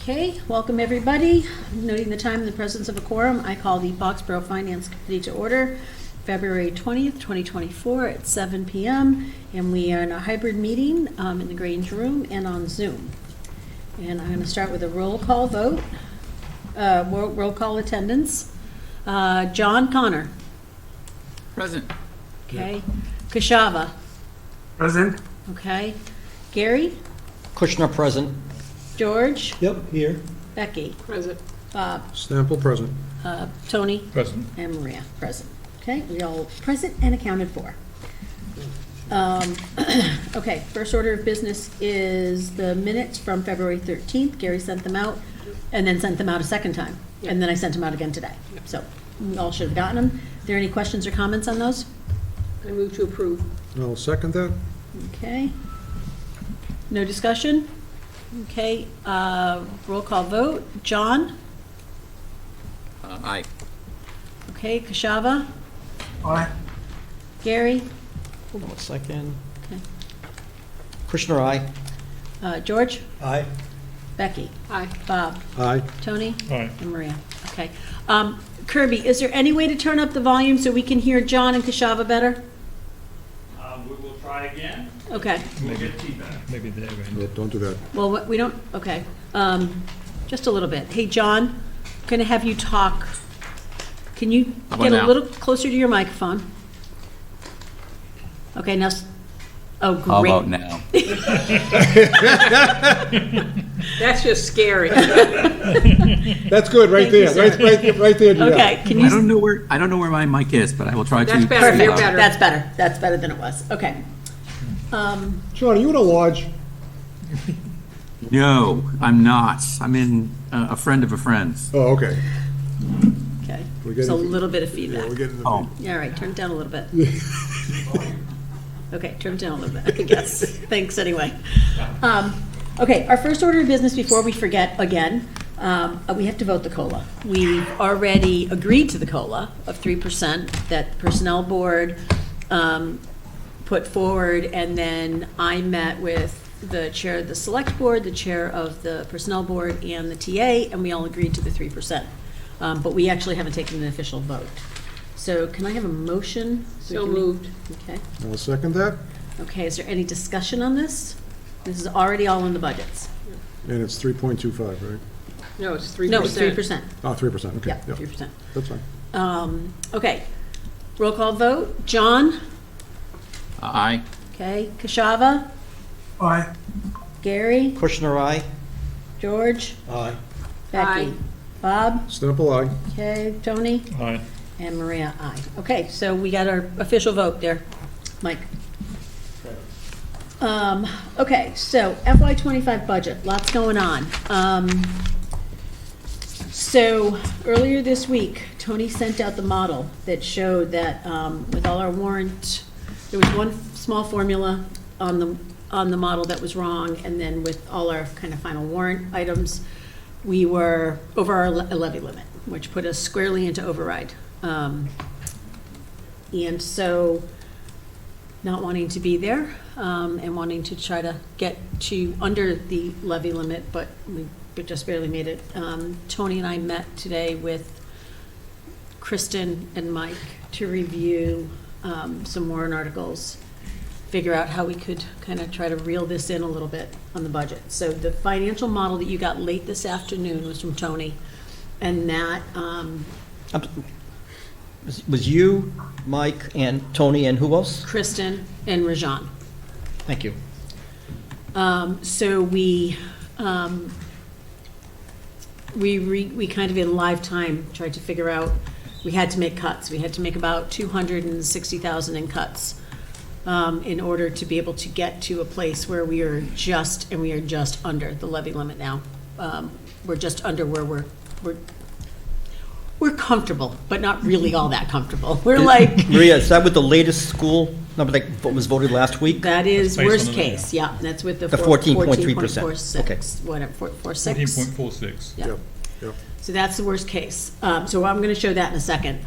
Okay, welcome everybody. Noting the time and the presence of a quorum, I call the Boxborough Finance Committee to order, February 20th, 2024 at 7 p.m. And we are in a hybrid meeting in the Grange Room and on Zoom. And I'm going to start with a roll call vote, roll call attendance. John Connor. Present. Okay. Kashava. Present. Okay. Gary. Kushner present. George. Yep, here. Becky. Present. Bob. Stample present. Tony. Present. And Maria, present. Okay, we all present and accounted for. Okay, first order of business is the minutes from February 13th. Gary sent them out and then sent them out a second time. And then I sent them out again today. So we all should have gotten them. Are there any questions or comments on those? I move to approve. I'll second that. Okay. No discussion? Okay, roll call vote. John? Aye. Okay, Kashava? Aye. Gary? Hold on a second. Okay. Kushner, aye. George? Aye. Becky? Aye. Bob? Aye. Tony? Aye. And Maria. Okay. Kirby, is there any way to turn up the volume so we can hear John and Kashava better? We will try again. Okay. We'll get feedback. Maybe there, Yeah, don't do that. Well, we don't, okay. Just a little bit. Hey, John, I'm going to have you talk. Can you How about get a now? little closer to your microphone? Okay, now, oh, great. How about now? That's just scary. That's good, right Thank you, there, sir. right there, Jeff. Okay, can I you? don't know where my mic is, but I will try to. That's better. You're better. That's better. That's better than it was. Okay. Sean, are you in a lodge? No, I'm not. I'm in a friend of a friend's. Oh, okay. Okay. We're Just a getting- little bit of Yeah, feedback. we're getting the. Oh, All right, turn it down a little bit. Okay, turn it down a little bit, I guess. Thanks, anyway. Okay, our first order of business, before we forget again, we have to vote the COLA. We've already agreed to the COLA of 3% that the Personnel Board put forward, and then I met with the chair of the Select Board, the chair of the Personnel Board, and the TA, and we all agreed to the 3%. But we actually haven't taken an official vote. So can I have a motion? So moved. Okay. I'll second that, Okay, is there any discussion on this? This is already all in the budgets. and it's 3.25, right? No, it's 3%. No, it's 3%. Oh, 3%, okay. Yeah, 3%. That's fine. Okay, roll call vote. John? aye. Okay, Kashava? Aye. Gary? Kushner, aye. George? Aye. Becky? Aye. Bob? Stample, aye. Okay, Tony? Aye. And Maria, aye. Okay, so we got our official vote there. Mike? Okay, so FY25 budget, lots going on. So earlier this week, Tony sent out the model that showed that with all our warrant, there was one small formula on the model that was wrong, and then with all our kind of final warrant items, we were over our levy limit, which put us squarely into override. And so, not wanting to be there, and wanting to try to get to under the levy limit, but we just barely made it. Tony and I met today with Kristen and Mike to review some warrant articles, figure out how we could kind of try to reel this in a little bit on the budget. So the financial model that you got late this afternoon was from Tony, and that, Was you, Mike, and Tony, and who else? Kristen and Rajan. Thank you. So we kind of in live time tried to figure out, we had to make cuts. We had to make about 260,000 in cuts in order to be able to get to a place where we are just under the levy limit now. We're just under where we're comfortable, but not really all that comfortable. We're like, Maria, is that with the latest school number that was voted last week? that is That's based worst on the- case, yeah, that's with the The 14.3%. 14.46, Okay. whatever, 4.46. 14.46. Yeah. Yep, yep. So that's the worst case. So I'm going to show that in a second.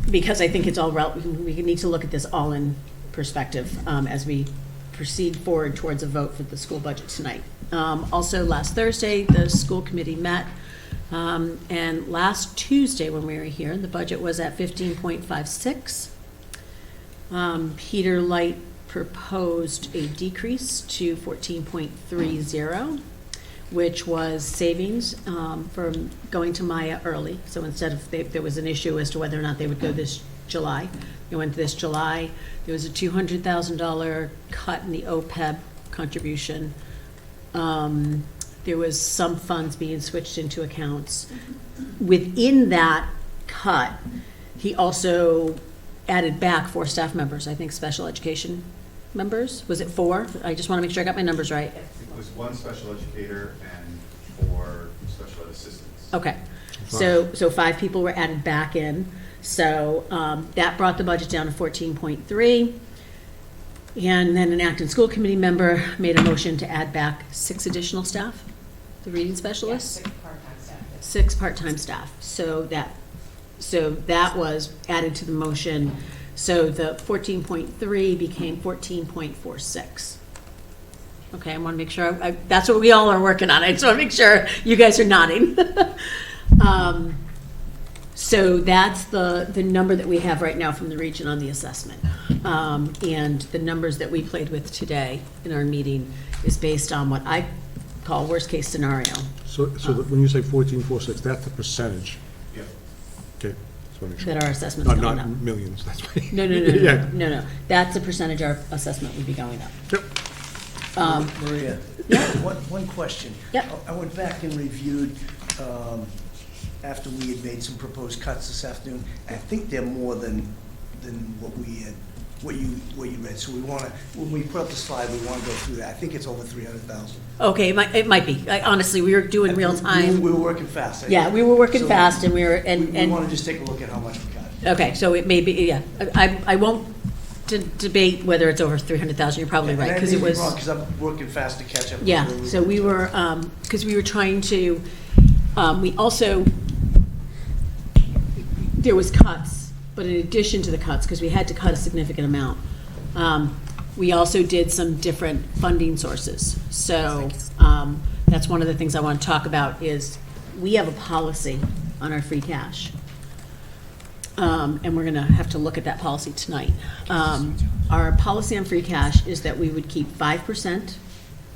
Because I think it's all, we need to look at this all in perspective as we proceed forward towards a vote for the school budget tonight. Also, last Thursday, the school committee met, and last Tuesday when we were here, the budget was at 15.56. Peter Light proposed a decrease to 14.30, which was savings from going to Maya early. So instead of, there was an issue as to whether or not they would go this July. They went this July. There was a $200,000 cut in the OPEB contribution. There was some funds being switched into accounts. Within that cut, he also added back 4 staff members, I think special education members. Was it 4? I just want to make sure I got my numbers right. It was 1 special educator and 4 special ed assistants. Okay, so 5 people were added back in. So that brought the budget down to 14.3. And then an Acton School Committee member made a motion to add back 6 additional staff, the reading specialists. 6 part-time staff. 6 part-time staff. So that was added to the motion. So the 14.3 became 14.46. Okay, I want to make sure, that's what we all are working on. I just want to make sure you guys are nodding. So that's the number that we have right now from the region on the assessment. And the numbers that we played with today in our meeting is based on what I call worst-case scenario. So when you say 14.46, that's the percentage? Yeah. Okay, just want to make sure. That our assessment's going Not up. millions, that's right. No. Yeah. No. That's the percentage our assessment would be going up. Yep. Maria, one question. Yep. I went back and reviewed, after we had made some proposed cuts this afternoon. I think they're more than what we had, what you read. So we want to, when we put up the slide, we want to go through that. I think it's over 300,000. Okay, it might be. Honestly, we were doing real time. We were working fast. Yeah, we were working So fast and we were, We and, want to just take a look at how much we cut. okay, so it may be, yeah. I won't debate whether it's over 300,000. You're probably right, because it was. Because I'm working fast to catch up. with Yeah, where we so we were, because we were trying to, we also, there was cuts, but in addition to the cuts, because we had to cut a significant amount, we also did some different funding sources. So that's one of the things I want to talk about is we have a policy on our free cash. And we're going to have to look at that policy tonight. Our policy on free cash is that we would keep 5%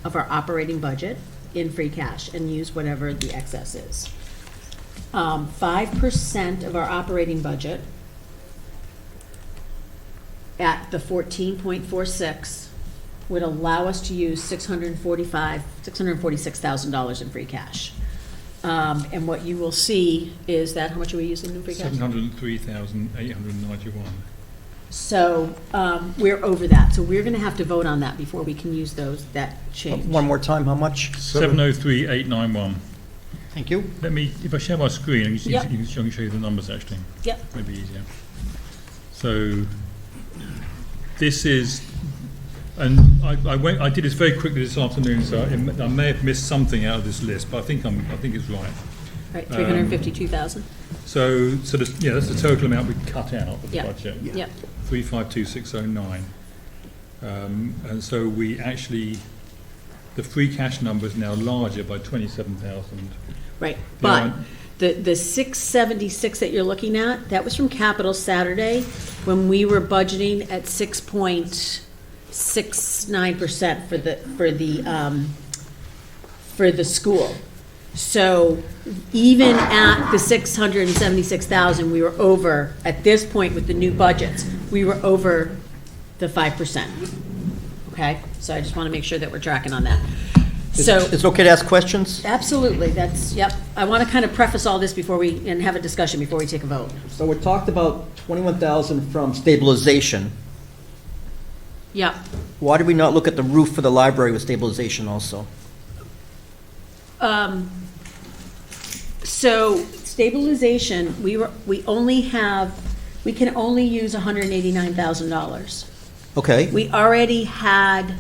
of our operating budget in free cash and use whatever the excess is. 5% of our operating budget at the 14.46 would allow us to use $646,000 in free cash. And what you will see is that, how much are we using in free cash? 703,891. So we're over that. So we're going to have to vote on that before we can use that change. One more time, how much? 703,891. Thank you. Let me, if I share my screen, I Yep. can show you the numbers actually. Yep. Maybe easier. So this is, and I did this very quickly this afternoon, so I may have missed something out of this list, but I think it's right. Right, 352,000. So that's the total amount we cut out of the Yep. budget. Yep. 352,609. And so we actually, the free cash number is now larger by 27,000. Right, Yeah. but the 676 that you're looking at, that was from Capital Saturday, when we were budgeting at 6.69% for the school. So even at the 676,000, we were over, at this point with the new budgets, we were over the 5%. Okay, so I just want to make sure that we're tracking on that. So. Is it okay to ask questions? Absolutely, yep. I want to kind of preface all this and have a discussion before we take a vote. So we talked about 21,000 from stabilization. Yep. Why did we not look at the roof for the library with stabilization also? So stabilization, we can only use $189,000. Okay. We already had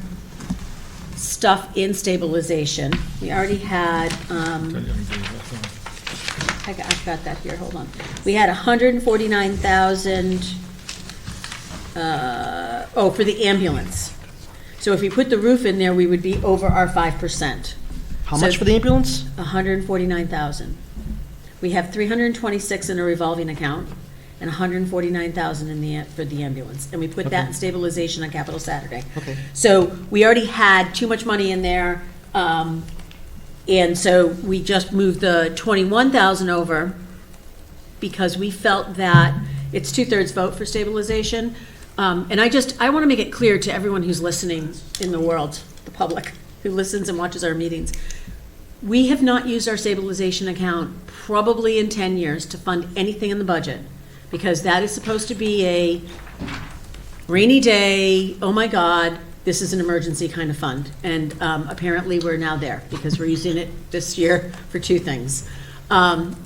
stuff in stabilization. We already had, I've got that here, hold on. We had 149,000, for the ambulance. So if we put the roof in there, we would be over our 5%. How much for the ambulance? 149,000. We have 326 in a revolving account and 149,000 for the ambulance. And we put that in stabilization on Capital Saturday. Okay. So we already had too much money in there, and so we just moved the 21,000 over because we felt that it's 2/3 vote for stabilization. And I want to make it clear to everyone who's listening in the world, the public who listens and watches our meetings, we have not used our stabilization account probably in 10 years to fund anything in the budget, because that is supposed to be a rainy day, oh my God, this is an emergency kind of fund. And apparently we're now there because we're using it this year for two things.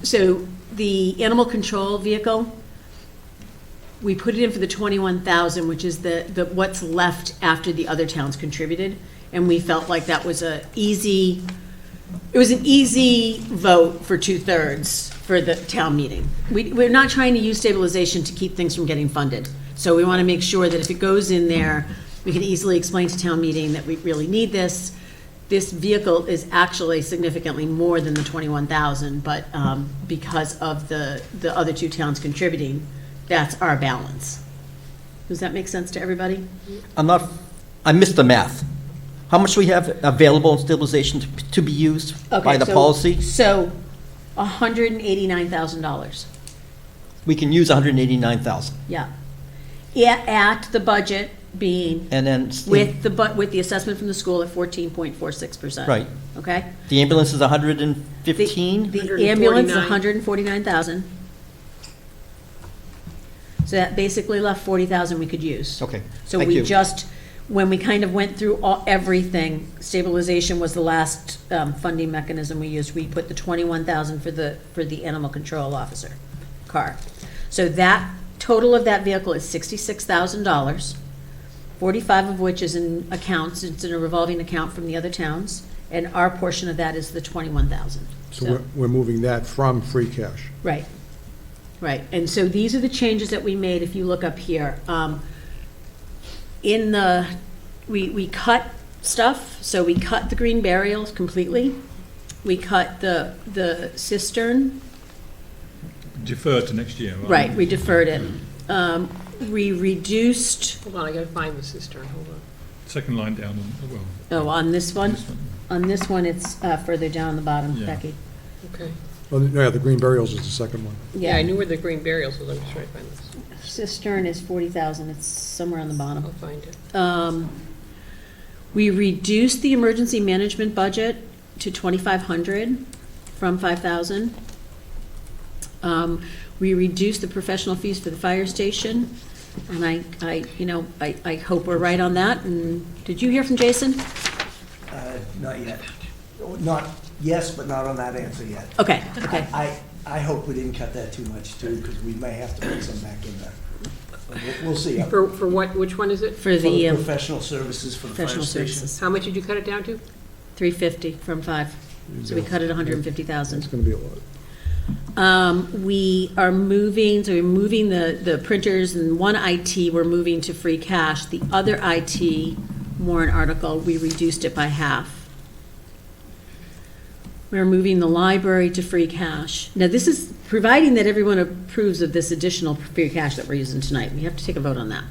So the animal control vehicle, we put it in for the 21,000, which is the what's left after the other towns contributed. And we felt like that was an easy vote for 2/3 for the town meeting. We're not trying to use stabilization to keep things from getting funded. So we want to make sure that if it goes in there, we can easily explain to town meeting that we really need this. This vehicle is actually significantly more than the 21,000, but because of the other two towns contributing, that's our balance. Does that make sense to everybody? I missed the math. How much do we have available in stabilization to be used by the policy? So $189,000, We can use 189,000. yeah. At the budget being, And then, with the assessment from the school at 14.46%. right, Okay? the ambulance is 115? The ambulance is 149. 149,000. So that basically left 40,000 we could use. Okay, So thank we you. just, when we kind of went through everything, stabilization was the last funding mechanism we used. We put the 21,000 for the animal control officer car. So that, total of that vehicle is $66,000, 45 of which is in accounts, it's in a revolving account from the other towns, and our portion of that is the 21,000. So we're moving that from free cash. Right, right. And so these are the changes that we made, if you look up here. We cut stuff, so we cut the green burials completely. We cut the cistern, Deferred to next year, right? right, we deferred it. We reduced, Hold on, I gotta find the cistern, hold on. Second line down, well, on this one, this one. on this one, it's further down the bottom, Yeah. Becky. Okay. Oh, no, yeah, the green burials is the second one. Yeah, I knew where the green burials was, I'm just trying to find this. Cistern is 40,000, it's somewhere on the bottom. I'll find it. We reduced the emergency management budget to 2,500 from 5,000. We reduced the professional fees for the fire station, and I hope we're right on that. And did you hear from Jason? Not yet. Not, yes, but not on that answer yet. Okay, okay. I hope we didn't cut that too much too, because we may have to put some back in there. We'll see. For what, which one is it? For the Professional services for the fire professional station. services, How much did you cut it down to? 350 from 5. So we cut it 150,000. It's gonna be a lot. We are moving, so we're moving the printers and one IT, we're moving to free cash. The other IT warrant article, we reduced it by half. We're moving the library to free cash. Now, this is providing that everyone approves of this additional free cash that we're using tonight. We have to take a vote on that.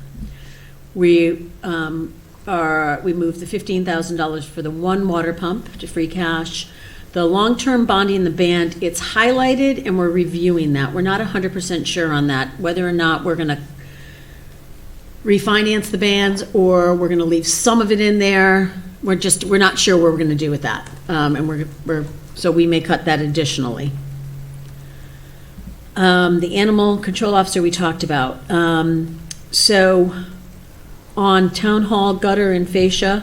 We moved the $15,000 for the one water pump to free cash. The long-term bonding in the band, it's highlighted and we're reviewing that. We're not 100% sure on that, whether or not we're gonna refinance the bands or we're gonna leave some of it in there. We're not sure what we're gonna do with that. So we may cut that additionally. The animal control officer we talked about. So on town hall gutter and fascia,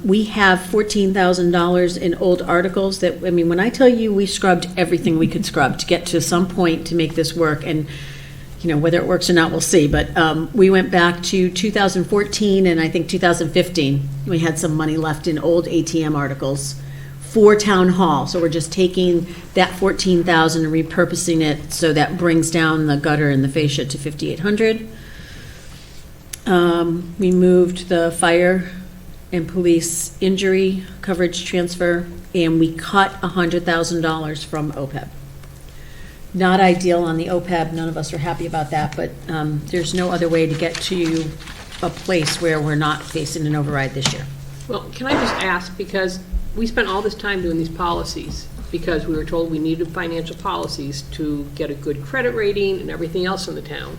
we have $14,000 in old articles that, I mean, when I tell you we scrubbed everything we could scrub to get to some point to make this work, and, whether it works or not, we'll see, but we went back to 2014 and I think 2015. We had some money left in old ATM articles for town hall, so we're just taking that 14,000 and repurposing it, so that brings down the gutter and the fascia to 5,800. We moved the fire and police injury coverage transfer, and we cut $100,000 from OPEB. Not ideal on the OPEB, none of us are happy about that, but there's no other way to get to a place where we're not facing an override this year. Well, can I just ask, because we spent all this time doing these policies, because we were told we needed financial policies to get a good credit rating and everything else in the town.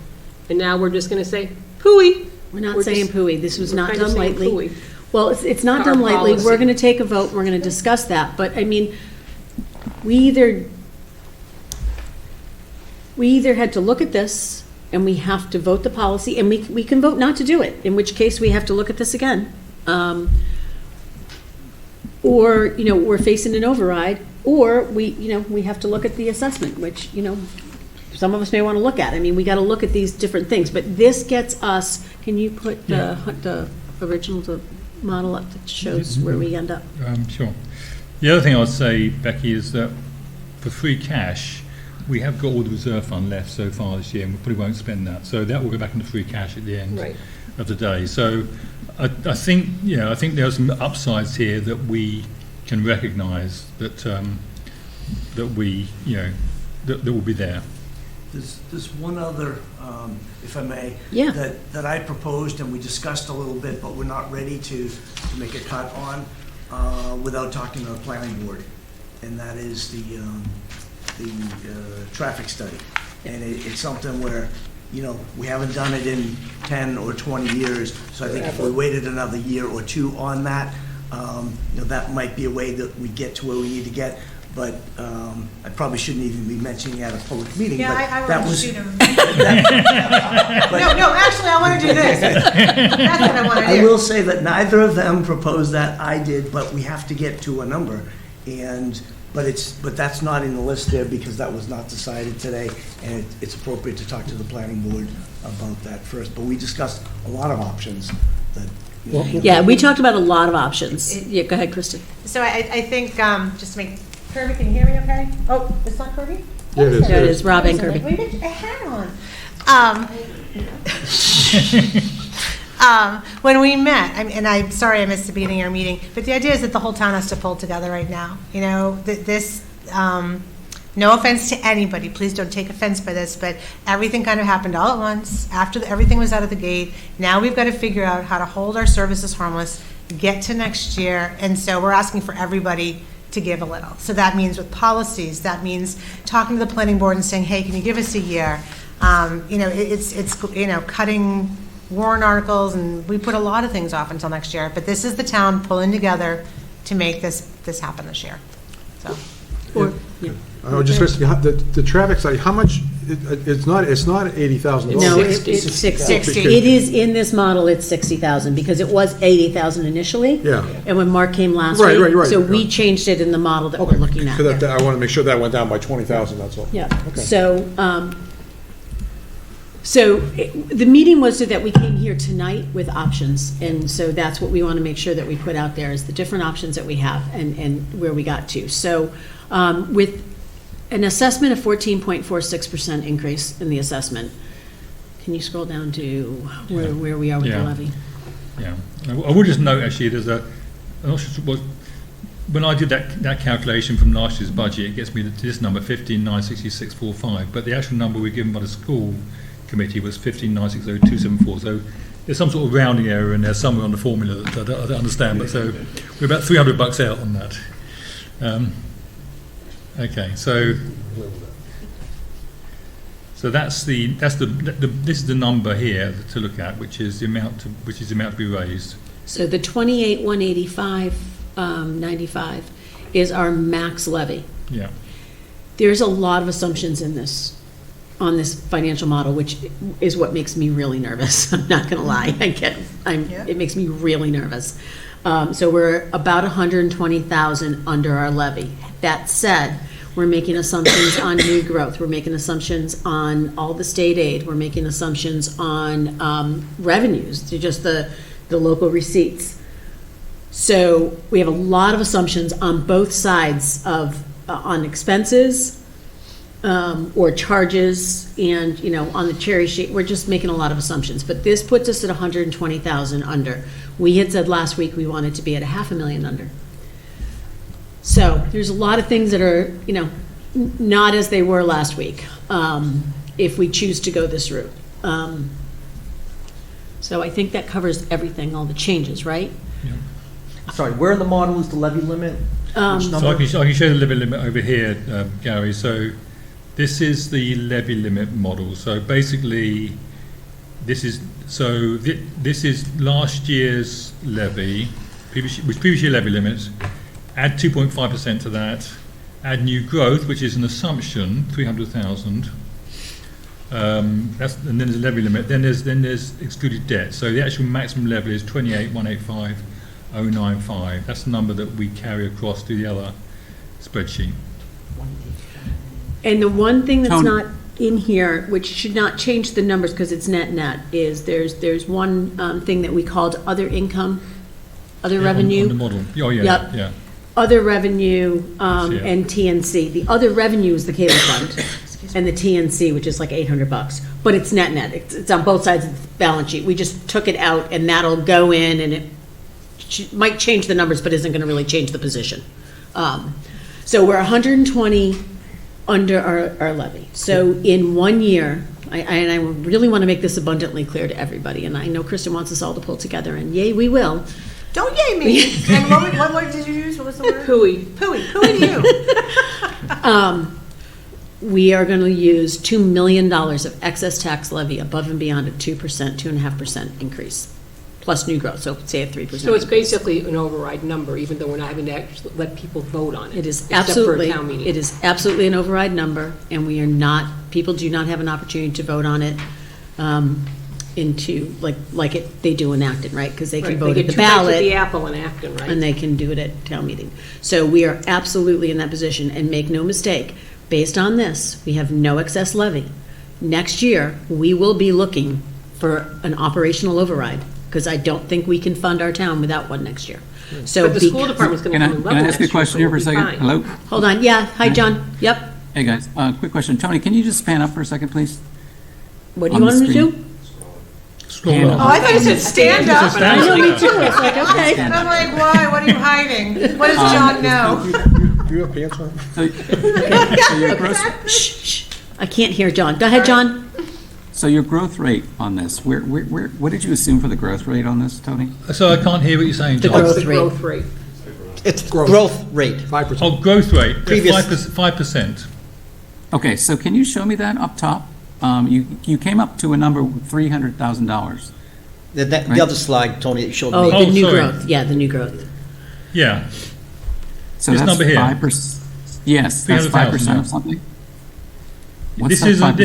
And now we're just gonna say, pooey. We're not We're saying just- pooey, this was we're not kinda done saying lightly. pooey. Well, it's not Our done lightly, we're policy. gonna take a vote, we're gonna discuss that, but I mean, we either had to look at this, and we have to vote the policy, and we can vote not to do it, in which case we have to look at this again. Or, we're facing an override, or we have to look at the assessment, which, some of us may want to look at. I mean, we got to look at these different things, but this gets us, can you put the original model up that shows where we end up? Sure. The other thing I would say, Becky, is that for free cash, we have got all the reserve fund left so far this year, and we probably won't spend that. So that will go back into free cash at the end Right. of the day. So I think, I think there are some upsides here that we can recognise that that we, that will be there. There's one other, if I may. Yeah. That I proposed and we discussed a little bit, but we're not ready to make a cut on without talking to the planning board. And that is the traffic study. And it's something where, we haven't done it in 10 or 20 years. So I think if we waited another year or two on that, that might be a way that we get to where we need to get. But I probably shouldn't even be mentioning it at a public meeting. Yeah, but I that want to was, shoot him. No, actually, I want to do this. That's what I want to do. I will say that neither of them proposed that, I did, but we have to get to a number. But that's not in the list there because that was not decided today, and it's appropriate to talk to the planning board about that first. But we discussed a lot of options that. Yeah, we talked about a lot of options. Yeah, go ahead, Kristen. So I think, just to make, Kirby, can you hear me okay? Oh, it's not Kirby? Yeah, it is. There it is, Rob and Kirby. Wait, I had on. When we met, and I'm sorry I missed the beginning of our meeting, but the idea is that the whole town has to pull together right now. This, no offense to anybody, please don't take offense by this, but everything kind of happened all at once, after everything was out of the gate. Now we've got to figure out how to hold our services harmless, get to next year, and so we're asking for everybody to give a little. So that means with policies, that means talking to the planning board and saying, hey, can you give us a year? It's cutting warrant articles, and we put a lot of things off until next year, but this is the town pulling together to make this happen this year, so. I was just asking, the traffic study, how much, it's not $80,000. No, it's 60. It is in this model, it's 60,000, because it was 80,000 initially. Yeah. And when Mark came last Right, week. right. So we changed it in the model that we're looking at. So that, I want to make sure that went down by 20,000, that's all. Yeah, Okay. so the meeting was so that we came here tonight with options, and so that's what we want to make sure that we put out there, is the different options that we have and where we got to. So with an assessment of 14.46% increase in the assessment, can you scroll down to where we are with the Yeah. levy? Yeah. I will just note, actually, I'm not sure what, when I did that calculation from last year's budget, it gets me to this number, 15,966.45, but the actual number we're given by the school committee was 15,960,274. So there's some sort of rounding error in there somewhere on the formula that I don't understand, but so we're about $300 out on that. Okay, so this is the number here to look at, which is the amount to be raised. So the 28,185.95 is our max levy. Yeah. There's a lot of assumptions in this, on this financial model, which is what makes me really nervous. I'm not gonna lie, it makes me really nervous. So we're about 120,000 under our levy. That said, we're making assumptions on new growth, we're making assumptions on all the state aid, we're making assumptions on revenues, to just the local receipts. So we have a lot of assumptions on both sides of, on expenses, or charges, and, on the cherry sheet, we're just making a lot of assumptions. But this puts us at 120,000 under. We had said last week we wanted to be at a $500,000 under. So there's a lot of things that are, not as they were last week, if we choose to go this route. So I think that covers everything, all the changes, right? Sorry, where in the model is the levy limit? Which So I number? can show the levy limit over here, Gary. So this is the levy limit model. So basically, this is last year's levy, previous year levy limits. Add 2.5% to that. Add new growth, which is an assumption, 300,000. And then there's a levy limit. Then there's excluded debt. So the actual maximum levy is 28,185,095. That's the number that we carry across to the other spreadsheet. And the one thing that's Tony. not in here, which should not change the numbers because it's net, is there's one thing that we called other income, other revenue. On the model. Oh, yeah, Yep. yeah. Other revenue Yeah. and TNC. The other revenue is the cable fund, and the TNC, which is like $800, but it's net. It's on both sides of the balance sheet. We just took it out, and that'll go in, and it might change the numbers, but isn't going to really change the position. So we're 120 under our levy. So in 1 year, and I really want to make this abundantly clear to everybody, and I know Kristen wants us all to pull together, and yay, we will. Don't yay me. And what word did you use? What was the word? Hooey. Pooey. Pooey to you. We are going to use $2 million of excess tax levy above and beyond a 2.5% increase, plus new growth, so say a 3%. So it's basically an override number, even though we're not having to actually let people vote on it. It is except for a absolutely, town meeting. it is absolutely an override number, and we are not, people do not have an opportunity to vote on it they do in Acton, right? Because they can Right, vote they at get the 2 bites of ballot. the apple in Acton, right? And they can do it at town meeting. So we are absolutely in that position, and make no mistake, based on this, we have no excess levy. Next year, we will be looking for an operational override, because I don't think we can fund our town without one next year. So But the school department's going to come and Can I level ask you a next year, question so here for a we'll be second? fine. Hello? Hold on, yeah, hi, John, yep. Hey, guys, quick question. Tony, can you just pan up for a second, please? What do On you the want him to screen. do? Scroll Yeah. up. Oh, I thought you said stand up. It's a I know, stand me up. too, it's like, okay. And I'm like, why? What are you hiding? What does John know? Do you have pants on? So your gross, Shh, I can't hear John. Go ahead, John. so your growth rate on this, what did you assume for the growth rate on this, Tony? So I can't hear what you're saying, The John. growth The rate. growth rate. It's Growth. growth rate. 5%. Oh, growth rate, yeah, Previous- 5%. Okay, so can you show me that up top? You came up to a number of $300,000. The Right. other slide, Tony, that showed Oh, me. the Oh, new sorry. growth, yeah, the new growth. Yeah, So This that's number here. 5%. Yes, that's 5% of something? What's this that is 5%?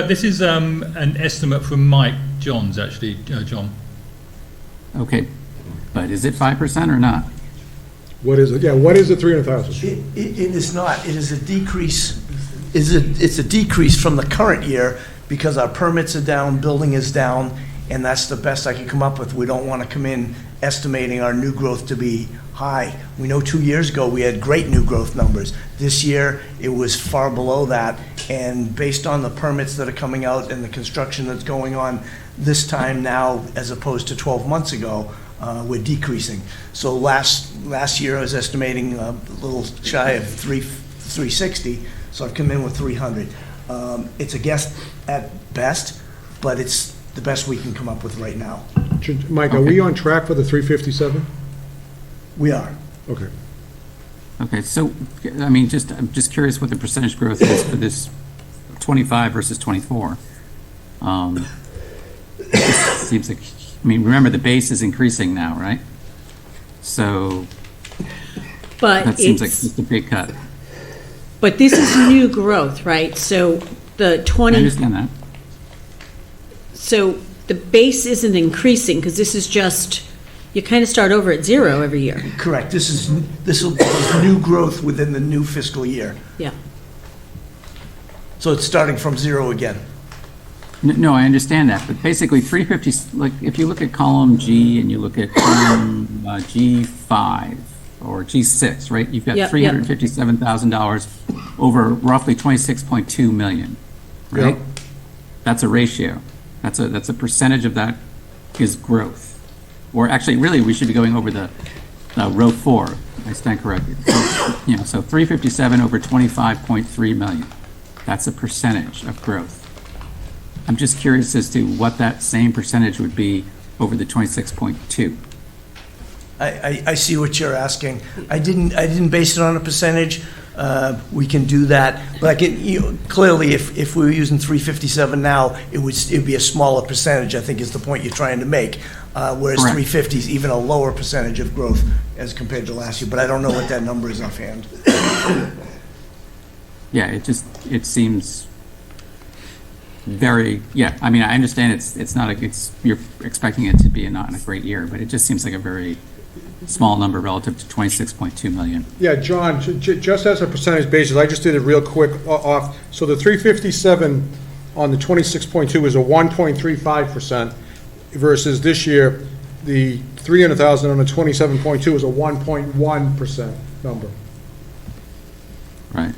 this is an estimate from Mike Johns, actually, John. Okay, but is it 5% or not? What is it? Yeah, what is the 300,000? It is not, it is a decrease, it's a decrease from the current year because our permits are down, building is down, and that's the best I can come up with. We don't want to come in estimating our new growth to be high. We know 2 years ago, we had great new growth numbers. This year, it was far below that, and based on the permits that are coming out and the construction that's going on this time now, as opposed to 12 months ago, we're decreasing. So last year, I was estimating a little shy of 360, so I've come in with 300. It's a guess at best, but it's the best we can come up with right now. Mike, are we on track for the 357? We are. Okay. Okay, so, I mean, I'm just curious what the percentage growth is for this 25 versus 24. Seems like, I mean, remember, the base is increasing now, right? So But that seems like it's, just a big cut. but this is new growth, right? So the I 20, understand that. so the base isn't increasing, because this is just, you kind of start over at zero every year. Correct. This will be new growth within the new fiscal year. Yeah. So it's starting from zero again. No, I understand that, but basically 350, like, if you look at column G and you look at column G5 or G6, right? You've got Yep, $357,000 over roughly 26.2 million, right? Yep. That's a ratio. That's a percentage of that is growth. or actually, really, we should be going over the row 4. I stand corrected. So 357 over 25.3 million. That's a percentage of growth. I'm just curious as to what that same percentage would be over the 26.2. I see what you're asking. I didn't base it on a percentage. We can do that, but clearly, if we were using 357 now, it'd be a smaller percentage, I think is the point you're trying to make. Whereas Correct. 350 is even a lower percentage of growth as compared to last year, but I don't know what that number is offhand. Yeah, it seems very, yeah, I mean, I understand you're expecting it to be not a great year, but it just seems like a very small number relative to 26.2 million. Yeah, John, just as a percentage basis, I just did it real quick off. So the 357 on the 26.2 is a 1.35% versus this year, the 300,000 on the 27.2 is a 1.1% number. Right.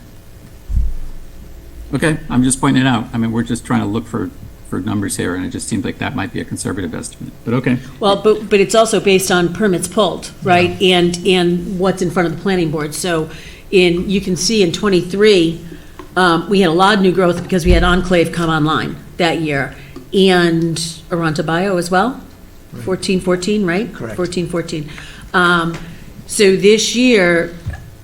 Okay, I'm just pointing it out. I mean, we're just trying to look for numbers here, and it just seems like that might be a conservative estimate, but okay. Well, but it's also based on permits pulled, right? And what's in front of the planning board. So you can see in '23, we had a lot of new growth because we had Enclave come online that year. And Aranta Bio as well, 14, right? Correct. 14. So this year,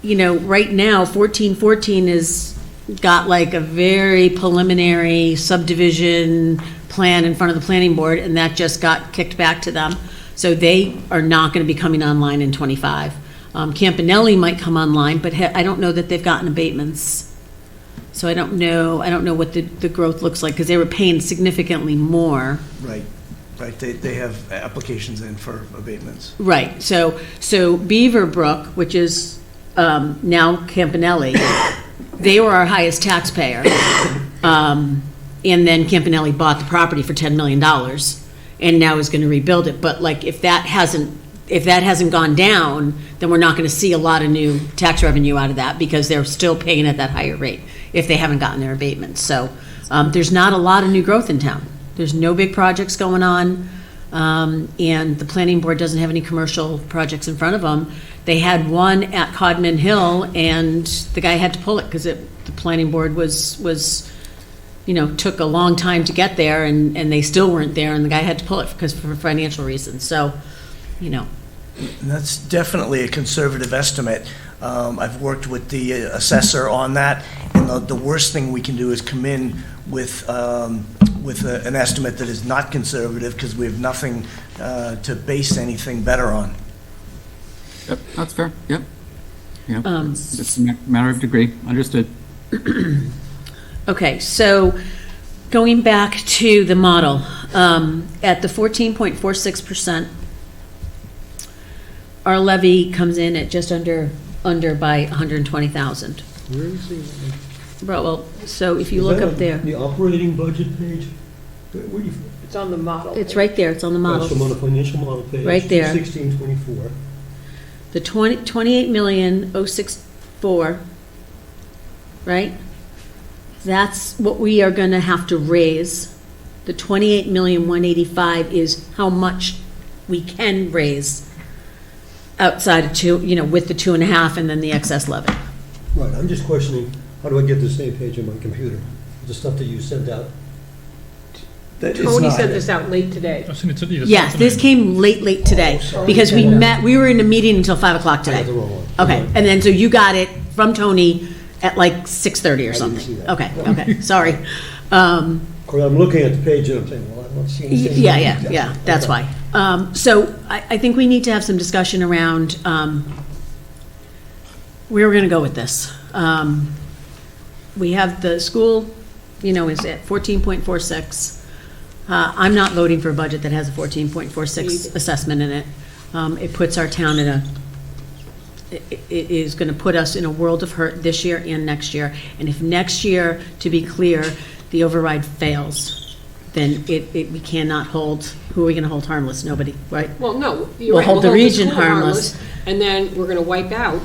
right now, 14 is got like a very preliminary subdivision plan in front of the planning board, and that just got kicked back to them. So they are not going to be coming online in '25. Campanelli might come online, but I don't know that they've gotten abatements. So I don't know what the growth looks like, because they were paying significantly more. Right. They have applications in for abatements. Right, so Beaverbrook, which is now Campanelli, they were our highest taxpayer. And then Campanelli bought the property for $10 million and now is going to rebuild it. But like, if that hasn't gone down, then we're not going to see a lot of new tax revenue out of that, because they're still paying at that higher rate if they haven't gotten their abatements. So there's not a lot of new growth in town. There's no big projects going on, and the planning board doesn't have any commercial projects in front of them. They had one at Codman Hill, and the guy had to pull it because the planning board was took a long time to get there, and they still weren't there, and the guy had to pull it for financial reasons. So, And that's definitely a conservative estimate. I've worked with the assessor on that, and the worst thing we can do is come in with an estimate that is not conservative, because we have nothing to base anything better on. Yep, that's fair, yep. It's a matter of degree, understood. okay, so going back to the model, at the 14.46%, our levy comes in at just under by 120,000. Where is he? Well, so if you look up there, The operating budget page? Where do you? It's on the model. it's right there, it's on the model. That's on the financial model page. Right there. 1624. The 28,064, right? That's what we are gonna have to raise. The 28,185 is how much we can raise outside of with the 2.5 and then the excess levy. Right, I'm just questioning, how do I get the same page on my computer? The stuff that you sent out? Tony sent this out late today. I sent it to you this Yes, this afternoon. came late today, sorry. because we were in a meeting until 5 o'clock I today. got the wrong one. Okay, and then so you got it from Tony at like 6:30 or didn't something. see that. Okay, sorry. Because I'm looking at the page and I'm saying, well, I'm not seeing anything. Yeah, that's why. So I think we need to have some discussion around where we're going to go with this. We have the school, is at 14.46. I'm not voting for a budget that has a 14.46 assessment in it. It puts our town it is going to put us in a world of hurt this year and next year. And if next year, to be clear, the override fails, then we cannot hold, who are we going to hold harmless? Nobody, right? Well, no, you're We'll right. hold the region school harmless. And then we're going to wipe out.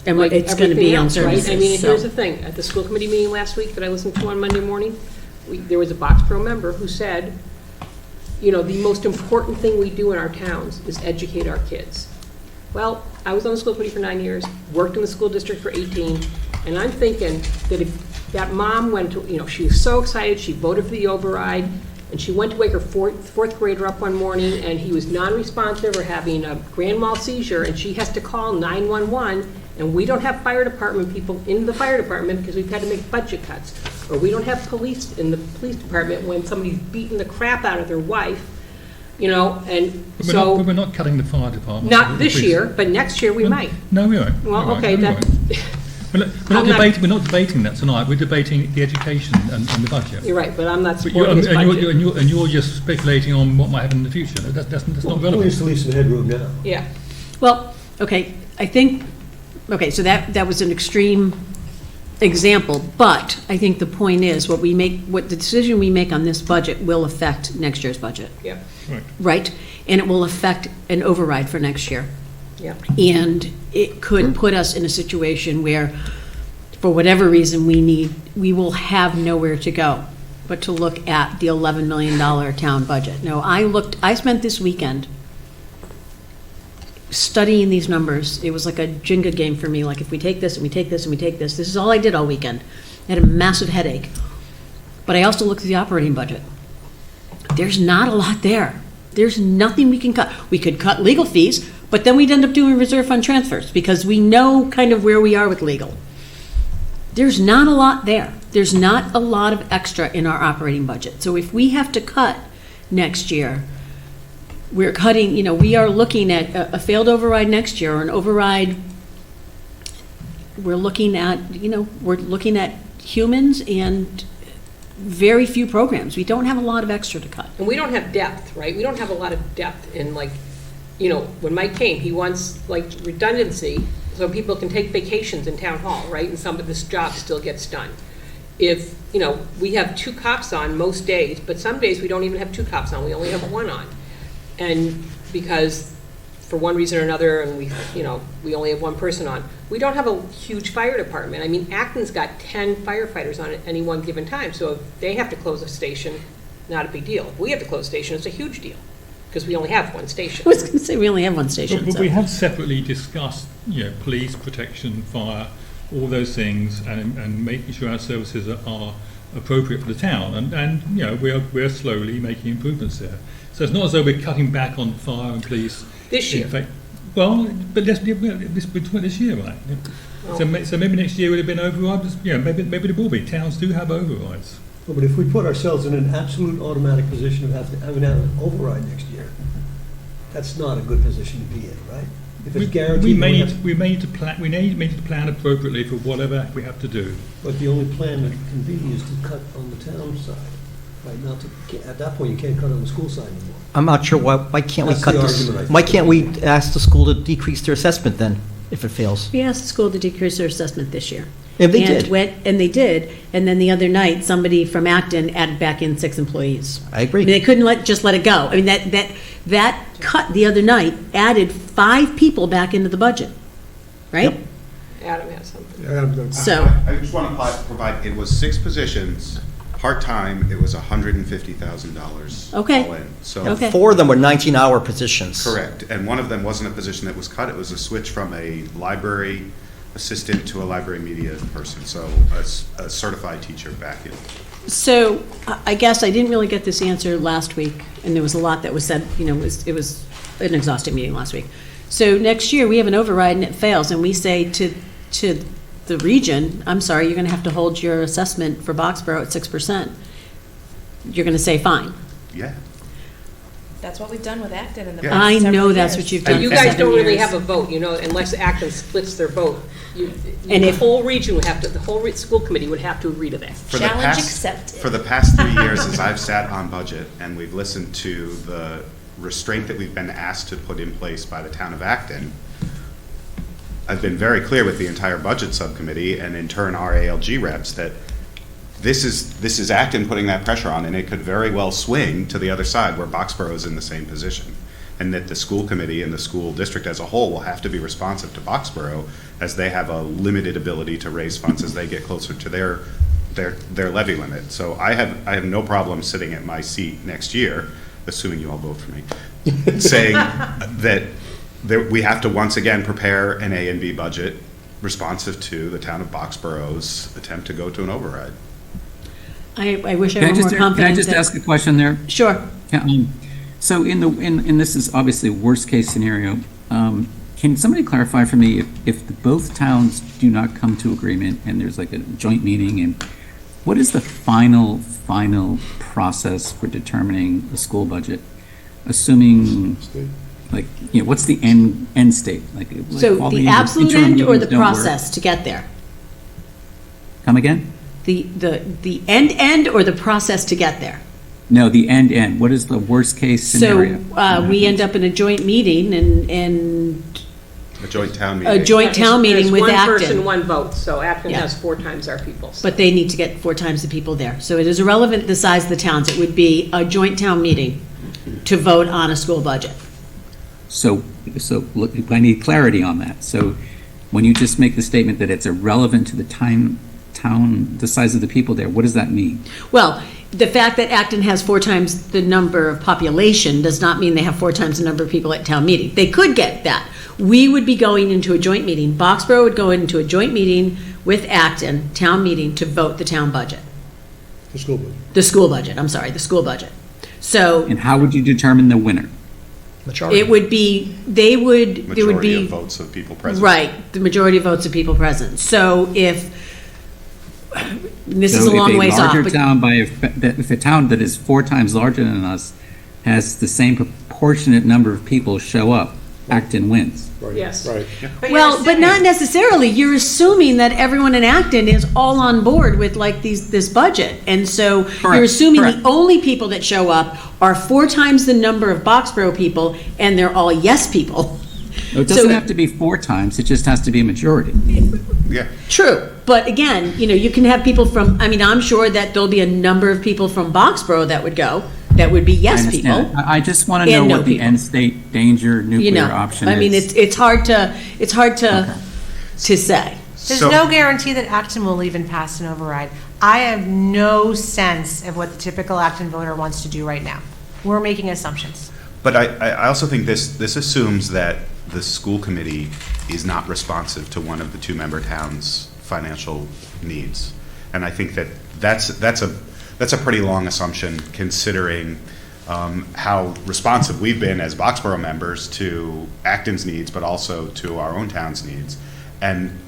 And like it's going to be everything on else, right? services. I mean, so- here's the thing, at the school committee meeting last week that I listened to on Monday morning, there was a Boxborough member who said, you know, the most important thing we do in our towns is educate our kids. Well, I was on the school committee for 9 years, worked in the school district for 18, and I'm thinking that if that mom went to, you know, she was so excited, she voted for the override, and she went to wake her fourth grader up one morning, and he was non-responsive or having a grand mal seizure, and she has to call 911, and we don't have fire department people in the fire department because we've had to make budget cuts. Or we don't have police in the police department when somebody's beating the crap out of their wife, you know, and so. But we're not cutting the fire department. Not this year, but next year we might. No, we won't. Well, We won't. okay, No, we that, won't. We're not debating that tonight. We're debating the education and the budget. you're right, but I'm not But you're, supporting this budget. and you're just speculating on what might happen in the future. That's not Well, we relevant. used to leave some headroom now. Yeah, Well, okay, I think, okay, so that was an extreme example, but I think the point is, what the decision we make on this budget will affect next year's budget, yeah, Right. right? And it will affect an override for next year. yeah. And it could put us in a situation where, for whatever reason, we will have nowhere to go but to look at the $11 million town budget. Now, I spent this weekend studying these numbers. It was like a Jenga game for me, like if we take this and we take this and we take this. This is all I did all weekend. I had a massive headache. But I also looked at the operating budget. There's not a lot there. There's nothing we can cut. We could cut legal fees, but then we'd end up doing reserve fund transfers because we know kind of where we are with legal. There's not a lot there. There's not a lot of extra in our operating budget. So if we have to cut next year, we're cutting, you know, we are looking at a failed override next year, or an override. We're looking at, you know, we're looking at humans and very few programs. We don't have a lot of extra to cut. And we don't have depth, right? We don't have a lot of depth in, like, you know, when Mike came, he wants, like, redundancy so people can take vacations in town hall, right? And some of this job still gets done. If, you know, we have 2 cops on most days, but some days we don't even have 2 cops on, we only have 1 on. And because for one reason or another, and we only have 1 person on, we don't have a huge fire department. I mean, Acton's got 10 firefighters on at any one given time, so if they have to close a station, not a big deal. If we have to close a station, it's a huge deal, because we only have 1 station. I was going to say, we only have 1 station. But so. we have separately discussed, you know, police, protection, fire, all those things, and making sure our services are appropriate for the town. And you know, we're slowly making improvements there. So it's not as though we're cutting back on fire and police. This year. In fact, well, but this year, right? So maybe next year would have been overrides. You know, maybe there will be. Towns do have overrides. Well, but if we put ourselves in an absolute automatic position of having an override next year, that's not a good position to be in, right? If it's guaranteed. We may need to plan appropriately for whatever we have to do. But the only plan that can be is to cut on the town side, right? Not to, at that point, you can't cut on the school side anymore. I'm not sure why can't we That's cut the this? argument, I think. Why can't we ask the school to decrease their assessment then, if it fails? We asked the school to decrease their assessment this year. If they And did. And they did, and then the other night, somebody from Acton added back in 6 employees. I agree. I mean, they couldn't just let it go. I mean, that cut the other night added 5 people back into the budget, right? Yep. Adam has something. So- I just want to provide, it was 6 positions, part-time, it was $150,000. Okay. All in. So, Okay. 4 of them were 19-hour positions. correct, and one of them wasn't a position that was cut, it was a switch from a library assistant to a library media person, so a certified teacher back in. So I guess I didn't really get this answer last week, and there was a lot that was said, you know, it was an exhausting meeting last week. So next year, we have an override and it fails, and we say to the region, I'm sorry, you're going to have to hold your assessment for Boxborough at 6%. You're going to say, fine. Yeah. That's what we've done with Acton in the Yeah. past I several know that's years. what you've But done you for guys 7 don't really years. have a vote, you know, unless Acton splits their vote. And The if- whole region would have to, the whole school committee would have to agree to that. Challenge accepted. For the past 3 years, as I've sat on budget and we've listened to the restraint that we've been asked to put in place by the town of Acton, I've been very clear with the entire budget subcommittee and in turn our ALG reps that this is Acton putting that pressure on, and it could very well swing to the other side where Boxborough is in the same position. And that the school committee and the school district as a whole will have to be responsive to Boxborough as they have a limited ability to raise funds as they get closer to their levy limit. So I have no problem sitting at my seat next year assuming you all vote for me, saying that we have to once again prepare an A and B budget responsive to the town of Boxborough's attempt to go to an override. I wish I Can I were more just, confident. can I just that- ask a question there? Sure. Yeah, so in this is obviously worst-case scenario. Can somebody clarify for me if both towns do not come to agreement and there's like a joint meeting, and what is the final process for determining the school budget? Assuming, like, what's the end state? Like So all the interim absolute end or the meetings don't work? process to get there? Come again? The end or the process to get there? No, the end. What is the worst-case scenario? So we end up in a joint meeting and A joint town meeting. a joint town meeting with There's one person, Acton. one vote, so Acton Yeah. has 4 times our people. But they need to get 4 times the people there. So it is irrelevant the size of the towns. It would be a joint town meeting to vote on a school budget. So look, I need clarity on that. So when you just make the statement that it's irrelevant to the town, the size of the people there, what does that mean? Well, the fact that Acton has 4 times the number of population does not mean they have 4 times the number of people at town meeting. They could get that. We would be going into a joint meeting. Boxborough would go into a joint meeting with Acton, town meeting, to vote the town budget. The school budget. The school budget, I'm sorry, the school budget. So And how would you determine the winner? it would be, there would Majority of be, votes of people present. right, the majority of votes of people present. So if, this is a So long ways off, If but a town that is 4 times larger than us has the same proportionate number of people show up, Acton wins. Right, Yes. Right. well, but not necessarily. You're assuming that everyone in Acton is all on board with like this budget. And so you're Correct, assuming correct. the only people that show up are 4 times the number of Boxborough people, and they're all yes people. No, it doesn't have to be 4 times, it just has to be a majority. Yeah. True, but again, you can have people from, I'm sure that there'll be a number of people from Boxborough that would go, that would be I yes understand. people. I just want to know And no what the people. end state danger nuclear option is. It's hard to say. There's So- no guarantee that Acton will even pass an override. I have no sense of what the typical Acton voter wants to do right now. We're making assumptions. But I also think this assumes that the school committee is not responsive to one of the 2 member towns' financial needs. And I think that's a pretty long assumption, considering how responsive we've been as Boxborough members to Acton's needs, but also to our own town's needs. And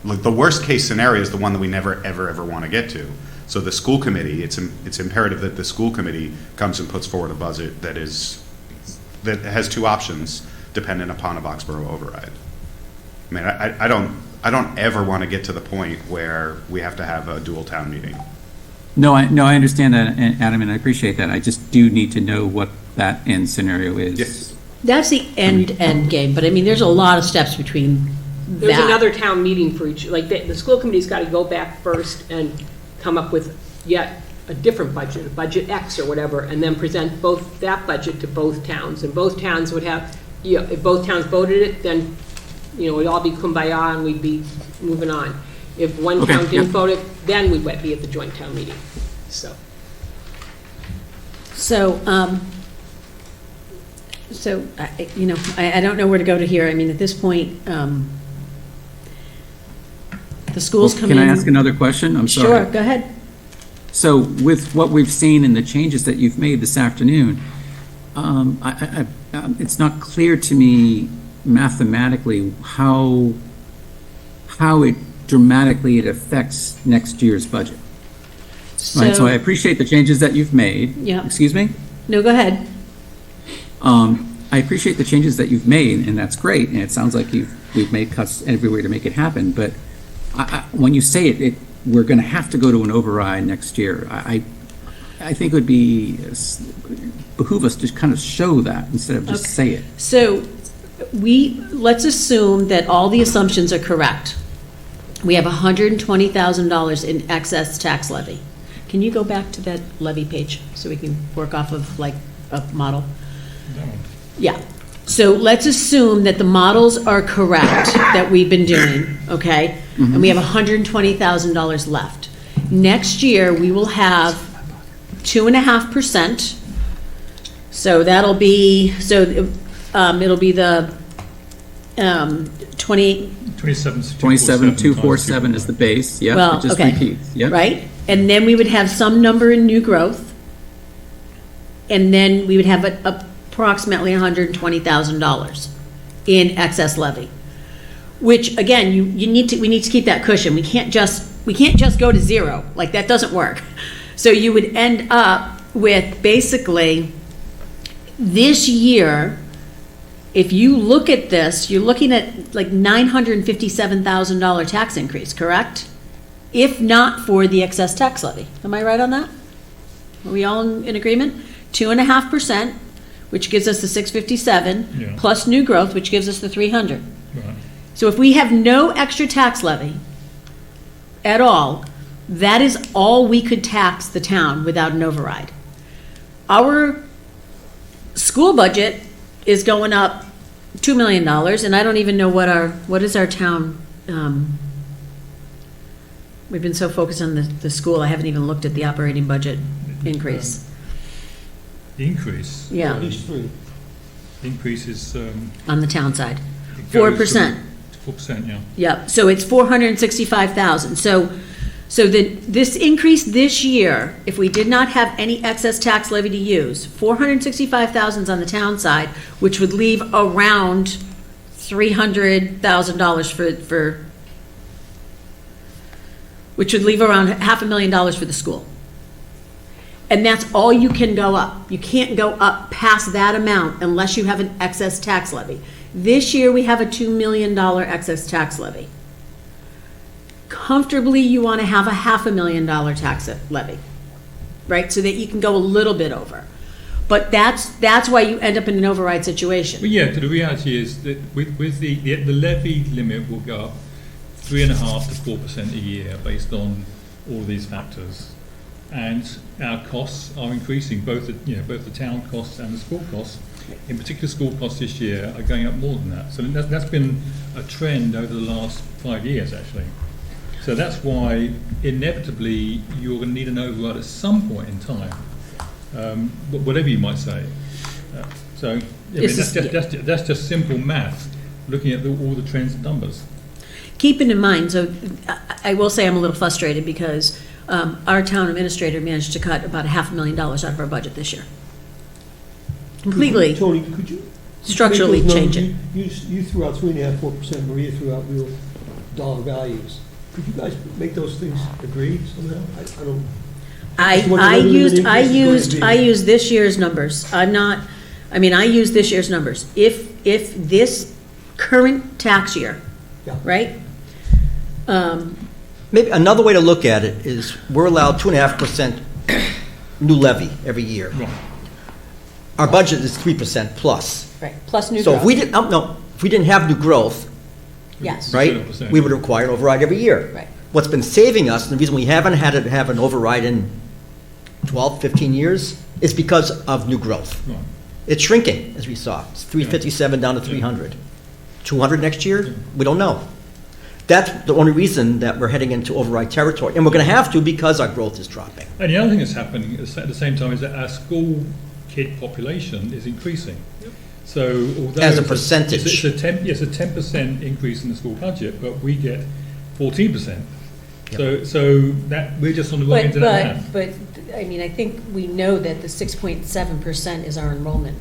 the worst case scenario is the one that we never, ever want to get to. So the school committee, it's imperative that the school committee comes and puts forward a budget that has 2 options dependent upon a Boxborough override. I mean, I don't ever want to get to the point where we have to have a dual town meeting. No, I understand that, Adam, and I appreciate that. I just do need to know what that end scenario is. Yes. That's the end game, but there's a lot of steps between that. There's another town meeting for each, like, the school committee's got to go back first and come up with yet a different budget, budget X or whatever, and then present that budget to both towns. And both towns would have, if both towns voted it, then, it'd all be kumbaya and we'd be moving on. If one Okay, town didn't yep. vote it, then we'd be at the joint town meeting, so. I don't know where to go to here. At this point, the schools come in. Can I ask another question? I'm sorry. Sure, go ahead. So with what we've seen and the changes that you've made this afternoon, it's not clear to me mathematically how it dramatically affects next year's budget. Right, so I appreciate the changes that you've made. Yeah. Excuse me? No, go ahead. I appreciate the changes that you've made, and that's great, and it sounds like we've made cuts everywhere to make it happen, but when you say it, we're going to have to go to an override next year. I think it would behoove us to kind of show that instead of just say it. So let's assume that all the assumptions are correct. We have $120,000 in excess tax levy. Can you go back to that levy page so we can work off of like a model? Yeah. So let's assume that the models are correct that we've been doing, okay? And we have $120,000 left. Next year, we will have 2.5% So that'll be, it'll be the 20, 27,247 is the base, yep, well, it just okay, repeats, yep. right? And then we would have some number in new growth. And then we would have approximately $120,000 in excess levy. Which, again, we need to keep that cushion. We can't just go to zero, like that doesn't work. So you would end up with basically this year, if you look at this, you're looking at like $957,000 tax increase, correct? If not for the excess tax levy. Am I right on that? Are we all in agreement? 2.5%, which gives us the 657, Yeah. plus new growth, which gives us the 300. Right. So if we have no extra tax levy at all, that is all we could tax the town without an override. Our school budget is going up $2 million, and I don't even know what is our town, we've been so focused on the school, I haven't even looked at the operating budget increase. Increase? Yeah, At least 3. Increase is, on the town side. it goes 4%. 4%, yeah. Yep, so it's 465,000. So this increase this year, if we did not have any excess tax levy to use, 465,000 is on the town side, which would leave around $300,000 for, which would leave around $500,000 for the school. And that's all you can go up. You can't go up past that amount unless you have an excess tax levy. This year, we have a $2 million excess tax levy. Comfortably, you want to have a $500,000 tax levy, right? So that you can go a little bit over. But that's why you end up in an override situation. But yeah, the reality is that with the levy limit will go up 3.5% to 4% a year based on all of these factors. And our costs are increasing, both the town costs and the school costs. In particular, school costs this year are going up more than that. So that's been a trend over the last 5 years, actually. So that's why inevitably you're going to need an override at some point in time, whatever you might say. That's just simple math, looking at all the trends and numbers. Keeping in mind, so I will say I'm a little frustrated because our town administrator managed to cut about $500,000 out of our budget this year. Completely, Tony, could you? structurally make those change it. numbers? You threw out 3.5%, 4%, Maria threw out real dollar values. Could you guys make those things agree somehow? I don't. I used this year's numbers. I used this year's numbers. If this current tax year, Yeah. right? Maybe another way to look at it is we're allowed 2.5% new levy every year. Right. Our budget is 3% plus. Right, plus new So growth. if we didn't have new growth, Yes. right, 7%. we would require an override every year. Right. What's been saving us, and the reason we haven't had to have an override in 12, 15 years, is because of new growth. Right. It's shrinking, as we saw. It's 357 down to 300. 200 next year? We don't know. That's the only reason that we're heading into override territory. And we're going to have to because our growth is dropping. And the other thing that's happening at the same time is that our school kid population is increasing. So although As a it's percentage. it's a 10% increase in the school budget, but we get 14%. So that we're just on the wrong end of that math. But, I mean, I think we know that the 6.7% is our enrollment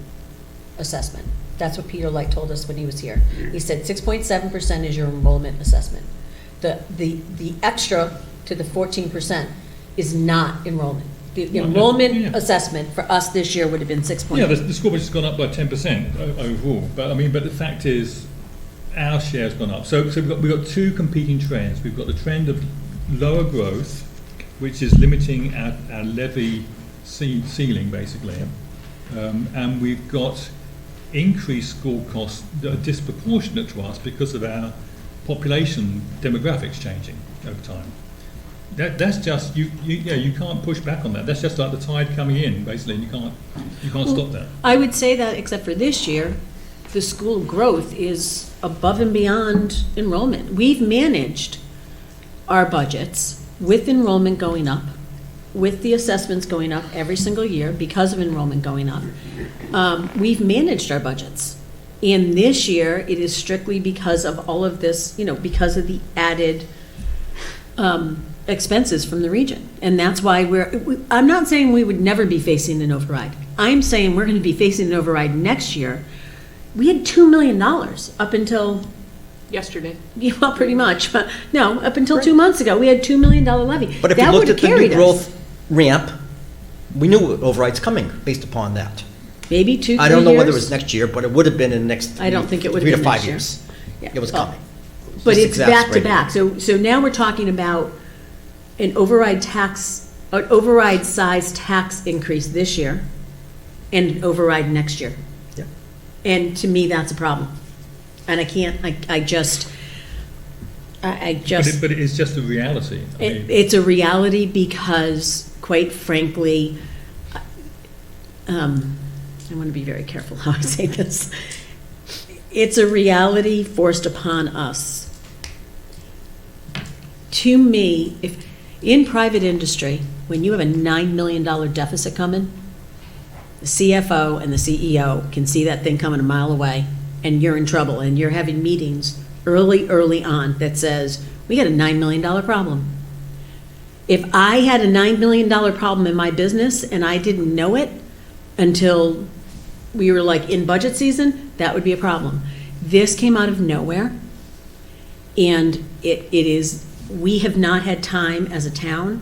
assessment. That's what Peter Light told us when he was here. He said 6.7% is your enrollment assessment. The extra to the 14% is not enrollment. The enrollment assessment for us this year would have been 6.8. Yeah, the school budget's gone up by 10% overall, but the fact is, our share's gone up. So we've got two competing trends. We've got the trend of lower growth, which is limiting our levy ceiling, basically, and we've got increased school costs that are disproportionate to us because of our population demographics changing over time. That's just you can't push back on that. That's just like the tide coming in, basically. You can't stop that. I would say that, except for this year, the school growth is above and beyond enrollment. We've managed our budgets with enrollment going up with the assessments going up every single year because of enrollment going up, we've managed our budgets. And this year, it is strictly because of all of this, because of the added expenses from the region. And that's why I'm not saying we would never be facing an override. I'm saying we're going to be facing an override next year. We had $2 million up until, Yesterday. well, pretty much, but no, up until 2 months ago, we had $2 million levy. But if you That looked would've at the new carried us. growth ramp, we knew override's coming based upon that. Maybe 2, 3 years. I don't know whether it was next year, but it would have been in the next I don't think it would have 3 to been 5 next year. years. Yeah. It was Well, coming. But Just it's back to exacerbated. back. So now we're talking about an override size tax increase this year and an override next year. Yeah. And to me, that's a problem. And I can't, I just, But it is just a reality. I mean, it's a reality because, quite frankly, I want to be very careful how I say this. It's a reality forced upon us. To me, if in private industry, when you have a $9 million deficit coming, the CFO and the CEO can see that thing coming a mile away, and you're in trouble, and you're having meetings early on that says, we got a $9 million problem. If I had a $9 million problem in my business and I didn't know it until we were like in budget season, that would be a problem. This came out of nowhere, and we have not had time as a town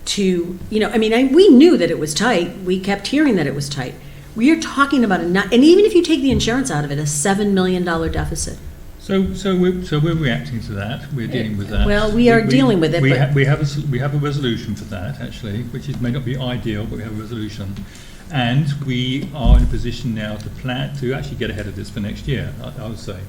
to, we knew that it was tight. We kept hearing that it was tight. We are talking about and even if you take the insurance out of it, a $7 million deficit. So we're reacting to that. We're dealing with that. Well, we are dealing with it, We but- we have a resolution for that, actually, which may not be ideal, but we have a resolution. And we are in a position now to plan, to actually get ahead of this for next year, I would say.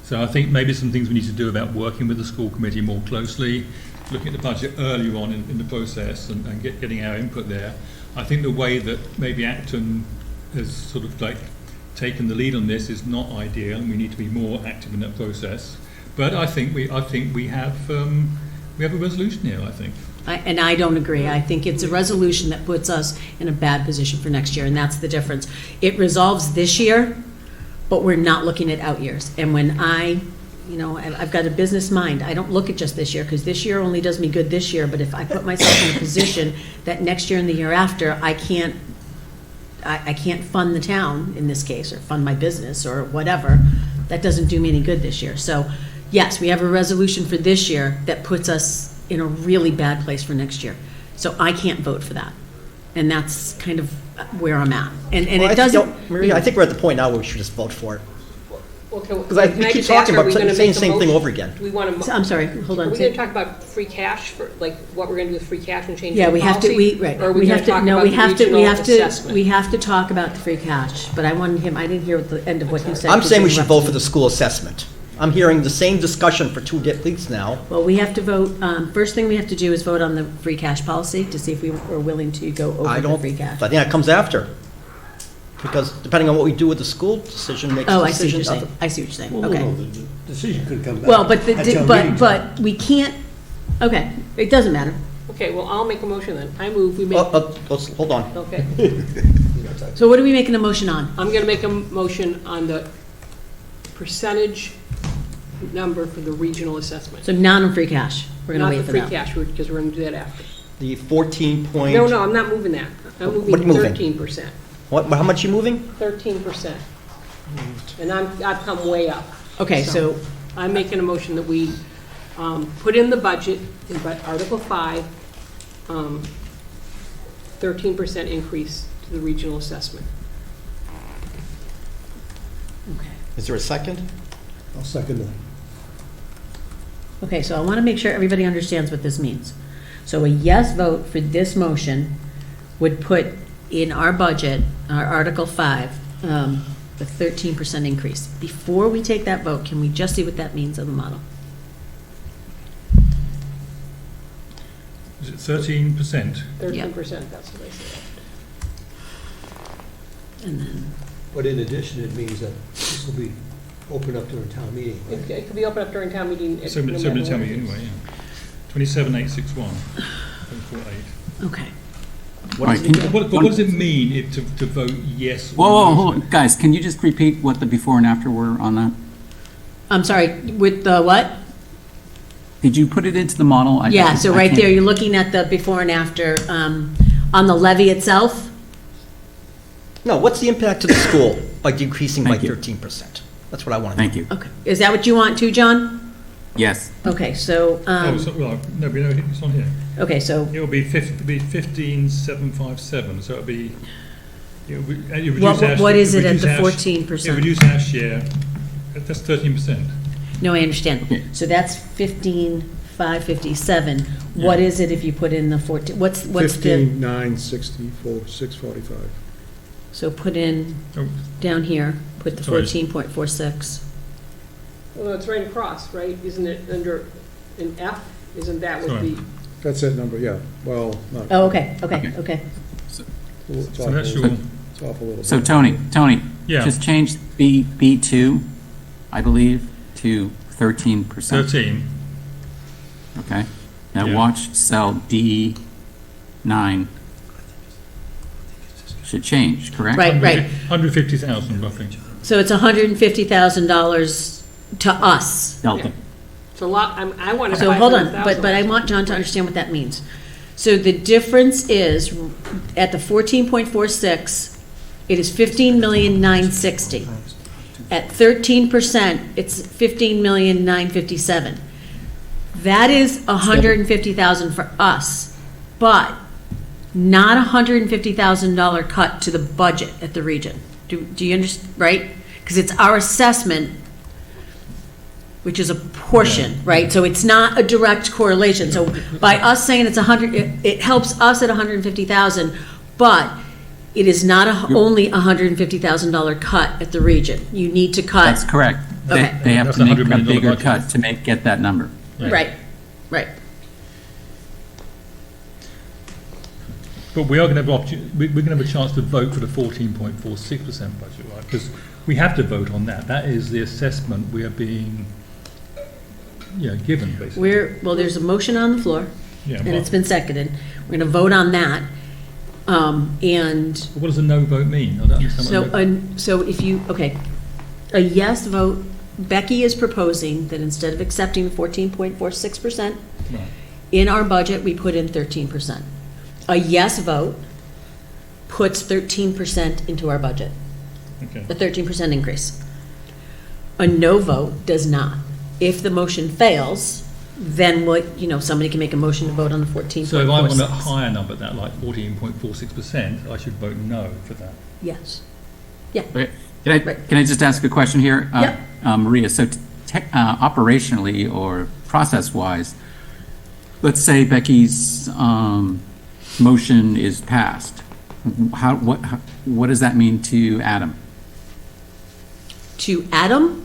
So I think maybe some things we need to do about working with the school committee more closely, looking at the budget earlier on in the process and getting our input there. I think the way that maybe Acton has sort of like taken the lead on this is not ideal, and we need to be more active in that process. But I think we have a resolution here, I think. And I don't agree. I think it's a resolution that puts us in a bad position for next year, and that's the difference. It resolves this year, but we're not looking at out years. And when I've got a business mind, I don't look at just this year, because this year only does me good this year, but if I put myself in a position that next year and the year after, I can't fund the town, in this case, or fund my business, or whatever, that doesn't do me any good this year. So, yes, we have a resolution for this year that puts us in a really bad place for next year. So I can't vote for that. And that's kind of where I'm at. And Well, it doesn't. Maria, I think we're at the point now where we should just vote for it. Because we keep talking about saying the same thing over again. Do we want to? I'm sorry, hold on. Are we going to talk about free cash for, like, what we're going to do with free cash and change the Yeah, policy? we have to, Or are we we going have to talk to, no, about we the have to, regional assessment? we have to talk about the free cash, but I wanted him, I didn't hear what the end of what he said. I'm saying we should vote for the. the school assessment. I'm hearing the same discussion for 2 weeks now. Well, we have to vote, first thing we have to do is vote on the free cash policy to see if we are willing to go I over the don't, free I cash. think that comes after. Because depending on what we do with the school decision makes Oh, a I see what you're decision. saying, I see what you're saying, Well, okay. no, the decision could come back. Well, but, at town meeting time. but we can't, okay, it doesn't matter. Okay, well, I'll make a motion then. I move, we make, Hold on. okay. So what are we making a motion on? I'm going to make a motion on the percentage number for the regional assessment. So non and free cash, we're gonna wait for Not the that. free cash, because we're going to do that after. The 14 point. No, I'm not moving that. I'm What are moving you moving? 13%. How much you moving? 13%. And I've come way up. Okay, so, I'm making a motion that we put in the budget, in Article 5, 13% increase to the regional assessment. okay. Is there a second? I'll second that. Okay, so I want to make sure everybody understands what this means. So a yes vote for this motion would put in our budget, our Article 5, a 13% increase. Before we take that vote, can we just see what that means on the model? Is it 13%? 13%, that's what I said. And then, But in addition, it means that this will be open up during town meeting. right? It could be open up during town meeting. no Somebody matter tell what me it is. anyway, yeah. 27,861, 048. okay. What Right, is can it? you- What does it mean to vote yes? or Whoa, no? whoa, hold on. Guys, can you just repeat what the before and after were on that? I'm sorry, with the what? Did you put it into the model? Yeah, so I right can't- there, you're looking at the before and after, on the levy itself. No, what's the impact to the school by decreasing by Thank you. 13%? That's what I want to know. Thank you. Okay, is that what you want too, John? Yes. Okay, so, Oh, so, well, no, it's on here. okay, so, It'll be 15,757, so it'll be, you reduce what, our. what is it at reduce the our- 14%? You reduce our share, that's 13%. No, I understand. Okay. So that's 15,557. What is it if you put in the 14, what's the, 15,964, 645. so put in Oh, down here, put the Sorry. 14.46. Well, it's right across, right? Isn't it under an F? Isn't that what Sorry. the, That's that number, yeah. Well, not. Oh, okay, okay, Okay. okay. It's So off that's a your, little- it's off a little. So bit. Tony, Yeah. just change B2, I believe, to 13%. 13, Okay? Now Yeah. watch cell D9 should change, correct? Right, right. 150,000 roughly. So it's $150,000 to us. Delta. it's a lot, I wanted So hold on, 500,000. but I want John to understand what that means. So the difference is, at the 14.46, it is 15,960,000. At 13%, it's 15,957,000. That is 150,000 for us, but not a $150,000 cut to the budget at the region. Do you understand, right? Because it's our assessment, which is a portion, right? So it's not a direct correlation. So by us saying it's 100, it helps us at 150,000, but it is not only a $150,000 cut at the region. You need to cut. That's correct. Okay. They have That's to make $100 a million bigger budget. cut to get that number. Right, right. But we are going to have we're going to have a chance to vote for the 14.46% budget, right? Because we have to vote on that. That is the assessment we are being, given, basically. Well, there's a motion on the floor, Yeah, and but it's been seconded. We're going to vote on that. And what does a no vote mean? I don't understand so, what a no- so if you, okay, a yes vote, Becky is proposing that instead of accepting the 14.46%, Right. in our budget, we put in 13%. A yes vote puts 13% into our budget, Okay. a 13% increase. A no vote does not. If the motion fails, then somebody can make a motion to vote on the 14.46. So if I want a higher number, that like 14.46%, I should vote no for that. Yes. Okay. Right. Can I just ask a question here? Yep. Maria, so operationally or process-wise, let's say Becky's motion is passed. What does that mean to Adam? To Adam.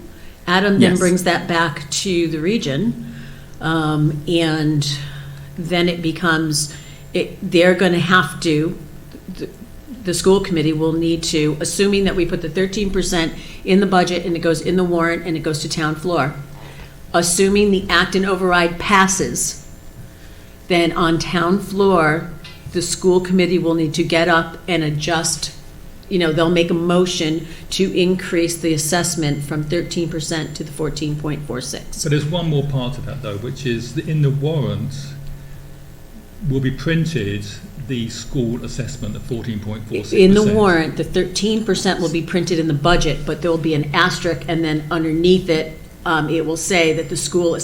Adam then Yes. brings that back to the region, and then it becomes, they're going to have to, the school committee will need to, assuming that we put the 13% in the budget and it goes in the warrant and it goes to town floor, assuming the Acton override passes, then on town floor, the school committee will need to get up and adjust, they'll make a motion to increase the assessment from 13% to the 14.46. But there's one more part of that though, which is that in the warrant will be printed the school assessment of 14.46%. In the warrant, the 13% will be printed in the budget, but there will be an asterisk, and then underneath it, it will say that the school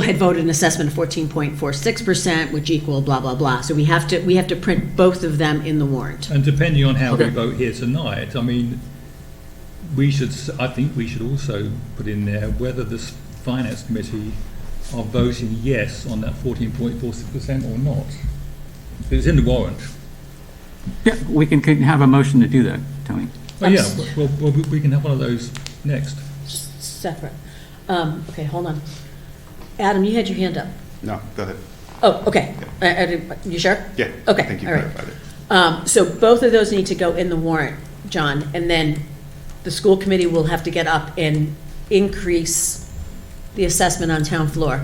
had voted an assessment of 14.46%, which equal blah, blah, blah. So we have to print both of them in the warrant. And depending on how we Okay. vote here tonight, I mean, I think we should also put in there whether the finance committee are voting yes on that 14.46% or not. It's in the warrant. Yeah, we can have a motion to do that, Tony. Oh, yeah, well, we can have one of those next. Separate. Okay, hold on. Adam, you had your hand up. No, go ahead. Oh, okay. You sure? Yeah. Okay, I think you all right. clarified it. So both of those need to go in the warrant, John, and then the school committee will have to get up and increase the assessment on town floor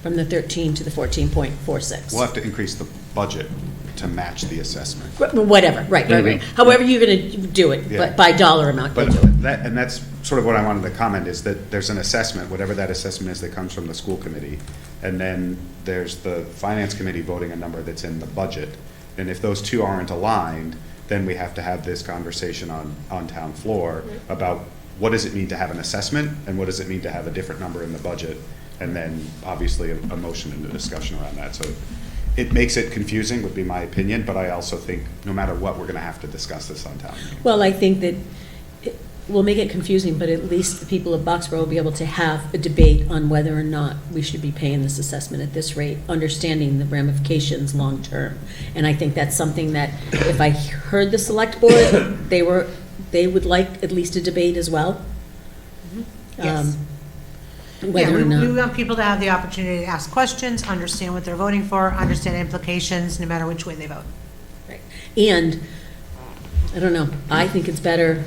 from the 13 to the 14.46. We'll have to increase the budget to match the assessment. Whatever, right. However you're going to do it, Yeah. but by dollar amount, But you'll do it. that, and that's sort of what I wanted to comment, is that there's an assessment, whatever that assessment is, that comes from the school committee. And then there's the finance committee voting a number that's in the budget. And if those two aren't aligned, then we have to have this conversation on town floor about what does it mean to have an assessment and what does it mean to have a different number in the budget? And then obviously a motion and a discussion around that. So it makes it confusing, would be my opinion, but I also think no matter what, we're gonna have to discuss this on town meeting. Well, I think that we'll make it confusing, but at least the people of Boxborough will be able to have a debate on whether or not we should be paying this assessment at this rate, understanding the ramifications long-term. And I think that's something that, if I heard the select board, they would like at least a debate as well. Yes. Whether or we not. want people to have the opportunity to ask questions, understand what they're voting for, understand implications, no matter which way they vote. Right. And, I don't know, I think it's better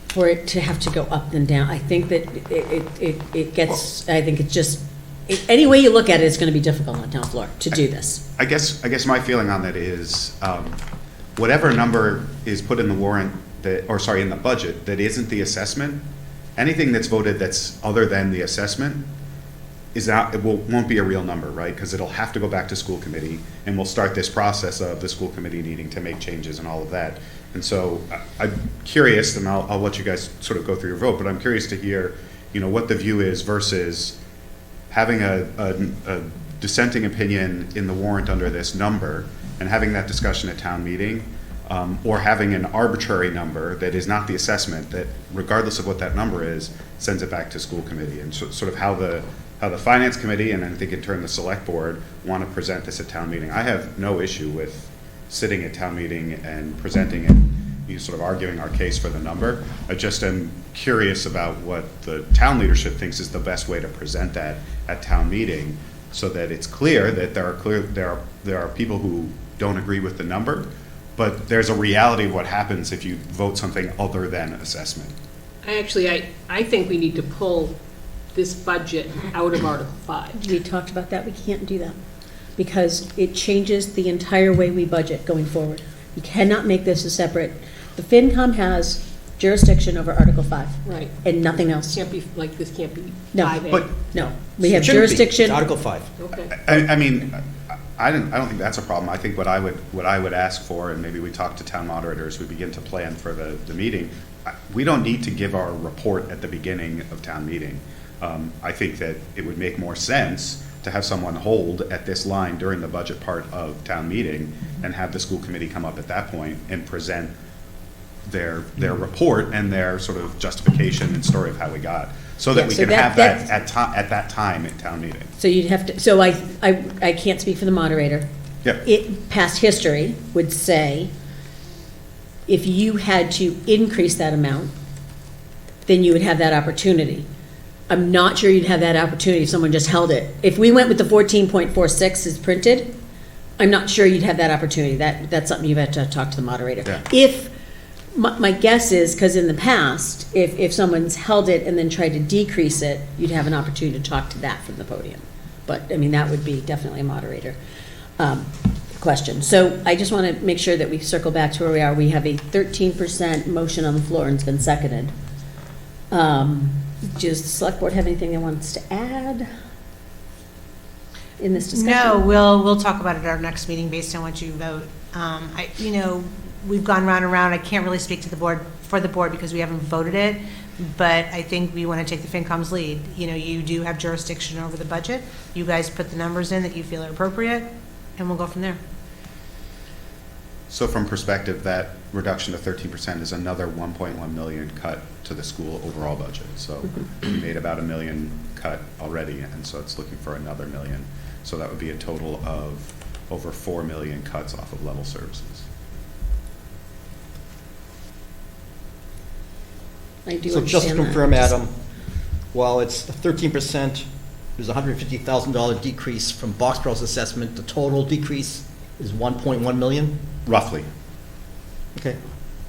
for it to have to go up than down. I think that it gets, I think it's just, any way you look at it, it's going to be difficult on town floor to do this. I guess my feeling on that is, whatever number is put in the warrant that, or sorry, in the budget, that isn't the assessment, anything that's voted that's other than the assessment is not, won't be a real number, right? Because it'll have to go back to school committee, and we'll start this process of the school committee needing to make changes and all of that. And so I'm curious, and I'll let you guys sort of go through your vote, but I'm curious to hear, what the view is versus having a dissenting opinion in the warrant under this number and having that discussion at town meeting, or having an arbitrary number that is not the assessment, that regardless of what that number is, sends it back to school committee, and sort of how the finance committee, and I think in turn the select board, want to present this at town meeting. I have no issue with sitting at town meeting and presenting it, sort of arguing our case for the number. I just am curious about what the town leadership thinks is the best way to present that at town meeting, so that it's clear that there are people who don't agree with the number, but there's a reality of what happens if you vote something other than assessment. I think we need to pull this budget out of Article 5. We talked about that, we can't do that, because it changes the entire way we budget going forward. You cannot make this a separate, the FinCom has jurisdiction over Article 5. Right. And nothing else. Can't be, like, this can't be No, 5A. but- No, we have It shouldn't be. jurisdiction. It's Article 5. Okay. I mean, I don't think that's a problem. I think what I would ask for, and maybe we talk to town moderators, we begin to plan for the meeting. We don't need to give our report at the beginning of town meeting. I think that it would make more sense to have someone hold at this line during the budget part of town meeting and have the school committee come up at that point and present their report and their sort of justification and story of how we got, so that Yeah, we so can have that's- that at that time at town meeting. So you'd have to, so I can't speak for the moderator. Yep. Past history would say, if you had to increase that amount, then you would have that opportunity. I'm not sure you'd have that opportunity if someone just held it. If we went with the 14.46 as printed, I'm not sure you'd have that opportunity. That's something you've had to talk to the moderator. Yeah. If, my guess is, because in the past, if someone's held it and then tried to decrease it, you'd have an opportunity to talk to that from the podium. But, I mean, that would be definitely a moderator question. So I just want to make sure that we circle back to where we are. We have a 13% motion on the floor and it's been seconded. Does the select board have anything it wants to add in this discussion? No, we'll talk about it at our next meeting based on what you vote. We've gone round and round. I can't really speak to the board, for the board, because we haven't voted it, but I think we want to take the FinCom's lead. You do have jurisdiction over the budget. You guys put the numbers in that you feel are appropriate, and we'll go from there. So from perspective, that reduction to 13% is another 1.1 million cut to the school overall budget. So we made about $1 million cut already, and so it's looking for another $1 million. So that would be a total of over 4 million cuts off of level services. I do So just to understand that. confirm, Adam, while it's 13%, there's a $150,000 decrease from Boxborough's assessment, the total decrease is 1.1 million? Roughly. Okay,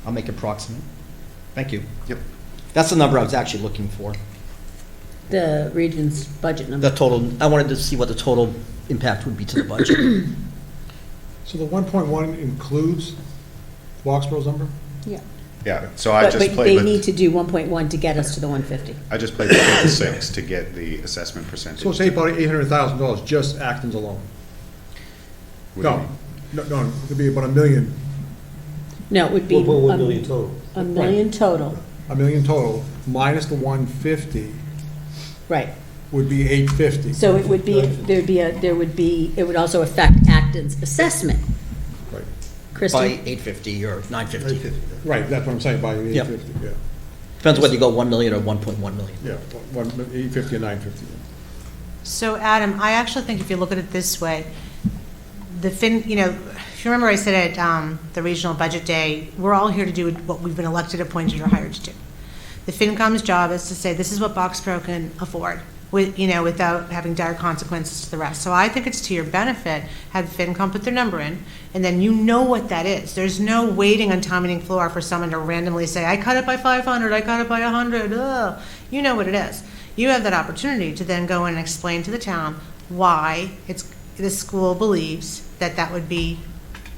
I'll make it approximate. Thank you. Yep. That's the number I was actually looking for. The region's budget number. The total, I wanted to see what the total impact would be to the budget. So the 1.1 includes Foxborough's number? Yeah. Yeah, so I just But played they need with, to do 1.1 to get us to the 150. I just played with the 6 to get the assessment percentage. So it's about $800,000, just Acton's alone. What do you No, mean? no, it could be about $1 million, No, it would be. 1.1 million total. A million total, $1 million total, minus the 150 right. would be 850. So it would be, it would also affect Acton's assessment. Right. By Kristen? 850 or 950. Right, that's what I'm saying, by Yep. 850, yeah. Depends whether you go 1 million or 1.1 million. Yeah, 850 and 950. So Adam, I actually think if you look at it this way, if you remember I said at the regional budget day, we're all here to do what we've been elected, appointed, or hired to do. The FinCom's job is to say, this is what Boxborough can afford, without having dire consequences to the rest. So I think it's to your benefit, have FinCom put their number in, and then you know what that is. There's no waiting on town meeting floor for someone to randomly say, I cut it by 500, I cut it by 100, ugh. You know what it is. You have that opportunity to then go in and explain to the town why the school believes that would be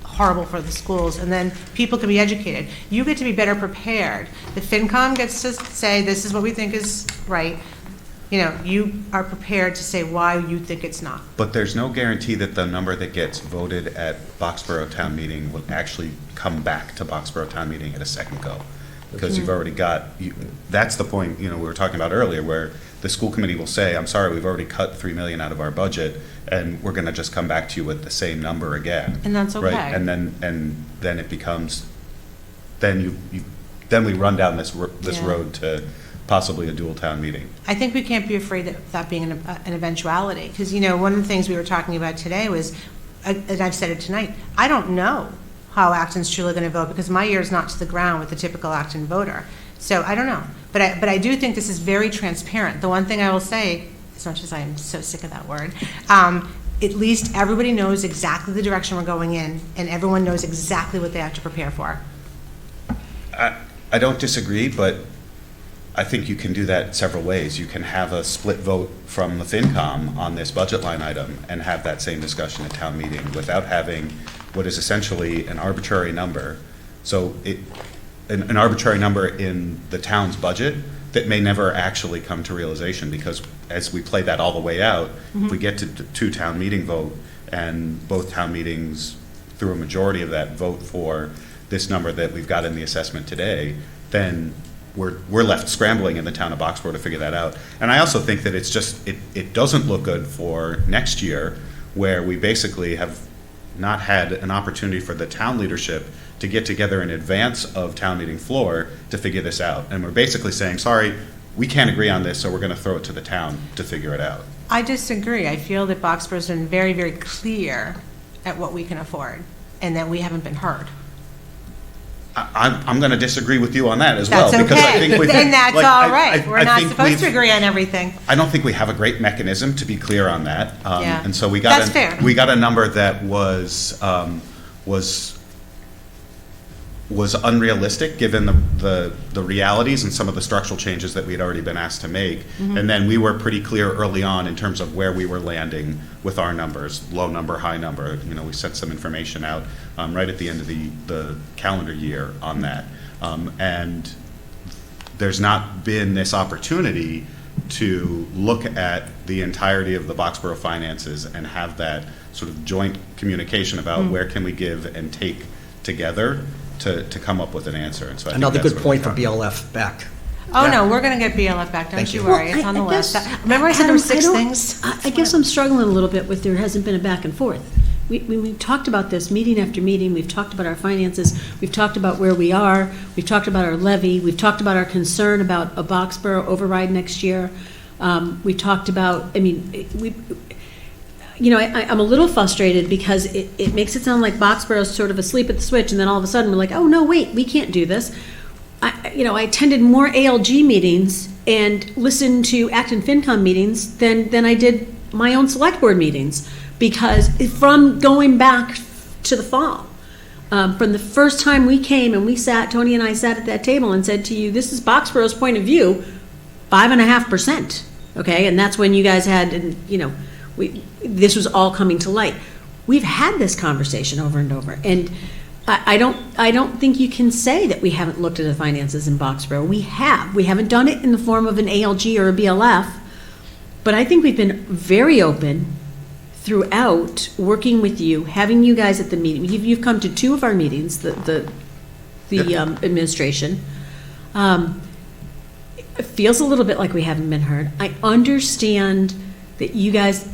horrible for the schools, and then people can be educated. You get to be better prepared. The FinCom gets to say, this is what we think is right. You are prepared to say why you think it's not. But there's no guarantee that the number that gets voted at Boxborough Town Meeting will actually come back to Boxborough Town Meeting at a second go. Because you've already that's the point, we were talking about earlier, where the school committee will say, I'm sorry, we've already cut $3 million out of our budget, and we're gonna just come back to you with the same number again. And that's okay. Right, and then it becomes, then we run down this Yeah. road to possibly a dual town meeting. I think we can't be afraid of that being an eventuality, because, one of the things we were talking about today was, and I've said it tonight, I don't know how Acton's truly going to vote, because my ear is not to the ground with the typical Acton voter. So I don't know. But I do think this is very transparent. The one thing I will say, as much as I am so sick of that word, at least everybody knows exactly the direction we're going in, and everyone knows exactly what they have to prepare for. I don't disagree, but I think you can do that several ways. You can have a split vote from the FinCom on this budget line item and have that same discussion at town meeting without having what is essentially an arbitrary number. So an arbitrary number in the town's budget that may never actually come to realization, because as we play that all the way out, if we get to two town meeting vote and both town meetings through a majority of that vote for this number that we've got in the assessment today, then we're left scrambling in the town of Boxborough to figure that out. And I also think that it's just, it doesn't look good for next year, where we basically have not had an opportunity for the town leadership to get together in advance of town meeting floor to figure this out. And we're basically saying, sorry, we can't agree on this, so we're going to throw it to the town to figure it out. I disagree. I feel that Boxborough's been very, very clear at what we can afford, and that we haven't been heard. I'm going to disagree with you on that as well. That's because I okay. think Then that's like, all right. We're I not think supposed to we've- agree on everything. I don't think we have a great mechanism to be clear on that. Yeah. And so we That's fair. got a number that was unrealistic, given the realities and some of the structural changes that we had already been asked to make. And then we were pretty clear early on in terms of where we were landing with our numbers, low number, high number. We sent some information out right at the end of the calendar year on that. And there's not been this opportunity to look at the entirety of the Boxborough finances and have that sort of joint communication about where can we give and take together to come up with an answer. And so I think Another that's good where point for we're at. BLF back. Oh, Yeah. no, we're going to get BLF back, don't Thank you you. worry. Well, It's on the I list. guess- Remember I said there were Adam, I 6 don't- things? I guess I'm struggling a little bit with, there hasn't been a back and forth. We've talked about this meeting after meeting, we've talked about our finances, we've talked about where we are, we've talked about our levy, we've talked about our concern about a Boxborough override next year. We talked about, I'm a little frustrated because it makes it sound like Boxborough's sort of asleep at the switch, and then all of a sudden we're like, oh, no, wait, we can't do this. I attended more ALG meetings and listened to Acton FinCom meetings than I did my own select board meetings, because from going back to the fall, from the first time we came and Tony and I sat at that table and said to you, this is Boxborough's point of view, 5.5%. okay? And that's when you guys had, and, you know, this was all coming to light. We've had this conversation over and over, and I don't think you can say that we haven't looked at the finances in Boxborough. We have. We haven't done it in the form of an ALG or a BLF, but I think we've been very open throughout, working with you, having you guys at the meeting. You've come to 2 of our meetings, the administration. It feels a little bit like we haven't been heard. I understand that you guys,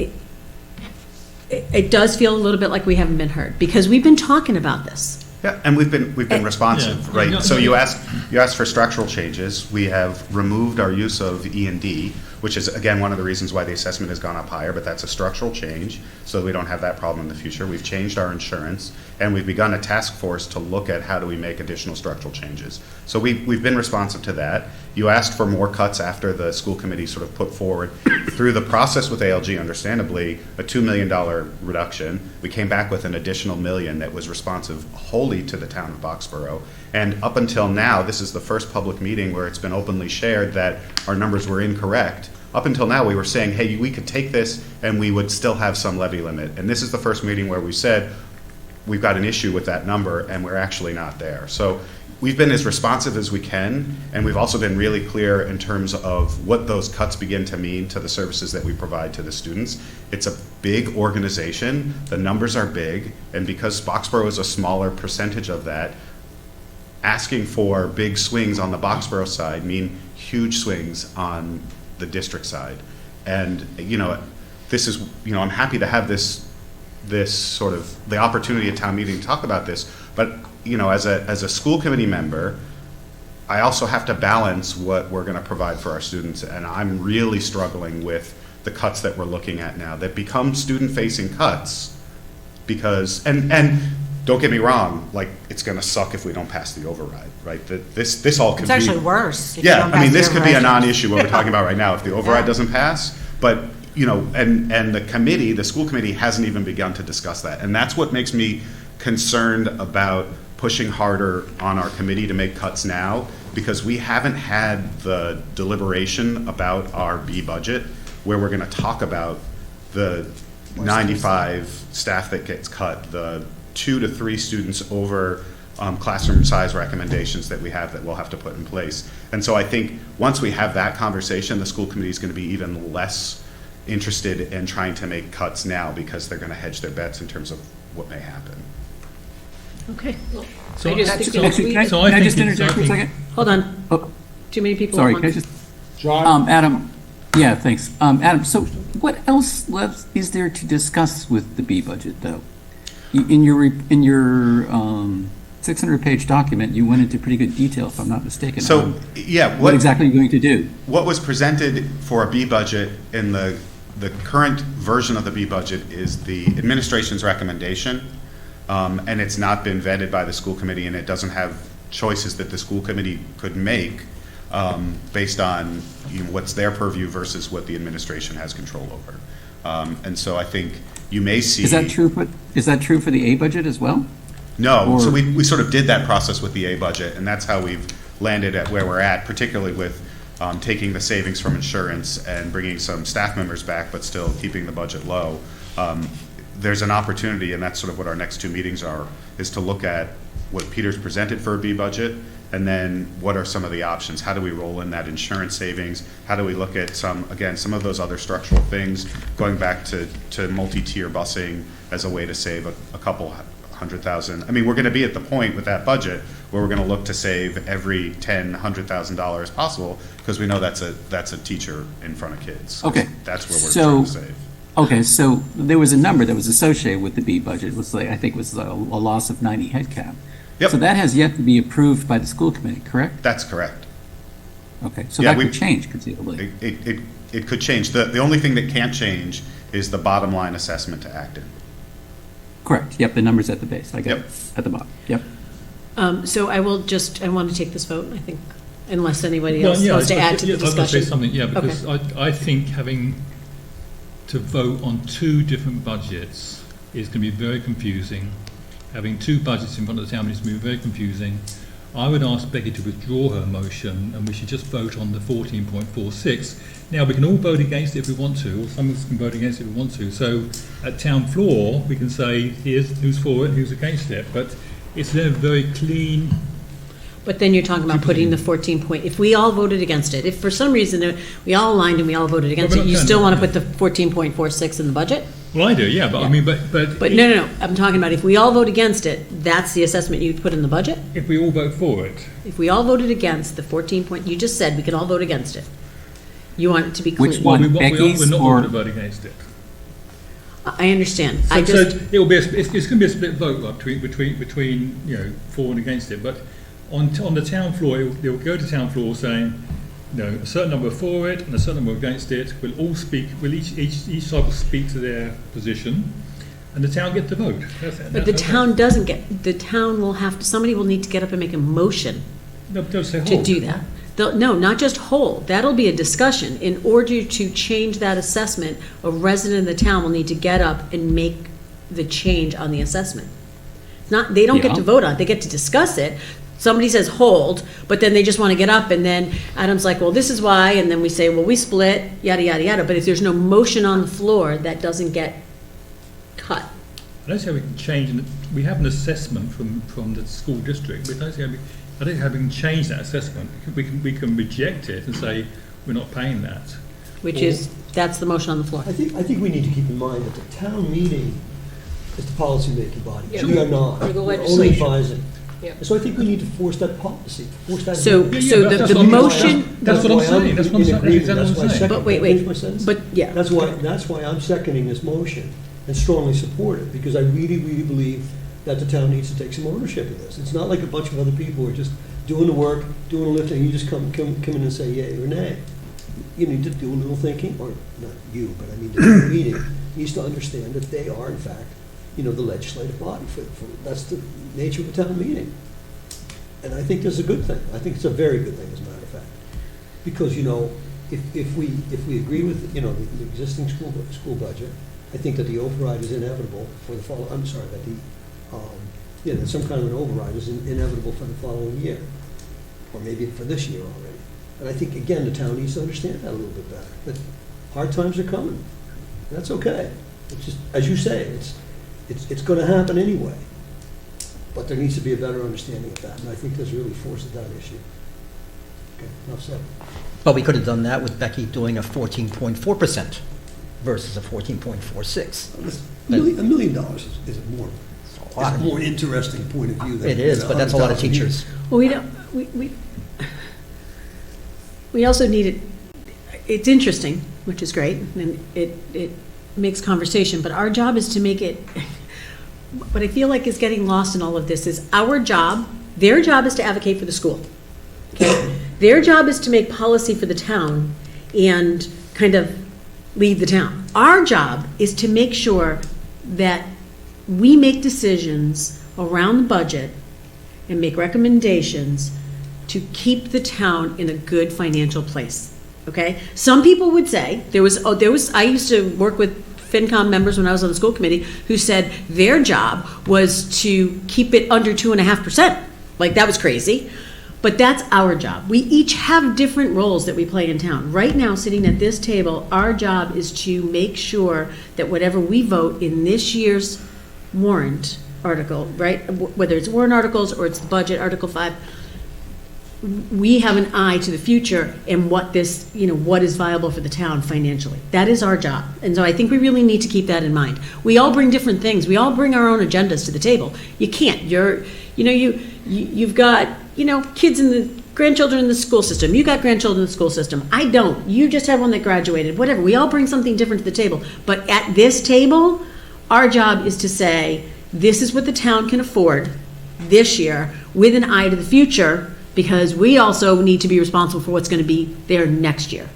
it does feel a little bit like we haven't been heard, because we've been talking about this. Yeah, and we've been responsive, Yeah. right? Yeah. So you asked for structural changes. We have removed our use of E&D, which is, again, one of the reasons why the assessment has gone up higher, but that's a structural change, so we don't have that problem in the future. We've changed our insurance, and we've begun a task force to look at how do we make additional structural changes. So we've been responsive to that. You asked for more cuts after the school committee sort of put forward, through the process with ALG, understandably, a $2 million reduction. We came back with an additional $1 million that was responsive wholly to the town of Boxborough. And up until now, this is the first public meeting where it's been openly shared that our numbers were incorrect. Up until now, we were saying, hey, we could take this and we would still have some levy limit. And this is the first meeting where we said, we've got an issue with that number and we're actually not there. So we've been as responsive as we can, and we've also been really clear in terms of what those cuts begin to mean to the services that we provide to the students. It's a big organization, the numbers are big, and because Boxborough is a smaller percentage of that, asking for big swings on the Boxborough side mean huge swings on the district side. And, you know, this is, you know, I'm happy to have this sort of, the opportunity at town meeting to talk about this, but, you know, as a school committee member, I also have to balance what we're going to provide for our students, and I'm really struggling with the cuts that we're looking at now that become student-facing cuts, because, and don't get me wrong, like, it's going to suck if we don't pass the override, right? This all could be... It's actually worse if you Yeah, don't I mean, pass this the could be a override. non-issue what we're talking about right now if the override doesn't pass, but, you know, and the committee, the school committee hasn't even begun to discuss that, and that's what makes me concerned about pushing harder on our committee to make cuts now, because we haven't had the deliberation about our B budget where we're going to talk about the 95 staff that gets cut, the 2 to 3 students over classroom size recommendations that we have that we'll have to put in place. And so I think once we have that conversation, the school committee is going to be even less interested in trying to make cuts now, because they're going to hedge their bets in terms of what may happen. Okay, So I just think so- that we- so I Can I think just it's- interject for a second? hold on. Oh, Too many people at sorry, once. can I just, John? Adam, yeah, thanks. Adam, so what else left is there to discuss with the B budget, though? In your 600-page document, you went into pretty good detail, if I'm not mistaken. So, on yeah, what exactly you're going to do. What was presented for a B budget in the current version of the B budget is the administration's recommendation, and it's not been vetted by the school committee, and it doesn't have choices that the school committee could make based on, you know, what's their purview versus what the administration has control over. And so I think you may see... Is that true for the A budget as well? No, so Or- we sort of did that process with the A budget, and that's how we've landed at where we're at, particularly with taking the savings from insurance and bringing some staff members back, but still keeping the budget low. There's an opportunity, and that's sort of what our next 2 meetings are, is to look at what Peter's presented for a B budget, and then what are some of the options? How do we roll in that insurance savings? How do we look at some of those other structural things, going back to multi-tier busing as a way to save a couple $100,000. I mean, we're going to be at the point with that budget where we're going to look to save every $100,000 possible, because we know that's a teacher in front of kids. Okay. That's where we're trying to So- save. Okay, so there was a number that was associated with the B budget, was like, I think was a loss of 90 headcount. Yep. So that has yet to be approved by the school committee, correct? That's correct. Okay, so Yeah, that could change conceivably. It could change. The only thing that can't change is the bottom line assessment to Acton. Correct, yep, the number's at the base, I got it, Yep. at the bottom, yep. So I want to take this vote, I think, unless anybody Well, else yeah, wants to add to the I was going to say discussion. something, yeah, because I think having to vote on 2 different budgets is going to be very confusing. Having 2 budgets in front of the town is going to be very confusing. I would ask Becky to withdraw her motion, and we should just vote on the 14.46. Now, we can all vote against it if we want to, or some of us can vote against it if we want to. So at town floor, we can say, here's who's for it, who's against it, but it's then a very clean. But then you're talking about putting the 14 point, if we all voted against it, if for some reason we all aligned and we all voted against Well, it, we're you not still done, want to yeah. put the 14.46 in the budget? Well, I do, yeah, but I mean, but. But no, I'm talking about if we all vote against it, that's the assessment you'd put in the budget? If we all vote for it. If we all voted against the 14 point, you just said we can all vote against it. You want it to be clean. Which one? Becky's We're not or- going to vote against it. I understand. So, I just, so it will be, it's going to be a split vote like, between, you know, for and against it, but on the town floor, they'll go to town floor saying, you know, a certain number are for it and a certain number are against it. We'll all speak, each side will speak to their position, and the town get to vote. but the town doesn't get, the town will have to, somebody will need to get up and make a motion They'll say to hold. do that. No, not just hold. That'll be a discussion. In order to change that assessment, a resident of the town will need to get up and make the change on the assessment. Not, they don't get Yeah. to vote on it, they get to discuss it. Somebody says hold, but then they just want to get up, and then Adam's like, well, this is why, and then we say, well, we split, yada, yada, yada. But if there's no motion on the floor, that doesn't get cut. I don't see how we can change, we have an assessment from the school district, but I don't see how we can change that assessment. We can reject it and say, we're not paying that. Which is, that's the motion on the floor. I think we need to keep in mind that the town meeting is the policy-making body. Yeah. We are not. Or the We're only legislature. advising. Yeah. And so I think we need to force that policy, force that. So- agreement. so that's the what I'm- motion- That's what I'm why saying, that's what I'm in saying, agreement. that's That's what why I'm I saying. second- But wait, can I finish wait, my sentence? but, yeah. That's why I'm seconding this motion and strongly support it, because I really, really believe that the town needs to take some ownership of this. It's not like a bunch of other people who are just doing the work, doing the lifting, you just come in and say yay or nay. You need to do a little thinking, or not you, but I mean, the town meeting needs to understand that they are in fact, the legislative body that's the nature of a town meeting. And I think this is a good thing. I think it's a very good thing, as a matter of fact. Because, if we agree with, the existing school budget, I think that the override is inevitable for the following, I'm sorry, that that some kind of an override is inevitable for the following year, or maybe for this year already. And I think, again, the town needs to understand that a little bit better, that hard times are coming. And that's okay. It's just, as you say, it's going to happen anyway. But there needs to be a better understanding of that, and I think this really forces that issue. Okay, enough said. But we could have done that with Becky doing a 14.4% versus a 14.46. $1 million is a lot. more interesting point of view than. It is, but that's a lot of teachers. Well, we also need it, it's interesting, which is great, and it makes conversation, but our job is to make it, what I feel like is getting lost in all of this is our job, their job is to advocate for the school. Okay? Their job is to make policy for the town and kind of lead the town. Our job is to make sure that we make decisions around the budget and make recommendations to keep the town in a good financial place, okay? Some people would say, I used to work with FinCom members when I was on the school committee who said their job was to keep it under 2.5%. Like, that was crazy. But that's our job. We each have different roles that we play in town. Right now, sitting at this table, our job is to make sure that whatever we vote in this year's warrant article, right, whether it's warrant articles or it's the budget, Article 5, we have an eye to the future and what what is viable for the town financially. That is our job. And so I think we really need to keep that in mind. We all bring different things. We all bring our own agendas to the table. You can't. You've got, kids in the grandchildren in the school system. You got grandchildren in the school system. I don't. You just had one that graduated. Whatever. We all bring something different to the table. But at this table, our job is to say, this is what the town can afford this year with an eye to the future, because we also need to be responsible for what's going to be there next year.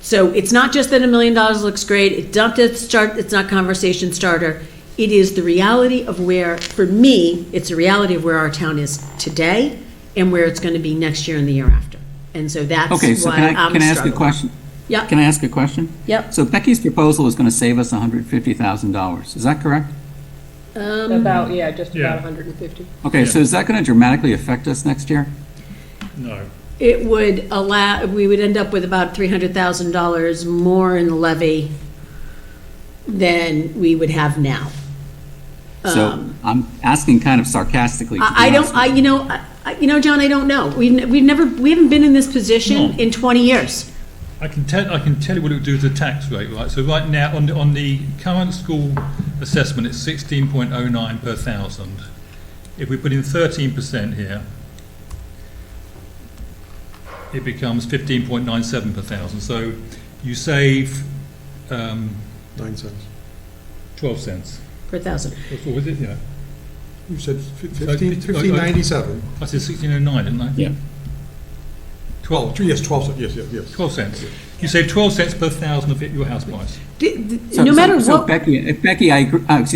So it's not just that $1 million looks great. It's not conversation starter. It is the reality of for me, it's the reality of where our town is today and where it's going to be next year and the year after. And so that's Okay, so why can I ask a struggling. question? Yeah. Can I ask a question? Yep. So Becky's proposal is going to save us $150,000. Is that correct? About, yeah, just Yeah. about 150. Okay, so is that going to dramatically affect us next year? No. It would allow, we would end up with about $300,000 more in the levy than we would have now. So I'm asking kind of sarcastically. to be I don't, honest. you know, John, I don't know. We haven't been in this position No. in 20 years. I can tell you what it would do to the tax rate, right? So right now, on the current school assessment, it's 16.09 per thousand. If we put in 13% here, it becomes 15.97 per thousand. So you save 9 cents. 12 cents. Per thousand. What was it? Yeah. You said So- 1597. I said 16.09, didn't I? Yeah. 12, Yes, 12 cents, yes. 12 cents. You save 12 cents per thousand of your house price. No matter So what, Becky,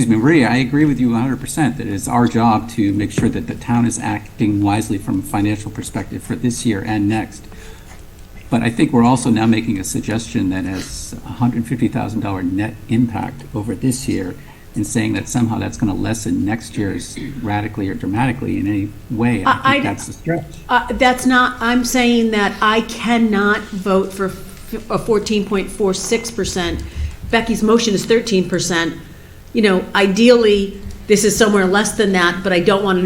Maria, I agree with you 100% that it's our job to make sure that the town is acting wisely from a financial perspective for this year and next. But I think we're also now making a suggestion that has a $150,000 net impact over this year and saying that somehow that's going to lessen next year's radically or dramatically in any way. I think that's a stretch. that's not, I'm saying that I cannot vote for a 14.46%. Becky's motion is 13%. You know, ideally, this is somewhere less than that, but I don't want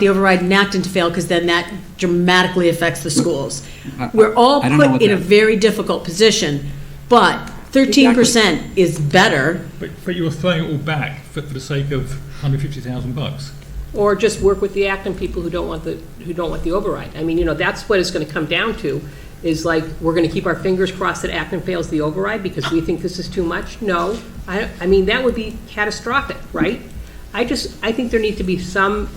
the override in Acton to fail because then that dramatically affects the schools. We're all I don't know put what in a that- very difficult position, but 13% is better. But you were throwing it all back for the sake of $150,000. Or just work with the Acton people who don't want the override. I mean, you know, that's what it's going to come down to, is like, we're going to keep our fingers crossed that Acton fails the override because we think this is too much? No. I mean, that would be catastrophic, right? I think there needs to be some,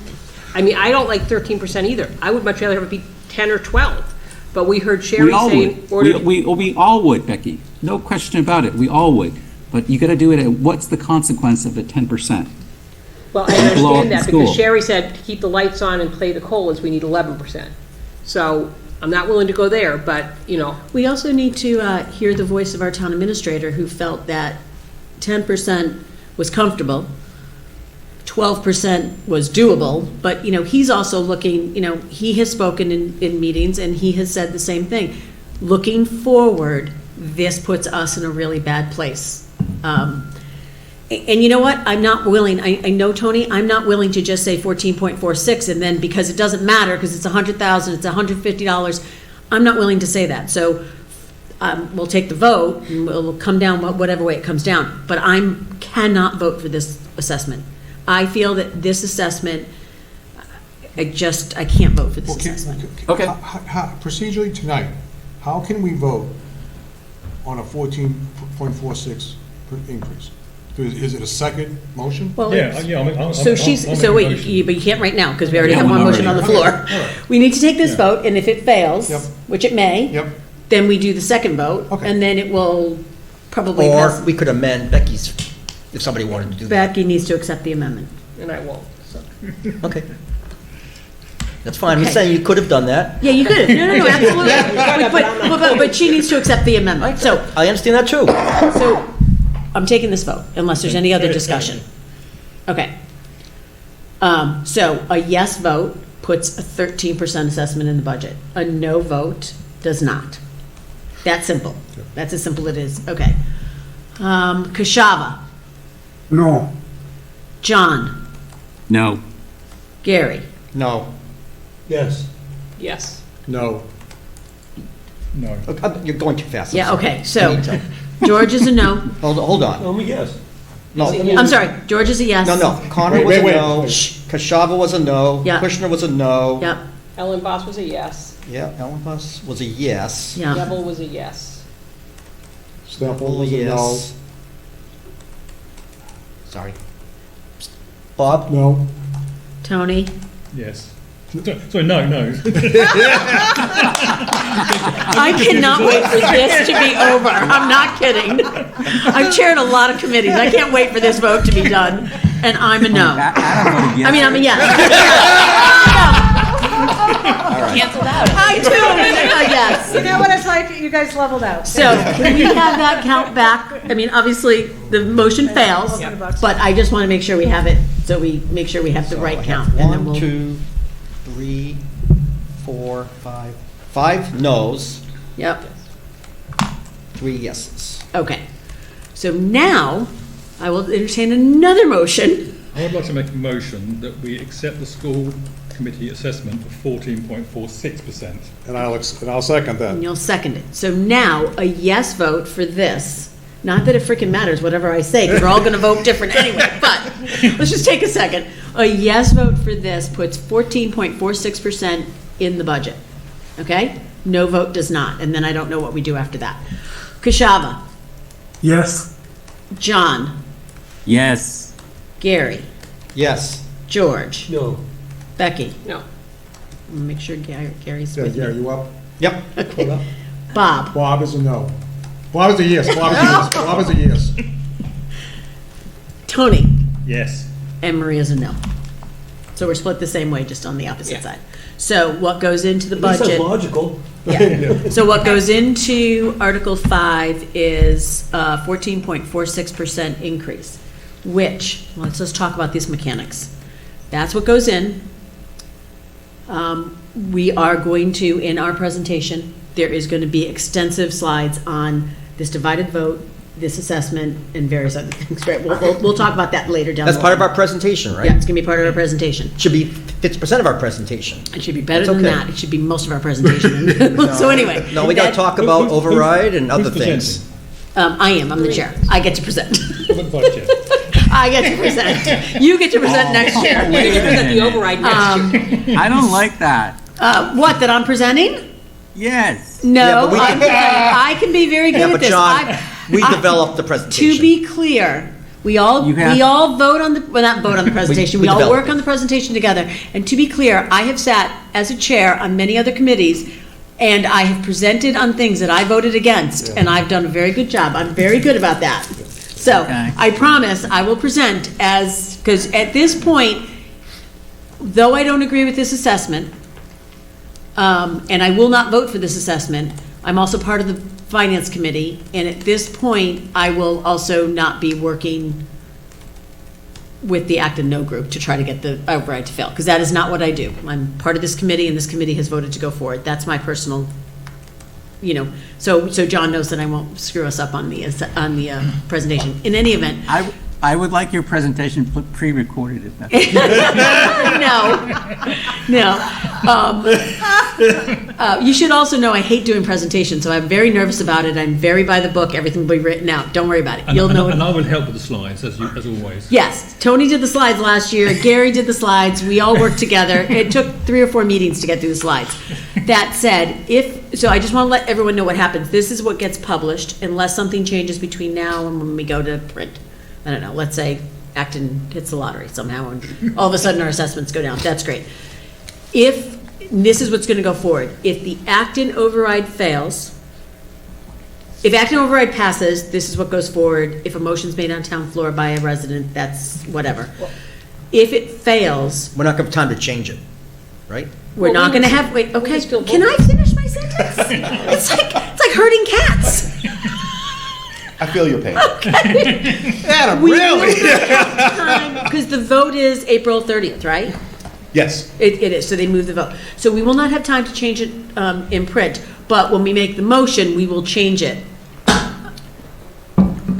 I mean, I don't like 13% either. I would much rather have it be 10 or 12. But we heard Sherry We all saying. would. We all would, Becky. No question about it. We all would. But you got to do it at what's the consequence of the 10%? Well, I blow up understand the that, school. because Sherry said to keep the lights on and play the COLAs, we need 11%. So I'm not willing to go there, but, you know, We also need to hear the voice of our town administrator, who felt that 10% was comfortable, 12% was doable, but, you know, he's also looking, you know, he has spoken in meetings, and he has said the same thing. Looking forward, this puts us in a really bad place. And you know what? I'm not willing, I know, Tony, I'm not willing to just say 14.46, and then, because it doesn't matter, because it's $100,000, it's $150, I'm not willing to say that. So we'll take the vote, and we'll come down whatever way it comes down. But I cannot vote for this assessment. I feel that this assessment, I can't vote for this assessment. Okay. Procedurally tonight, how can we vote on a 14.46 increase? Is it a second motion? Well, Yeah, I'm So she's, so wait, but you can't right now, because we already have one motion on the floor. We need to take this vote, and if it fails, Yep. which it may, Yep. then we do the second vote, Okay. and then it will probably Or pass. we could amend Becky's, if somebody wanted to do that. Becky needs to accept the amendment. and I won't, so. Okay. That's fine. I'm Okay. saying you could have done that. Yeah, you could. No, absolutely. But she needs to accept the amendment. So, I understand that too. I'm taking this vote, unless there's any other discussion. Okay. So a yes vote puts a 13% assessment in the budget. A no vote does not. That's simple. That's as simple as it is. Okay. Kashava, No. John, No. Gary, No. Yes. Yes. No. No. You're going too fast. I'm yeah, sorry. okay, I so need to- George is a no. Hold on. Yes. No. I'm sorry, George is a yes. No. Connor was a Wait. no. Kashava was a no. Yeah. Kushner was a no. Yep, Ellen Boss was a yes. Yeah, Ellen Bus was a yes. yeah. Neville was a yes. Stemple was a no. Yes. Sorry. Bob? No. Tony? Yes. Sorry, no. I cannot wait for this to be over. I'm not kidding. I've chaired a lot of committees. I can't wait for this vote to be done, and I'm a no. Adam voted yes. I mean, I'm a yes. All Canceled out. I too, yes. You know what it's like? You guys leveled out. So can we have that count back? I mean, obviously, the motion fails, but I just want to make sure we have it, so we make sure we have the right count. And then 1, we'll 2, 3, 4, 5. 5 no's, Yep, 3 yeses. okay. So now, I will entertain another motion. I would like to make a motion that we accept the school committee assessment of 14.46%. And I'll second that. And you'll second it. So now, a yes vote for this, not that it freaking matters, whatever I say, because we're all going to vote different anyway, but let's just take a second. A yes vote for this puts 14.46% in the budget, okay? No vote does not, and then I don't know what we do after that. Kashava, Yes. John, Yes. Gary, Yes. George, No. Becky. No. Make sure Gary's Yeah, with Gary, me. you up? Yep. Okay. Bob, Bob is a no. Bob is a yes, Bob is a yes, Bob is a yes. Tony, Yes. and Maria's a no. So we're split the same way, just on the opposite Yeah. side. So what goes into the At least that's budget? logical. Yeah. So what goes into Article 5 is a 14.46% increase, which, let's just talk about these mechanics. That's what goes in. We are going to, in our presentation, there is going to be extensive slides on this divided vote, this assessment, and various other things, right? We'll talk about that later down the That's part of line. our presentation, right? Yeah, it's going to be part of our presentation. Should be 50% of our presentation. It should be better That's than okay. that. It should be most of our presentation. So anyway. No, we got to that- talk about override and other Who's things. I'm the chair. I get to present. What about you? I get to present. You get to present next year. Wait a Present the minute. override next year. I don't like that. What, that I'm presenting? Yes. Yeah, No, but we I'm can- I can be very good Yeah, at but this. John, we I- developed the To presentation. be clear, we all You have- vote on the, well, not vote on the presentation, we we all develop work it. on the presentation together. And to be clear, I have sat as a chair on many other committees, and I have presented on things that I voted against, and I've done a very good job. I'm very good about that. So, Okay. I promise I will present as, because at this point, though I don't agree with this assessment, and I will not vote for this assessment, I'm also part of the Finance Committee, and at this point, I will also not be working with the Act and No group to try to get the override to fail, because that is not what I do. I'm part of this committee, and this committee has voted to go forward. That's my personal, so John knows that I won't screw us up on the presentation. In any event, I would like your presentation pre-recorded if that's. no. You should also know I hate doing presentations, so I'm very nervous about it. I'm very by the book. Everything will be written out. Don't worry about it. You'll know it. And I will help with the slides, as always. Yes, Tony did the slides last year, Gary did the slides, we all worked together. It took 3 or 4 meetings to get through the slides. That said, so I just want to let everyone know what happens. This is what gets published unless something changes between now and when we go to print. I don't know, let's say Acton hits the lottery somehow and all of a sudden our assessments go down. That's great. This is what's going to go forward. If the Acton override fails, if Acton override passes, this is what goes forward. If a motion's made on town floor by a resident, that's whatever. If it fails, We're not going to have time to change it, right? we're Well, not we going to can- have, wait, we okay, can still can I vote. finish my sentence? It's like herding cats. I feel your pain. Because the vote is April 30th, right? Yes. It is, so they move the vote. So we will not have time to change it in print, but when we make the motion, we will change it.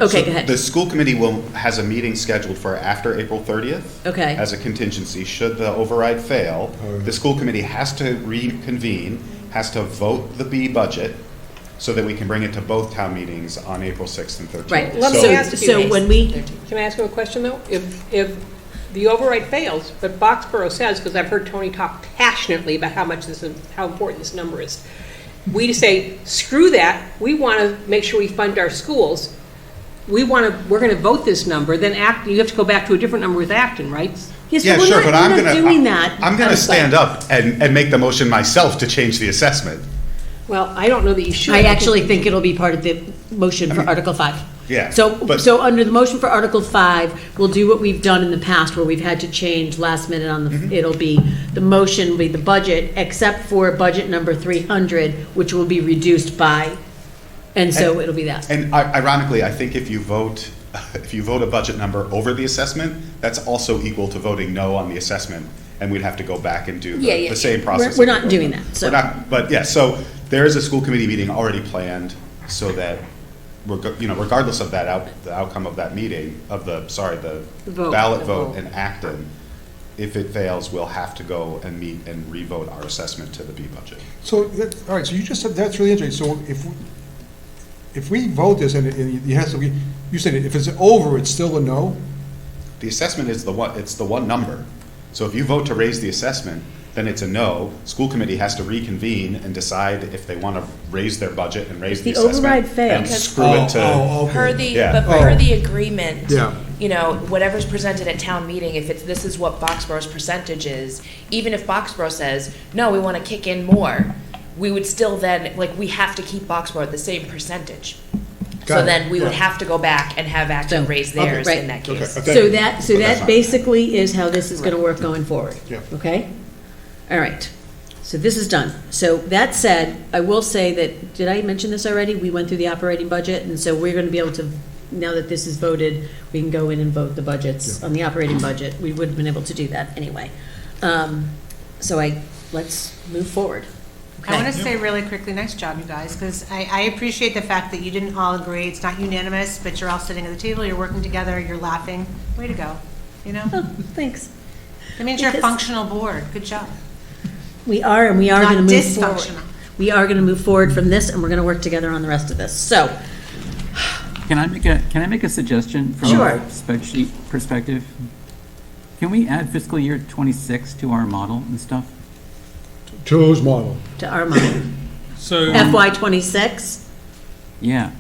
Okay, So go ahead. The school committee has a meeting scheduled for after April 30th. Okay. As a contingency, should the override fail, the school committee has to reconvene, has to vote the B budget, so that we can bring it to both town meetings on April 6th and 13th. Right, Let me So- ask you so this. when we, Can I ask you a question, though? If the override fails, but Boxborough says, because I've heard Tony talk passionately about how important this number is, we say, screw that, we want to make sure we fund our schools, we're going to vote this number, then you have to go back to a different number with Acton, right? yes, Yeah, but sure, we're but I'm not gonna. doing that. I'm gonna stand up and make the motion myself to change the assessment. Well, I don't know that you should. I actually think it'll be part of the motion for Article 5. Yeah, So, but- so under the motion for Article 5, we'll do what we've done in the past where we've had to change last minute on Mm-hmm. the, it'll be, the motion will be the budget, except for budget number 300, which will be reduced by, and so it'll be that. And ironically, I think if you vote a budget number over the assessment, that's also equal to voting no on the assessment, and we'd have to go back and do Yeah, yeah, the same process. We're not doing that, so. We're not, but yeah, so there is a school committee meeting already planned, so that, regardless of the outcome of that meeting, the vote. ballot The vote vote. in Acton, if it fails, we'll have to go and meet and re-vote our assessment to the B budget. So, all right, so you just said, that's really interesting. So if we vote this and it has to be, you said if it's over, it's still a no? The assessment is it's the one number. So if you vote to raise the assessment, then it's a no. School committee has to reconvene and decide if they want to raise their budget and raise the The assessment. override fails. And screw it to, Per the, Yeah. but per the agreement, Yeah. you know, whatever's presented at town meeting, if it's, this is what Boxborough's percentage is, even if Boxborough says, no, we want to kick in more, we would still then, like, we have to keep Boxborough at the same percentage. Got So it. then we would Yeah. have to go back and have Acton So, raise okay, theirs right. in that Okay. case. Thank So you. that, so But that's that fine. basically is how this is gonna work going forward. Yeah. Okay? All right. So this is done. So that said, I will say that, did I mention this already? We went through the operating budget, and so we're gonna be able to, now that this is voted, we can go in and vote the budgets Yeah. on the operating budget. We would have been able to do that anyway. So let's move forward. I want Okay? to say really quickly, nice job, you guys, because I appreciate the fact that you didn't all agree. It's not unanimous, but you're all sitting at the table, you're working together, you're laughing. Way to go, you know? Oh, thanks. That means you're a Because- functional board. Good job. We are, and we are gonna Not move forward. dysfunctional. We are gonna move forward from this, and we're gonna work together on the rest of this. So, Can I make a suggestion from Sure. a spreadsheet perspective? Can we add fiscal year '26 to our model and stuff? To whose model? to our model, So, FY '26, Yeah.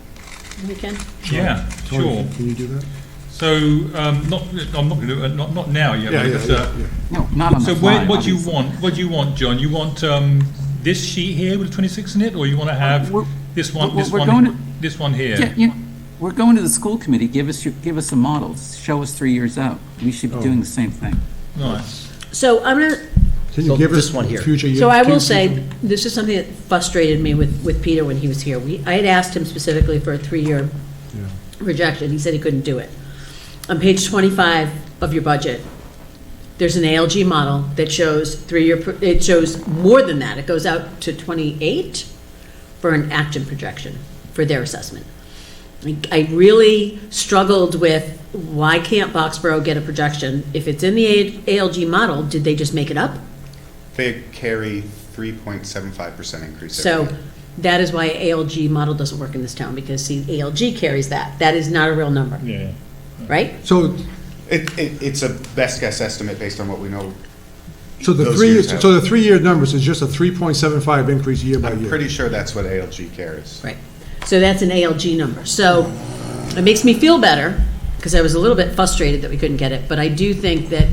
we can? yeah, Tony, sure. Can you do that? So, I'm not going to do it, not now yet. Yeah, but, yeah, yeah. No, not on So the fly, what do you obviously. want? What do you want, John? You want this sheet here with 26 in it, or you want to have We're- this one, we're going to- this one here? Yeah, we're going to the school committee, give us a model, show us 3 years out. We should be doing the same thing. Right. So I'm gonna, Can So you give us this one here. future years? so I will say, this is something that frustrated me with Peter when he was here. I had asked him specifically for a 3-year Yeah. rejection, he said he couldn't do it. On page 25 of your budget, there's an ALG model that shows 3-year, it shows more than that, it goes out to 28 for an action projection for their assessment. I really struggled with, why can't Boxborough get a projection? If it's in the ALG model, did they just make it up? they carry 3.75% increase. every So year. that is why ALG model doesn't work in this town, because see, ALG carries that. That is not a real number, Yeah. right? So, It's a best guess estimate based on what we know. so the those three, years have. so the 3-year numbers is just a 3.75 increase year by I'm year? pretty sure that's what ALG carries. Right. So that's an ALG number. So it makes me feel better, because I was a little bit frustrated that we couldn't get it. But I do think that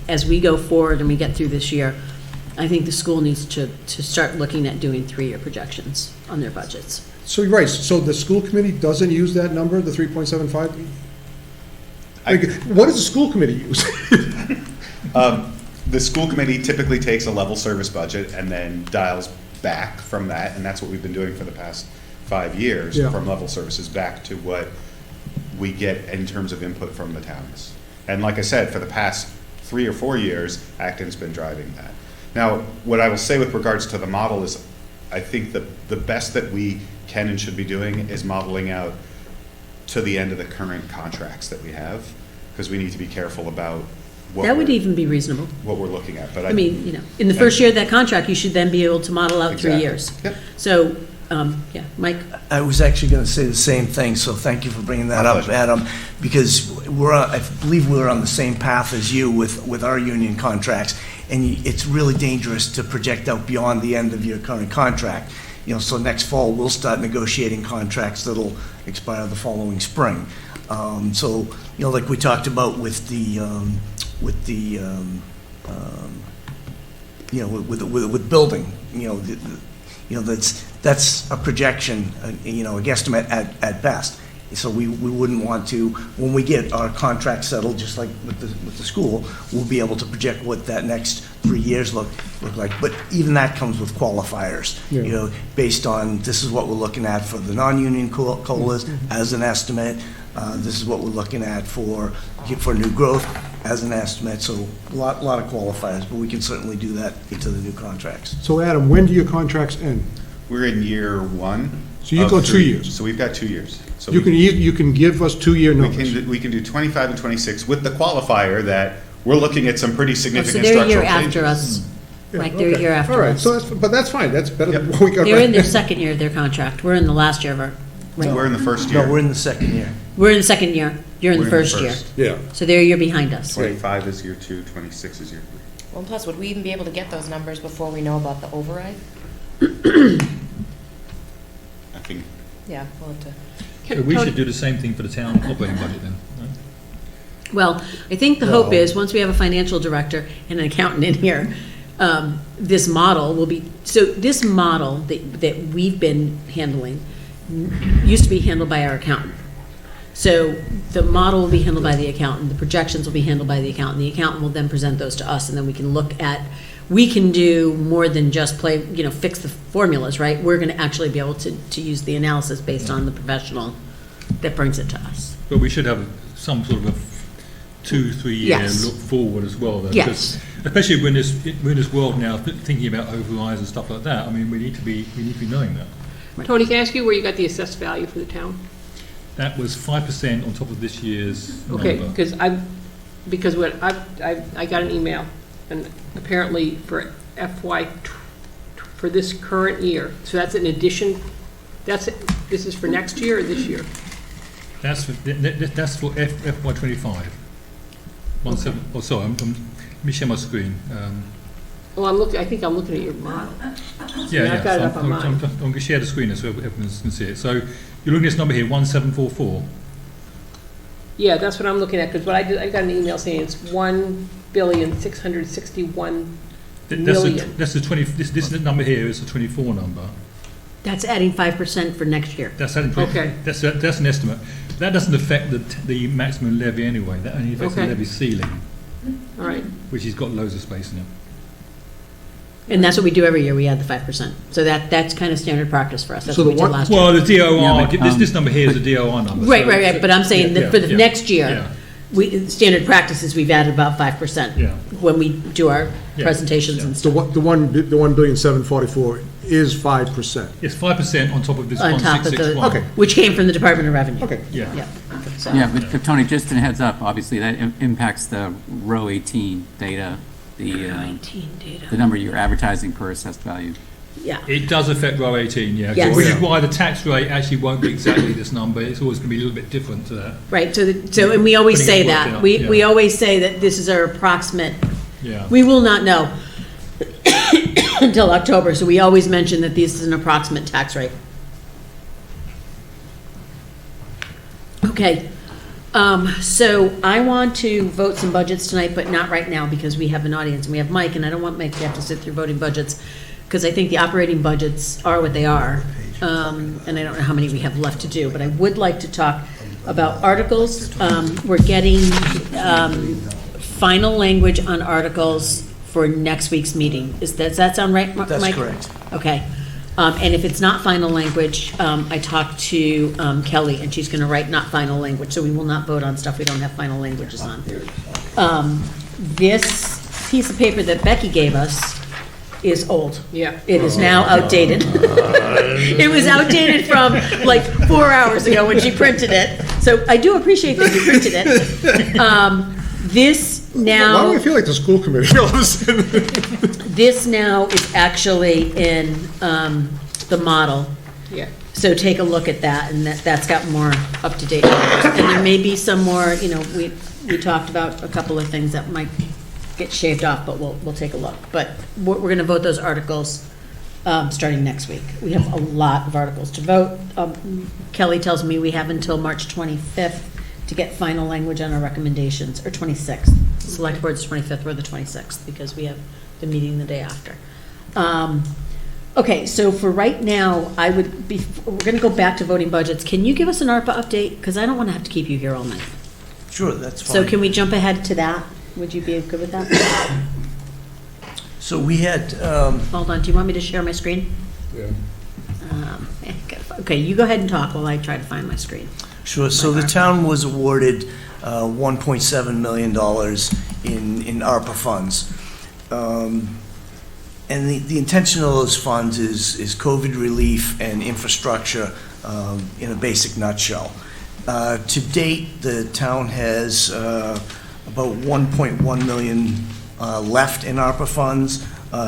as we go forward and we get through this year, I think the school needs to start looking at doing 3-year projections on their budgets. So, you're right, so the school committee doesn't use that number, the 3.75? Like, what does the school committee use? The school committee typically takes a level service budget and then dials back from that, and that's what we've been doing for the past 5 years, Yeah. from level services back to what we get in terms of input from the towns. And like I said, for the past 3 or 4 years, Acton's been driving that. Now, what I will say with regards to the model is, I think the best that we can and should be doing is modeling out to the end of the current contracts that we have, because we need to be careful about That would even be reasonable. what we're looking at. But I mean, you know, in the first year of that contract, you should then be able to model out 3 Exactly. years. Yep. So, yeah, Mike? I was actually going to say the same thing, so thank you for bringing that up, pleasure. Adam, because I believe we're on the same path as you with our union contracts, and it's really dangerous to project out beyond the end of your current contract. You know, so next fall, we'll start negotiating contracts that'll expire the following spring. So, you know, like we talked about with building, that's a projection, a guesstimate at best. So we wouldn't want to, when we get our contract settled, just like with the school, we'll be able to project what that next 3 years look like. But even that comes with qualifiers, Yeah. you know, based on, this is what we're looking at for the non-union COLAs as an estimate. This is what we're looking at for new growth as an estimate. So a lot of qualifiers, but we can certainly do that into the new contracts. So Adam, when do your contracts end? We're in year one. So you of go 2 3. years. So we've got 2 years. So You can give us 2-year notice. we can do 25 and 26 with the qualifier that we're looking at some pretty So significant they're a structural year changes. after us. Yeah, Like, they're a okay. year after All right, us. so but that's fine, that's better than Yep. what we got. They're in their right second year of their contract. We're in the last year of our, So we're in the first year. No, we're in the second year. we're in the second year. You're in We're the first year. now. Yeah. So they're a year behind us. 25 is year 2, 26 is year 3. Well, plus, would we even be able to get those numbers before we know about the override? I think Yeah, we'll have to. So we should do the same thing for the town operating budget then, right? Well, I think the hope is, once we have a financial director and an accountant in here, this model will be, so this model that we've been handling used to be handled by our accountant. So the model will be handled by the accountant, the projections will be handled by the accountant. The accountant will then present those to us, and then we can look at, we can do more than just play, fix the formulas, right? We're gonna actually be able to use the analysis based on the professional that brings it to us. But we should have some sort of a 2-3 year Yes. look forward as well, though. Yes. Because especially when we're in this world now, thinking about overrides and stuff like that, I mean, we need to be knowing that. Tony, can I ask you where you got the assessed value for the town? That was 5% on top of this year's Okay, number. because I got an email, and apparently for for this current year, so that's an addition, this is for next year or this year? That's for FY 25. 17, oh, sorry, let me share my screen. Well, I think I'm looking at your model. Yeah, I've got it so up on mine. I'm going to share the screen so everyone can see it. So you're looking at this number here, 1744. Yeah, that's what I'm looking at, because I got an email saying it's 1,661,000,000. That's the 20. This number here is the 24 number. That's adding 5% for next year. That's adding 20, Okay. That's an estimate. That doesn't affect the maximum levy anyway. That only affects the Okay. levy ceiling, All right, which has got loads of space in it. And that's what we do every year, we add the 5%. So that's kind of standard practice for us. That's So what we the did one- last year. Well, the DOR. Yeah, but, this number here is the DOR number. Right, so- right, but I'm saying that for the Yeah, next year, yeah. standard practice is we've added about 5% Yeah. when we do our Yeah, presentations yeah. and The stuff. one, the 1,744,000,000 is 5%. It's 5% on top of this On top of the, 1661. Okay. which came from the Department of Revenue. Okay. Yeah. Yeah. So- Yeah, but Tony, just a heads up, obviously, that impacts the row 18 data, the 19 data. the number you're advertising per assessed value. Yeah, It does affect row 18, yeah. Yes. Which is why the tax rate actually won't be exactly this number. It's always going to be a little bit different to that. right, so, and we always Putting it say worked that. out, We yeah. always say that this is our approximate, Yeah. we will not know until October, so we always mention that this is an approximate tax rate. Okay, so I want to vote some budgets tonight, but not right now, because we have an audience, and we have Mike, and I don't want Mike to have to sit through voting budgets, because I think the operating budgets are what they are, and I don't know how many we have left to do, but I would like to talk about articles. We're getting final language on articles for next week's meeting. Does that sound right, Mike? That's correct. Okay. And if it's not final language, I talked to Kelly, and she's going to write not final language, so we will not vote on stuff we don't have final languages on. This piece of paper that Becky gave us is old. yeah. It is now outdated. It was outdated from like 4 hours ago when she printed it. So I do appreciate that you printed it. This Why do now, I feel like the school committee all of a sudden? this now is actually in the model. Yeah. So take a look at that, and that's got more up-to-date numbers. And there may be some more, we talked about a couple of things that might get shaved off, but we'll take a look. But we're going to vote those articles starting next week. We have a lot of articles to vote. Kelly tells me we have until March 25th to get final language on our recommendations, or 26th. Select Board's 25th, or the 26th, because we have the meeting the day after. Okay, so for right now, we're gonna go back to voting budgets. Can you give us an ARPA update? Because I don't want to have to keep you here all night. Sure, that's fine. So can we jump ahead to that? Would you be good with that? So we had, Hold on, do you want me to share my screen? Yeah. Okay, you go ahead and talk while I try to find my screen. sure, so the town was awarded $1.7 million in ARPA funds. And the intention of those funds is COVID relief and infrastructure in a basic nutshell. To date, the town has about 1.1 million left in ARPA funds.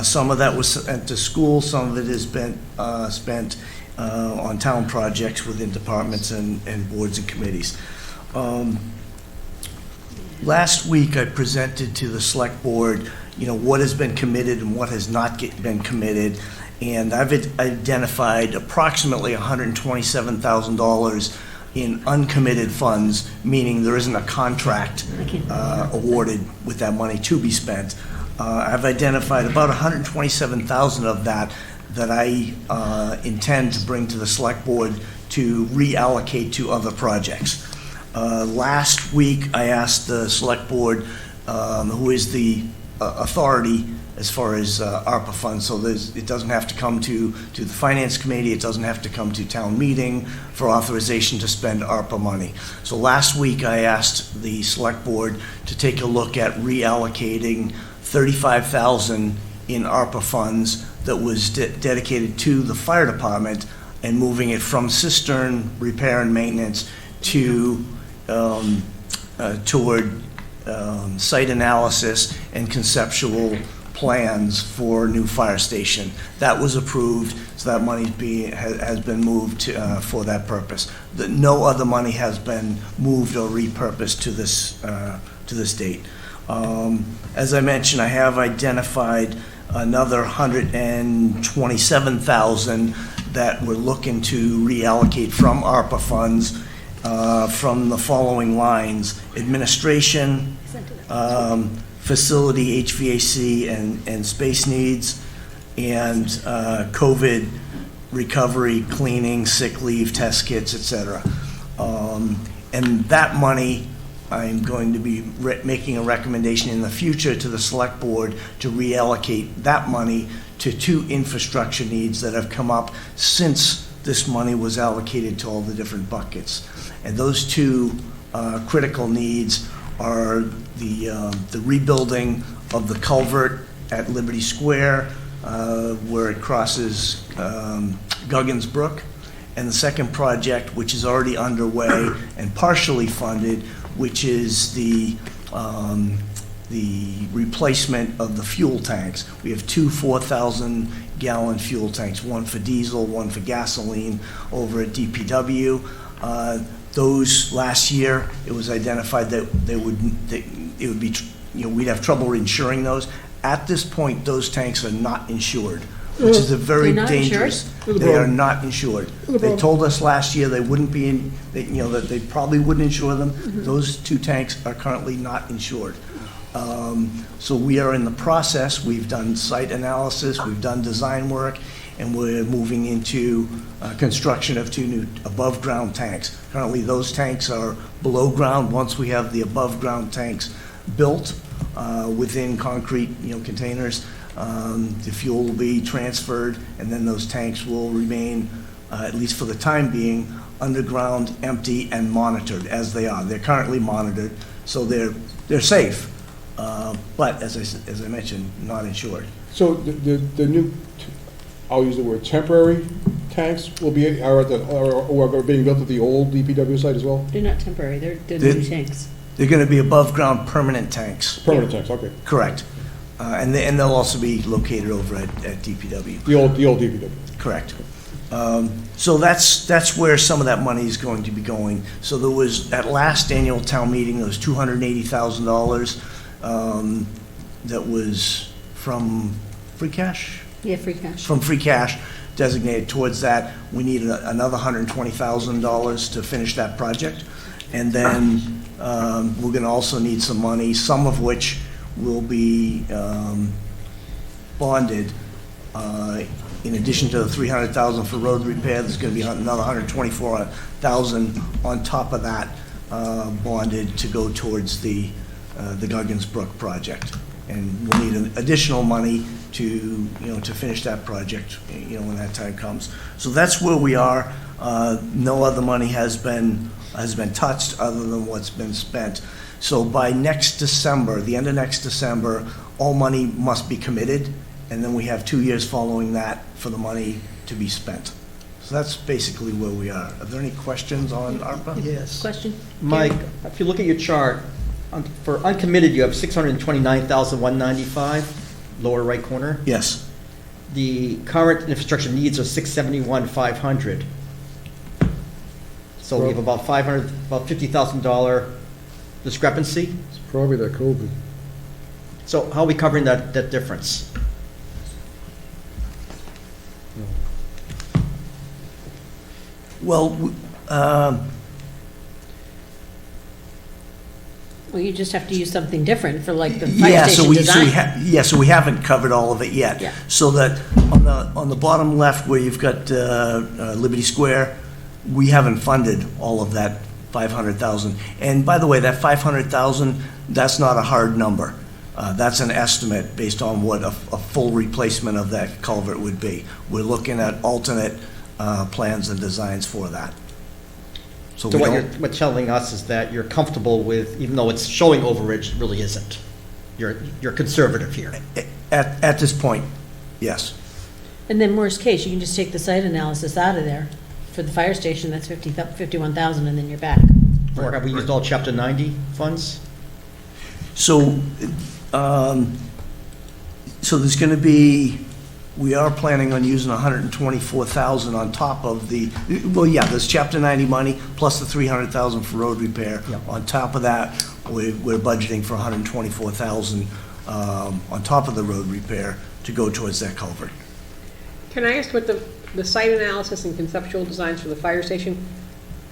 Some of that was sent to school, some of it has been spent on town projects within departments and boards and committees. Last week, I presented to the select board, what has been committed and what has not been committed. And I've identified approximately $127,000 in uncommitted funds, meaning there isn't a contract awarded with that money to be spent. I've identified about $127,000 of that I intend to bring to the select board to reallocate to other projects. Last week, I asked the select board, who is the authority as far as ARPA funds, so it doesn't have to come to the Finance Committee, it doesn't have to come to town meeting for authorization to spend ARPA money. So last week, I asked the select board to take a look at reallocating $35,000 in ARPA funds that was dedicated to the fire department and moving it from cistern repair and maintenance to toward site analysis and conceptual plans for a new fire station. That was approved, so that money has been moved for that purpose. No other money has been moved or repurposed to this date. As I mentioned, I have identified another $127,000 that we're looking to reallocate from ARPA funds from the following lines: administration, facility, HVAC, and space needs, and COVID recovery, cleaning, sick leave, test kits, et cetera. And that money, I'm going to be making a recommendation in the future to the select board to reallocate that money to two infrastructure needs that have come up since this money was allocated to all the different buckets. And those two critical needs are the rebuilding of the culvert at Liberty Square, where it crosses Guggins Brook, and the second project, which is already underway and partially funded, which is the replacement of the fuel tanks. We have two 4,000-gallon fuel tanks, one for diesel, one for gasoline, over at DPW. Those last year, it was identified that we'd have trouble insuring those. At this point, those tanks are not insured, which is a very They're not dangerous. insured? They are not insured. They told us last year they wouldn't be that they probably wouldn't insure them. Those two tanks are currently not insured. So we are in the process. We've done site analysis, we've done design work, and we're moving into construction of two new above-ground tanks. Currently, those tanks are below ground. Once we have the above-ground tanks built within concrete, containers, the fuel will be transferred, and then those tanks will remain, at least for the time being, underground, empty, and monitored as they are. They're currently monitored, so they're safe, but as I mentioned, not insured. So the new, I'll use the word temporary tanks are being built at the old DPW site as well? They're not temporary, they're They're- new tanks. They're going to be above-ground permanent tanks. Permanent tanks, okay. Correct. And they'll also be located over at DPW. The old DPW. Correct. So that's where some of that money is going to be going. So there was, at last annual town meeting, there was $280,000 that was from free cash? Yeah, free cash. From free cash designated towards that. We need another $120,000 to finish that project. And then we're going to also need some money, some of which will be bonded in addition to the 300,000 for road repair, there's gonna be another 124,000 on top of that, bonded to go towards the Guggins Brook project. And we'll need additional money to, to finish that project, when that time comes. So that's where we are. No other money has been touched other than what's been spent. So by next December, the end of next December, all money must be committed, and then we have 2 years following that for the money to be spent. So that's basically where we are. Are there any questions on ARPA? Yes. Question? Mike, if you look at your chart, for uncommitted, you have 629,195, lower right corner. Yes. The current infrastructure needs are 671,500. So we have about $50,000 discrepancy. It's probably that COVID. So how are we covering that difference? Well, Well, you just have to use something different for like the fire yeah, so station design. so we haven't covered all of it yet. Yeah. So that on the bottom left where you've got Liberty Square, we haven't funded all of that 500,000. And by the way, that 500,000, that's not a hard number. That's an estimate based on what a full replacement of that culvert would be. We're looking at alternate plans and designs for that. So So we what don't- you're telling us is that you're comfortable with, even though it's showing overage, it really isn't. You're conservative here. At this point, yes. And then worst case, you can just take the site analysis out of there. For the fire station, that's 51,000, and then you're back. Or have we used all Chapter 90 funds? So, so there's gonna be, we are planning on using 124,000 on top of the, well, yeah, there's Chapter 90 money, plus the 300,000 for road repair. Yeah. On top of that, we're budgeting for 124,000 on top of the road repair to go towards that culvert. Can I ask what the site analysis and conceptual designs for the fire station,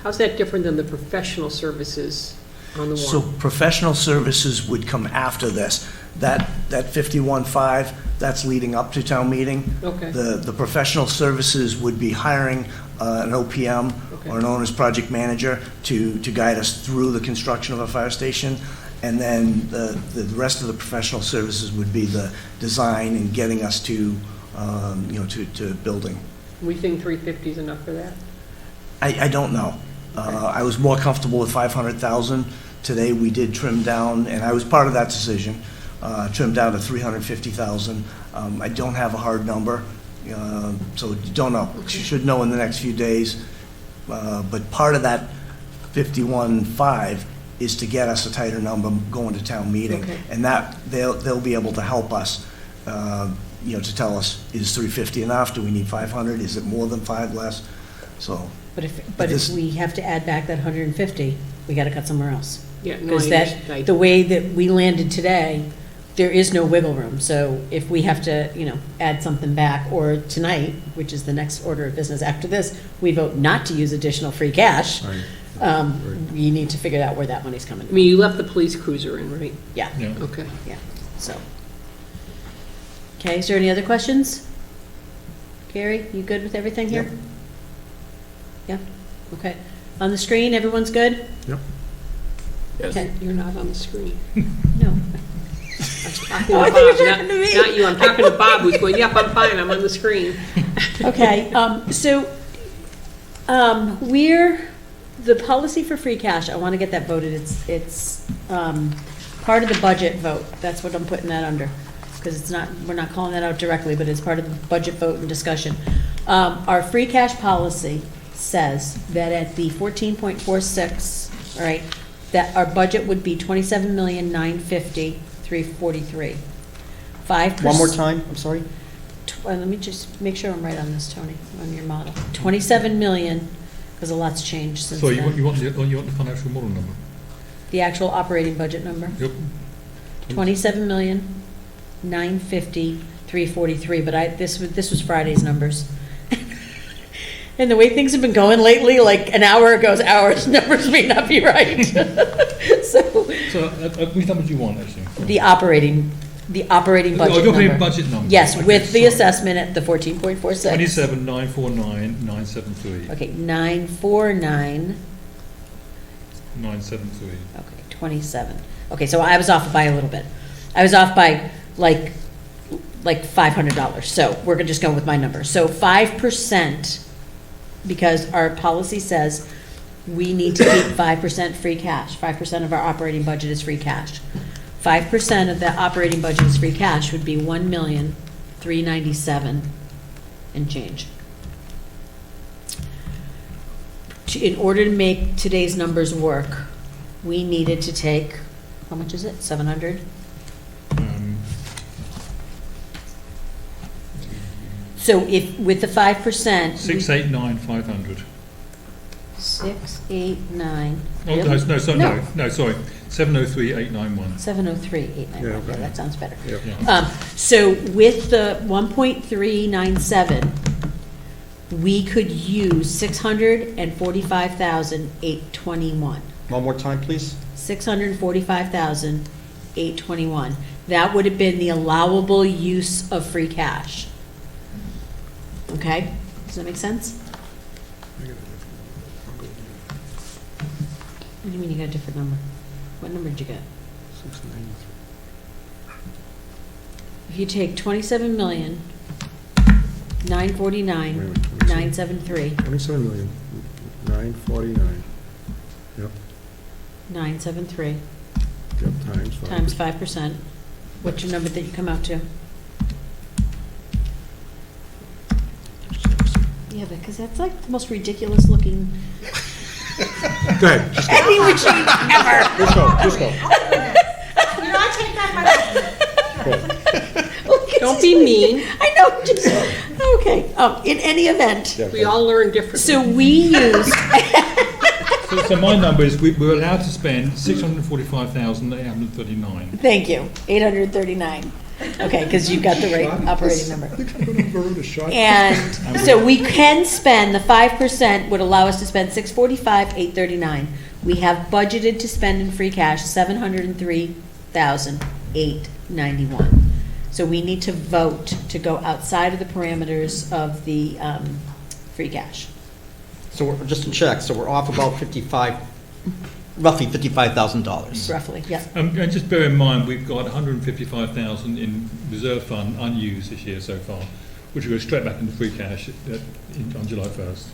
how's that different than the professional services on the So warrant? professional services would come after this. That 51.5, that's leading up to town meeting. Okay. The professional services would be hiring an OPM or an owner's project manager to guide us through the construction of a fire station. And then the rest of the professional services would be the design and getting us to, to building. We think 350 is enough for that? I don't know. I was more comfortable with 500,000. Today, we did trim down, and I was part of that decision, trimmed down to 350,000. I don't have a hard number, so don't know. Should know in the next few days. But part of that 51.5 is to get us a tighter number going to town meeting. Okay. And that, they'll be able to help us, to tell us, is 350 enough? Do we need 500? Is it more than 5 less? So. But if this- we have to add back that 150, we gotta cut somewhere else. Yeah, no, Because I- the way that we landed today, there is no wiggle room. So if we have to, add something back, or tonight, which is the next order of business after this, we vote not to use additional free cash, you need to figure out where that money's coming I from. mean, you left the police cruiser in, right? Yeah, Yeah. Okay. yeah, so. Okay, is there any other questions? Gary, you good with everything here? Yep. Yeah, okay. On the screen, everyone's good? Yep. Okay. You're not on the screen. No. I was talking Oh, I to thought you were Bob, talking to me. not you. I'm talking to Bob, who's going, yep, I'm fine, I'm on the screen. Okay, so, the policy for free cash, I want to get that voted, it's part of the budget vote, that's what I'm putting that under, because it's not, we're not calling that out directly, but it's part of the budget vote and discussion. Our free cash policy says that at the 14.46, all right, that our budget would be 27,950,343. 5%. One more time, I'm sorry? Let me just make sure I'm right on this, Tony, on your model. 27 million, because a lot's changed since So you want then. the financial model number? The actual operating budget number, Yep. 27,950,343, but this was Friday's numbers. And the way things have been going lately, like an hour ago's hours, numbers may not be right. So, So which number do you want, actually? the operating The operating budget Oh, number. you're budget number. Yes, Okay, with the sorry. assessment at the 14.46. 27,949,973. Okay, 949, 973. okay, 27. Okay, so I was off by a little bit. I was off by like $500. So we're gonna just go with my number. So 5%, because our policy says we need to keep 5% free cash. 5% of our operating budget is free cash. 5% of the operating budget is free cash would be 1,397,000 and change. In order to make today's numbers work, we needed to take, how much is it, 700? So if, with the 5%. 689,500. 689. Oh, no, Really? no, sorry, no, sorry. 703,891. 703,891, Yeah, okay, okay. that sounds better. Yeah. So with the 1.397, we could use 645,821. One more time, please. 645,821. That would have been the allowable use of free cash. Okay, does that make sense? What do you mean you got a different number? What number did you get? 693. If you take 27,949,973, 27,949,973. Yep, 973 yep, times 5. times 5%, what's your number that you come out to? Yeah, because that's like the most ridiculous looking Go ahead, just go. penny machine ever. Just go. You know, I take back my Don't be mean. I know, just, okay, in any event, We all learn differently. so we use, So my number is, we're allowed to spend 645,839. thank you, 839. Okay, because you've got the right operating number. And so we can spend, the 5% would allow us to spend 645,839. We have budgeted to spend in free cash 703,891. So we need to vote to go outside of the parameters of the free cash. So we're just to check, so we're off about roughly $55,000. Roughly, yeah. And just bear in mind, we've got 155,000 in reserve fund unused this year so far, which will go straight back into free cash on July 1st.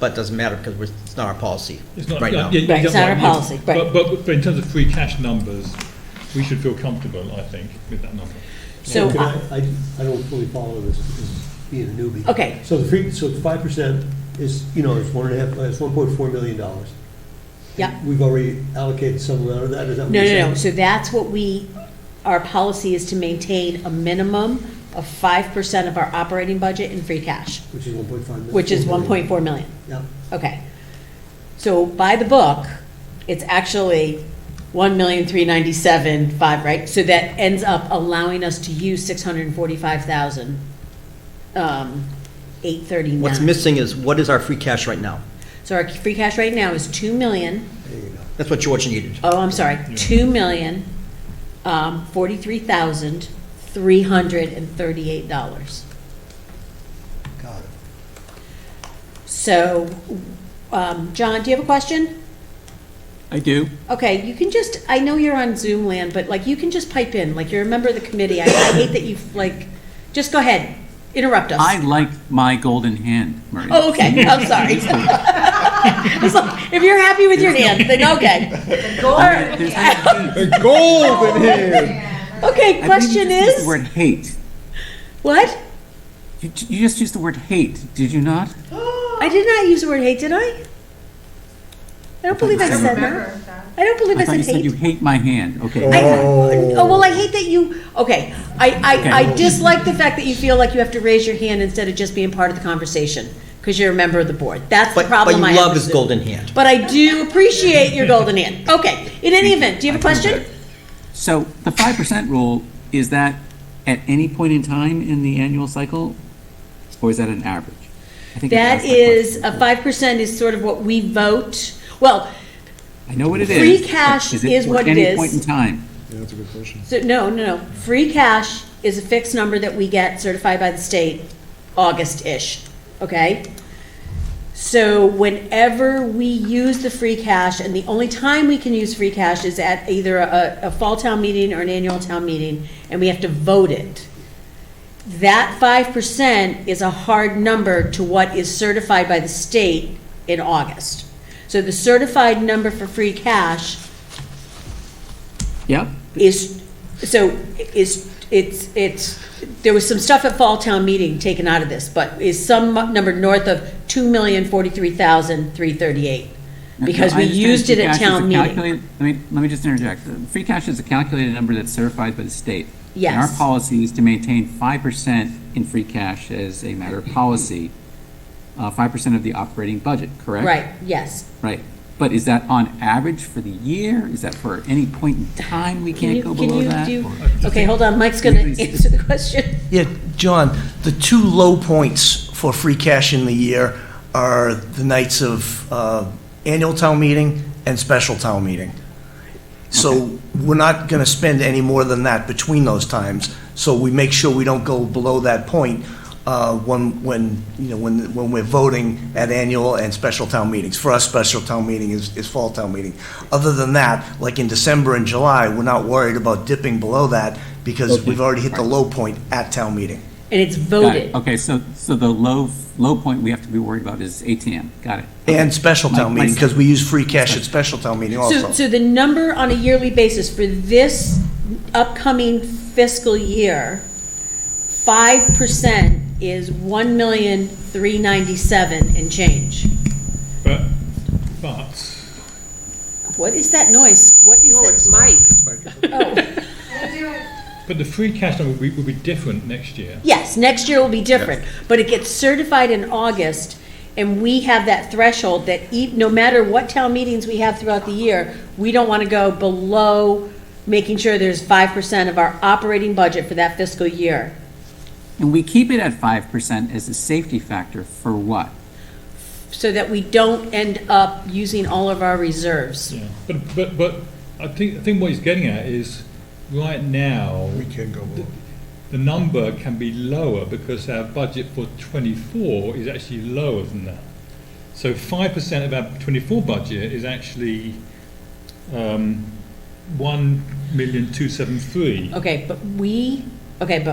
But it doesn't matter because it's not our policy It's not, right now. Right, it's not our policy, right. But in terms of free cash numbers, we should feel comfortable, I think, with that number. So, Can I don't fully follow this because being a newbie. okay, So the 5% is, it's it's $1.4 million. yeah. We've already allocated some amount of that, is that what No, you're no, no, saying? so that's what our policy is to maintain a minimum of 5% of our operating budget in free cash, Which is 1.5 million. which is 1.4 million. Yeah. Okay. So by the book, it's actually 1,397,500, right? So that ends up allowing us to use 645,839. What's missing is, what is our free cash right now? So our free cash right now is 2,000,000. There you go. That's what George needed. Oh, I'm sorry, 2,043,338. Got it. So, John, do you have a question? I do. Okay, you can just, I know you're on Zoom land, but like, you can just pipe in, like, you're a member of the committee. I hate that you, like, just go ahead, interrupt us. I like my golden hand, Maria. Oh, okay, I'm sorry. As long- If you're happy with your hand, then okay. There's no- Golden hand. Okay, I question believe you just used is, the word hate. what? You just used the word hate, did you not? I did not use the word hate, did I? I don't believe I said that. I don't believe I I thought said you said you hate. hate my hand, okay. Oh, well, I hate that you, okay, I dislike the fact that you feel like you have to raise your hand instead of just being part of the conversation, because you're a member of the board. That's the But problem I you have. love with his Zoom. golden hand. But I do appreciate your golden hand. Okay, in any event, do you have a question? So the 5% rule, is that at any point in time in the annual cycle, or is that an average? I think I That asked is, question. a 5% is sort of what we vote, well, I know what it is. free cash but is for what it any is. point in time? Yeah, that's a good question. So, no. Free cash is a fixed number that we get certified by the state, August-ish, okay? So whenever we use the free cash, and the only time we can use free cash is at either a fall town meeting or an annual town meeting, and we have to vote it. That 5% is a hard number to what is certified by the state in August. So the certified number for free cash Yep. there was some stuff at fall town meeting taken out of this, but is some number north of 2,043,338. Because No, we I understand used it free at cash is town a meeting. calculated- let me just interject. Free cash is a calculated number that's certified by the state. And Yes. our policy is to maintain 5% in free cash as a matter of policy, 5% of the operating budget, correct? Right, yes. Right. But is that on average for the year? Is that for any point in time we can't go below that? Okay, hold on, Mike's gonna answer the question. Yeah, John, the two low points for free cash in the year are the nights of annual town meeting and special town meeting. So we're not going to spend any more than that between those times. So we make sure we don't go below that point when we're voting at annual and special town meetings. For us, special town meeting is fall town meeting. Other than that, like in December and July, we're not worried about dipping below that because we've already hit the low point at town meeting. And it's Got it. voted. Okay, so the low point we have to be worried about is ATM. Got it. Okay. And special town meeting, because we use free cash at special town meeting also. So the number on a yearly basis for this upcoming fiscal year, 5% is 1,397,000 and change. But What is that noise? What is No, that? it's Mike. Oh, but the free cash number will be different next year. yes, next year will be different, but it gets certified in August, and we have that threshold that no matter what town meetings we have throughout the year, we don't want to go below making sure there's 5% of our operating budget for that fiscal year. And we keep it at 5% as a safety factor for what? So that we don't end up using all of our reserves. Yeah. But I think what he's getting at is right now We can go below. the number can be lower because our budget for 24 is actually lower than that. So 5% of our 24 budget is actually 1,273,000. Okay, but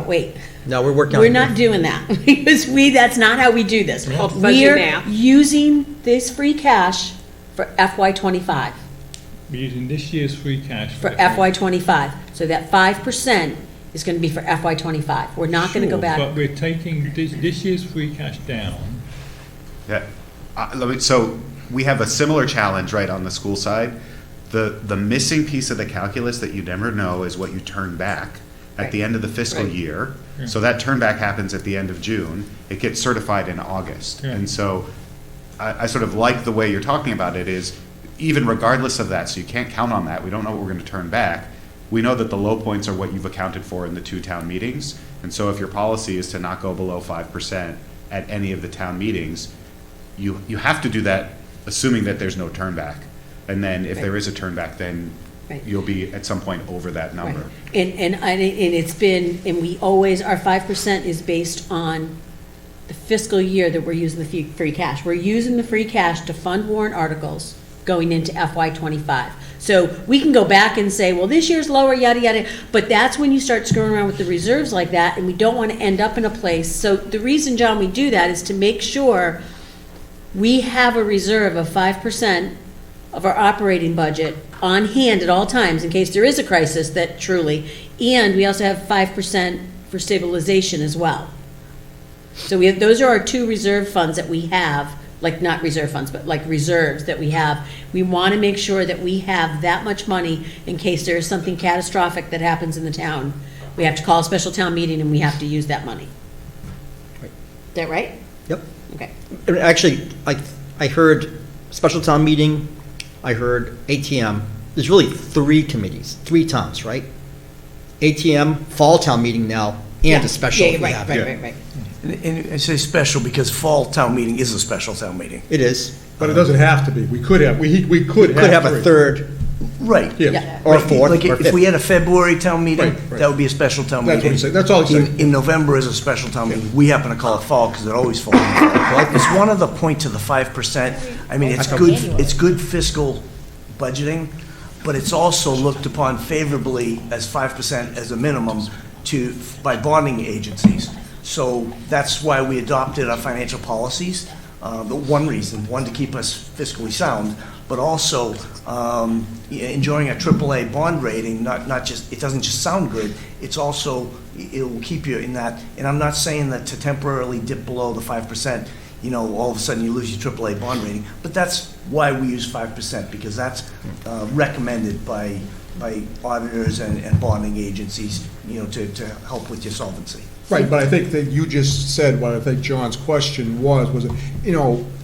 wait. No, we're working on. We're not doing that, because that's not how we do this. Called fuzzy We're math. using this free cash for FY '25, We're using this year's free cash for FY '25. So that 5% is gonna be for FY '25. We're not gonna go Sure, back. But we're taking this year's free cash down. Yeah, so we have a similar challenge right on the school side. The missing piece of the calculus that you never know is what you turn back at the end of the fiscal Right. year. So that turn back happens at the end of June. It gets certified in August. Yeah. And so I sort of like the way you're talking about it is even regardless of that, so you can't count on that. We don't know what we're going to turn back. We know that the low points are what you've accounted for in the two town meetings. And so if your policy is to not go below 5% at any of the town meetings, you have to do that assuming that there's no turn back. And then if there is a turn back, then Right. you'll be at some point over that number. Right. And it's been, and we always, our 5% is based on the fiscal year that we're using the free cash. We're using the free cash to fund warrant articles going into FY '25. So we can go back and say, well, this year's lower, yada, yada, but that's when you start screwing around with the reserves like that, and we don't want to end up in a place. So the reason, John, we do that is to make sure we have a reserve of 5% of our operating budget on hand at all times in case there is a crisis that truly, and we also have 5% for stabilization as well. So those are our two reserve funds that we have, like not reserve funds, but like reserves that we have. We want to make sure that we have that much money in case there is something catastrophic that happens in the town. We have to call a special town meeting and we have to use that money. Right. Is that right? Yep. Okay. Actually, I heard special town meeting, I heard ATM. There's really three committees, three towns, right? ATM, fall town meeting now, and a special. Yeah, we right, have. right. And I say special because fall town meeting is a special town meeting. It is. But it doesn't have to be. We could have, we could Could have a three. third Right. Yeah. Or Right, fourth, like or if fifth. we had a February town meeting, Right, right. that would be a special town meeting. That's what he said. That's all he said. In November is a special town meeting. We happen to call it fall because it always falls in the fall. It's one of the point to the 5%. I mean, it's good fiscal budgeting, but it's also looked upon favorably as 5% as a minimum by bonding agencies. So that's why we adopted our financial policies. The one reason, one, to keep us fiscally sound, but also enjoying a AAA bond rating, not just, it doesn't just sound good, it's also, it will keep you in that, and I'm not saying that to temporarily dip below the 5%, all of a sudden you lose your AAA bond rating, but that's why we use 5%, because that's recommended by auditors and bonding agencies, to help with your solvency. Right, but I think that you just said what I think John's question was,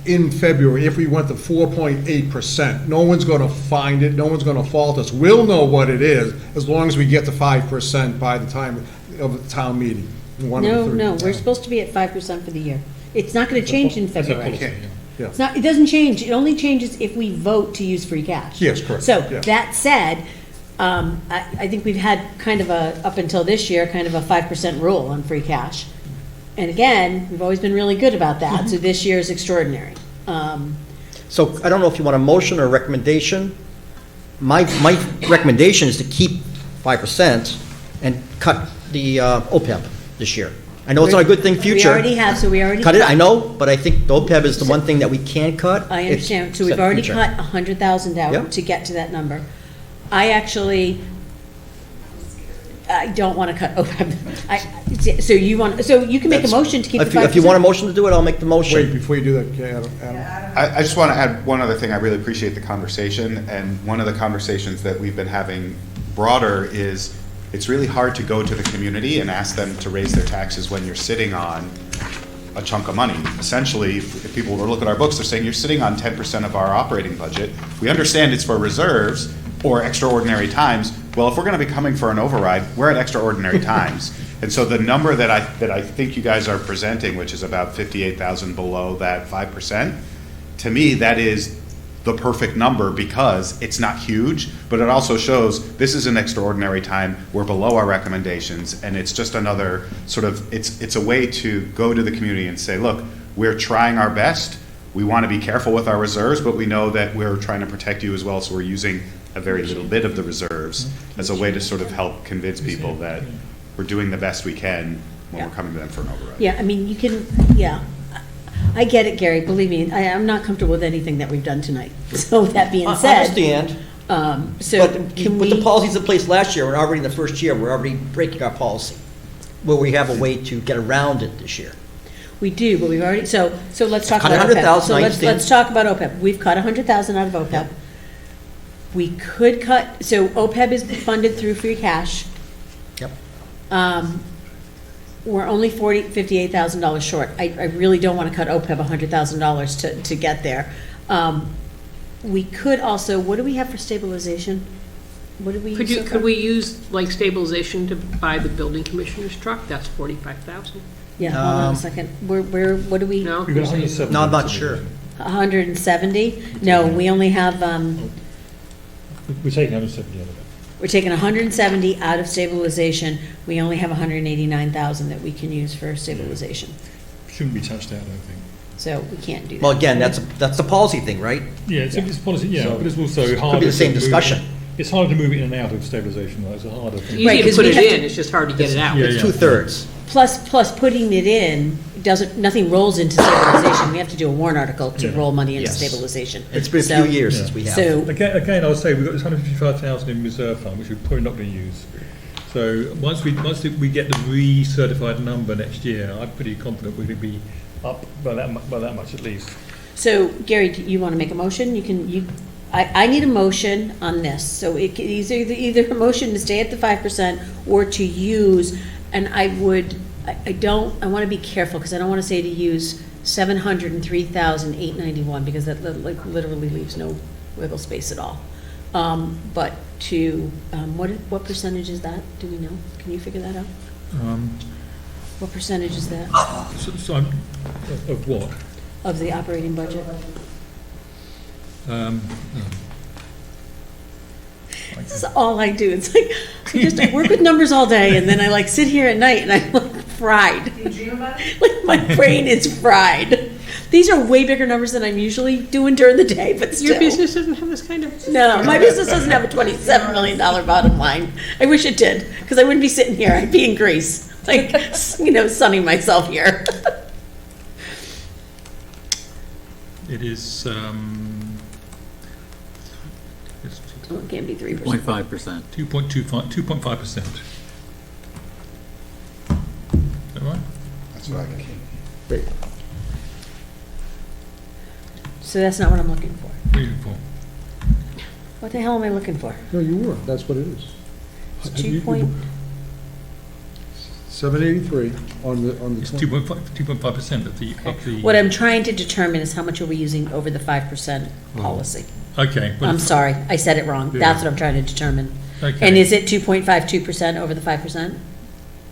in February, if we went to 4.8%, no one's gonna find it, no one's gonna fault us. We'll know what it is, as long as we get to 5% by the time of the town meeting. No, we're supposed to be at 5% for the year. It's not gonna change in That's a February. policy, yeah. It's not, it doesn't change, it only changes if we vote to use free cash. Yes, correct, So, yeah. that said, I think we've had kind of up until this year, kind of a 5% rule on free cash. And again, we've always been really good about that, so this year is extraordinary. So I don't know if you want a motion or a recommendation. My recommendation is to keep 5% and cut the OPEB this year. I know it's not a good thing future. We already have, so we already. Cut it, I know, but I think the OPEB is the one thing that we can cut. I It's understand, so we've set already future. cut 100,000 Yep. out to get to that number. I don't want to cut OPEB. So you can make a motion to keep the 5%? If you want a motion to do it, I'll make the motion. Wait, before you do that, okay, Adam? I just want to add one other thing. I really appreciate the conversation, and one of the conversations that we've been having broader is it's really hard to go to the community and ask them to raise their taxes when you're sitting on a chunk of money. Essentially, if people were to look at our books, they're saying you're sitting on 10% of our operating budget. We understand it's for reserves or extraordinary times. Well, if we're going to be coming for an override, we're at extraordinary times. And so the number that I think you guys are presenting, which is about 58,000 below that 5%, to me, that is the perfect number because it's not huge, but it also shows this is an extraordinary time. We're below our recommendations, and it's just another sort of, it's a way to go to the community and say, look, we're trying our best. We want to be careful with our reserves, but we know that we're trying to protect you as well, so we're using a very little bit of the reserves as a way to sort of help convince people that we're doing the best we can when we're coming to them for an override. Yeah, I mean, you can, yeah. I get it, Gary, believe me, I'm not comfortable with anything that we've done tonight. So that being I said. understand. So But can with we? the policies in place last year, we're already in the first year, we're already breaking our policy. Will we have a way to get around it this year? We do, but we've already, so let's talk Cut about OPEB. 100,000, So I let's understand. talk about OPEB. We've cut 100,000 out of OPEB. We could cut, so OPEB is funded through free cash. Yep. We're only $58,000 short. I really don't want to cut OPEB $100,000 to get there. We could also, what do we have for stabilization? What did we use so far? Could we use like stabilization to buy the building commissioner's truck? That's 45,000. Yeah, hold on a second. What do we? No? We've got 170. No, I'm not sure. 170? No, we only have, We're taking 170 out of it. we're taking 170 out of stabilization. We only have 189,000 that we can use for stabilization. Shouldn't be touched out, I don't think. So we can't do that. Well, again, that's a policy thing, right? Yeah, it's policy, yeah, So, but it's also harder. Could be the same to move- discussion. It's harder to move it in and out of stabilization, though, it's a harder thing. Right, Easy 'cause to put we it have in, to- it's just hard to get it out. Yeah, It's yeah. 2/3. Plus putting it in, nothing rolls into stabilization. We have to do a warrant article to Yeah. roll money into Yes. stabilization. It's been a So- few years Yeah. since we have. So, Again, I would say we've got this 155,000 in reserve fund, which we're probably not going to use. So once we get the recertified number next year, I'm pretty confident we're going to be up by that much at least. so Gary, do you want to make a motion? I need a motion on this. So it can either a motion to stay at the 5% or to use, and I want to be careful because I don't want to say to use 703,891 because that like literally leaves no wiggle space at all. But to, what percentage is that? Do we know? Can you figure that out? What percentage is that Of what? of the operating budget? This is all I do. It's like, I work with numbers all day, and then I like sit here at night and I'm like fried. You dream about it? Like my brain is fried. These are way bigger numbers than I'm usually doing during the day, but still. Your business doesn't have this kind of. No, my business doesn't have a $27 million bottom line. I wish it did, because I wouldn't be sitting here. I'd be in Greece, like, sunning myself here. It is, it's Oh, it can't be 3%. 0.5%. 2.5%. Is that right? That's what I can. So that's not what I'm looking for. Beautiful. What the hell am I looking for? No, you were, that's what it is. It's 2 783 on the. It's 2.5% of the, What I'm trying to determine is how much are we using over the 5% policy. Okay. well, I'm sorry, I said it wrong. That's what I'm trying to determine. Okay. And is it 2.52% over the 5%?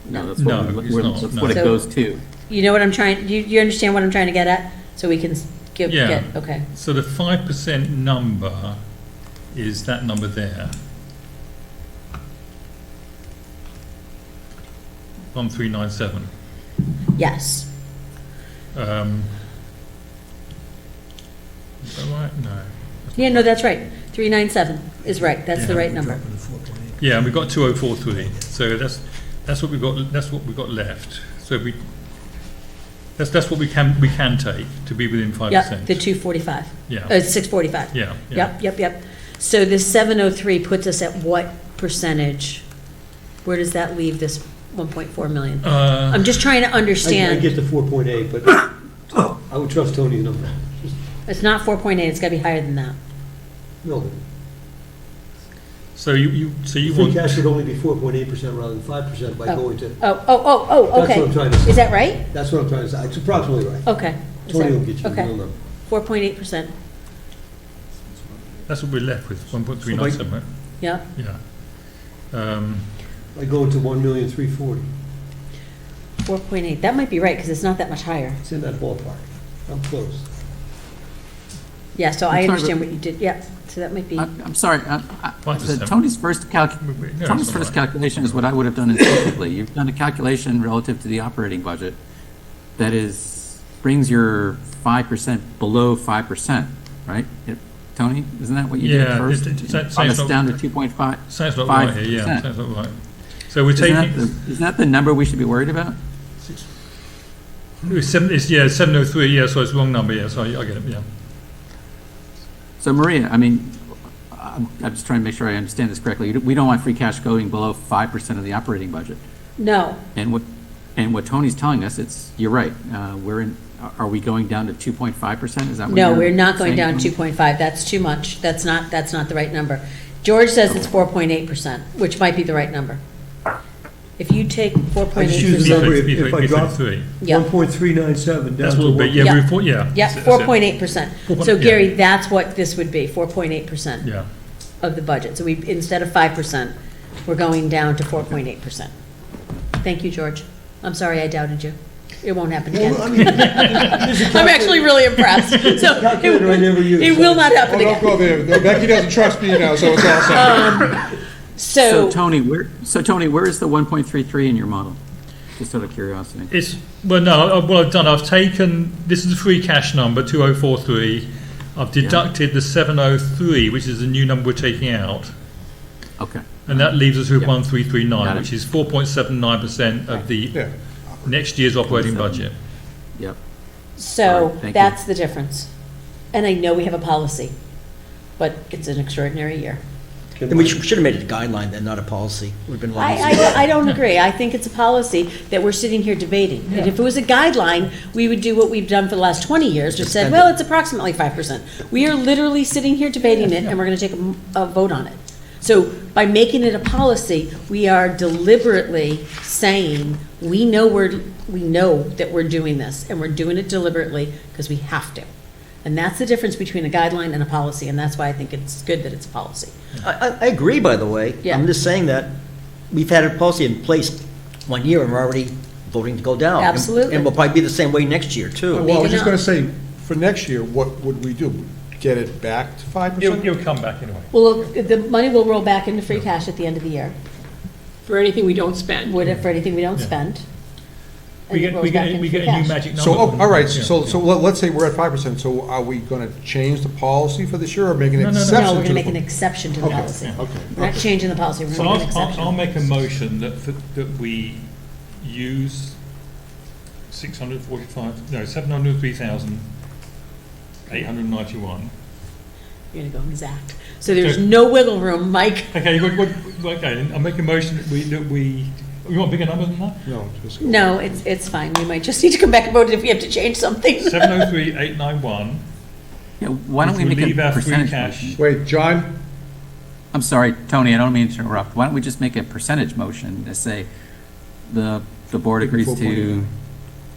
No, that's No, what, it's not, that's no. what it So- goes to. You know what I'm trying, you understand what I'm trying to get at? So we can Yeah. get, okay. So the 5% number is that number there. 1397. Yes. Is that right? No. Yeah, no, that's right. 397 is right. That's the Yeah. right number. Yeah, and we've got 2043. So that's what we've got. That's what we've got left. So that's what we can take to be within 5%. Yep, the 245. Yeah. 645. Yeah. Yeah. Yep. So this 703 puts us at what percentage? Where does that leave this 1.4 million? I'm just trying to I understand. get the 4.8, but I would trust Tony's number. It's not 4.8, it's got to be higher than that. No, So you free want cash would only be 4.8% rather than 5% by going to, Oh, That's okay. what I'm trying to say. Is that right? that's what I'm trying to say. It's approximately right. Okay. Is Tony that- will get you the okay. real number. 4.8%. that's what we're left with 1.397. Right? Yep. Yeah. By going to 1,340,000. 4.8. That might be right because it's not that much higher. It's in that ballpark. I'm close. Yeah, so I'm I sorry, understand but- what you did. Yeah, so that might be. I'm sorry, Five percent. Tony's first No, it's all right. calculation is what I would have done instinctively. You've done a calculation relative to the operating budget that brings your 5% below 5%, right? Tony, isn't that what you did Yeah, first? sounds Brought us not- down to 2.5. Sounds not right here. Yeah, 5%. sounds not right. So we're Isn't taking. isn't that the number we should be worried about? It's 703. Yeah, so it's the wrong number. Yeah, so I get it. Yeah. So Maria, I mean, I'm just trying to make sure I understand this correctly. We don't want free cash going below 5% of the operating budget. No, And what Tony's telling us, you're right. Are we going down to 2.5%? Is that what no, you're we're not going saying? down 2.5. That's too much. That's not the right number. George says it's 4.8%, which might be the right number. If you take I just use the 4.8%. number, if I drop 3. Yeah. 1.397 That's down a to little bit. 1. Yeah, Yeah. we're yeah. Yeah, 4.8%. So Yeah. Gary, that's what this would be, 4.8% Yeah. of the budget. So instead of 5%, we're going down to 4.8%. Thank you, George. I'm sorry I doubted you. It won't happen again. Well, I mean, there's a I'm actually really impressed. So calculator I never use. it will not happen Oh, don't again. go there. Becky doesn't trust me now, so it's all set. So So, Tony, where is the 1.33 in your model? Just out of curiosity. It's what I've done. I've taken this is the free cash number 2043. I've deducted the 703, which is the new number we're taking out, Okay. and that leaves us with Yeah. 1339, Got it. which is 4.79% of the Yeah. next year's operating budget. Yep. so All right, thank you. that's the difference. And I know we have a policy, but it's an extraordinary year. And we should have made it a guideline then, not a policy. Would have been a lot easier. I don't agree. I think it's a policy that we're sitting here debating. And if it was a guideline, we would do what we've done for the last 20 years, which said, well, it's approximately 5%. We are literally sitting here debating it, and we're going to take a vote on it. So by making it a policy, we are deliberately saying, we know that we're doing this, and we're doing it deliberately because we have to. And that's the difference between a guideline and a policy, and that's why I think it's good that it's a policy. I agree, by the way. Yeah. I'm just saying that we've had a policy in place 1 year and we're already voting to go down. And- Absolutely. And we'll probably be the same way next year, too. Well, I Maybe was just not. gonna say, for next year, what would we do? get it back to 5%? You'll come back anyway. Well, the money will roll back into free cash at the end of the year, For anything we don't spend. for anything we don't Yeah. spend. We and it get, rolls we back get, into we free get a new cash. magic number. So, all right, Yeah. so let's say we're at 5%, so are we gonna change the policy for this year, or make an No, no, no. exception? No, we're to gonna make the- an exception to the Okay, policy. okay. We're not changing the policy, we're So gonna make an I'll exception. make a motion that we use 703,891. You're gonna go exact. So there's no wiggle room, Mike. Okay, okay, I'll make a motion that we, you want a bigger number than that? No, just. No, it's fine, we might just need to come back and vote if we have to change something. 703,891. Yeah, why don't we make leave a our free percentage cash. motion? Wait, John? I'm sorry, Tony, I don't mean to interrupt. Why don't we just make a percentage motion to say the board agrees to 4.8.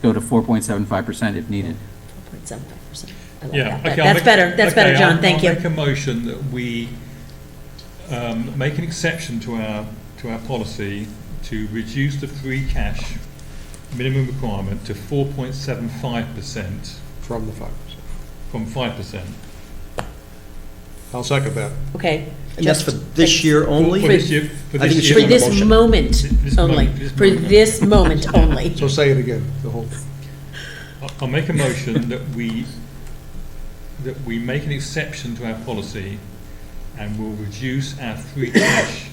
go to 4.75% if needed? 4.75%. I like Yeah, that. okay. That's better, John, thank you. I'll make a motion that we make an exception to our policy to reduce the free cash minimum requirement to 4.75% From the 5%. from 5%. I'll second that. Okay. And that's for just- this year only? For this year, for I think this it should For year. be this motion. moment This only, moment, this for moment. this moment only. So say it again, the whole. I'll make a motion that we make an exception to our policy and will reduce our free cash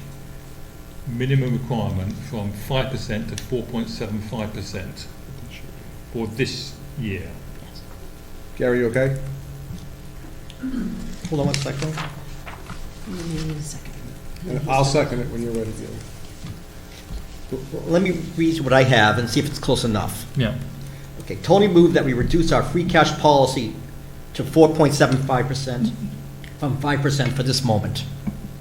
minimum requirement from 5% to 4.75% for this year. Gary, you okay? Hold on one second. Give me a second. And I'll second it when you're ready, Gary. Let me read what I have and see if it's close enough. Yeah. Okay, Tony moved that we reduce our free cash policy to 4.75% from 5% for this moment.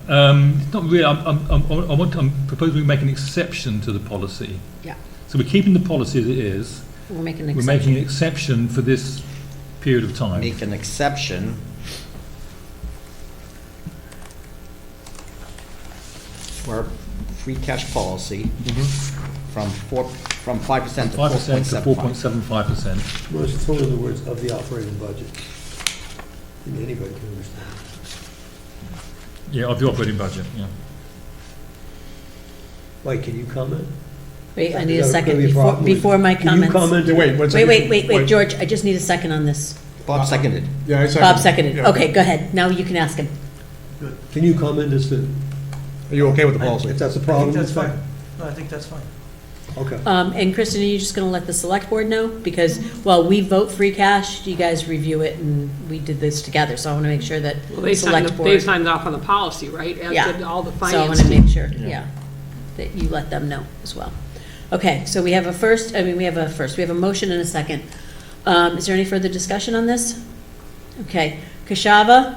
Not really, I'm proposing we make an exception to the policy. Yeah, So we're keeping the policy as it is. we're making an We're making an exception. exception for this period of time. Make an exception for our free cash policy from 5% to 5% to 4.75%. 4.75%. Well, it's in other words, of the operating budget. And anybody can understand. Yeah, of the operating budget, yeah. Mike, can you comment? Wait, I need a Is that second gonna be a problem? before my Can you comments. comment? Yeah, wait, one second. Wait, George, I just need a second on this. Bob seconded. Yeah, I second. Bob seconded. Yeah. Okay, go ahead. Now you can ask him. Can you comment as to, Are you okay with the policy? if that's a I problem? think that's fine. No, I think that's fine. Okay. And Kristen, are you just going to let the select board know? Because while we vote free cash, you guys review it, and we did this together, so I want to make sure that Well, the they select signed, board. they signed off on the policy, right? As Yeah. did all the So I want finance to team. make sure, Yeah. yeah, that you let them know as well. Okay, so we have a first, we have a motion and a second. Is there any further discussion on this? Okay, Kashava,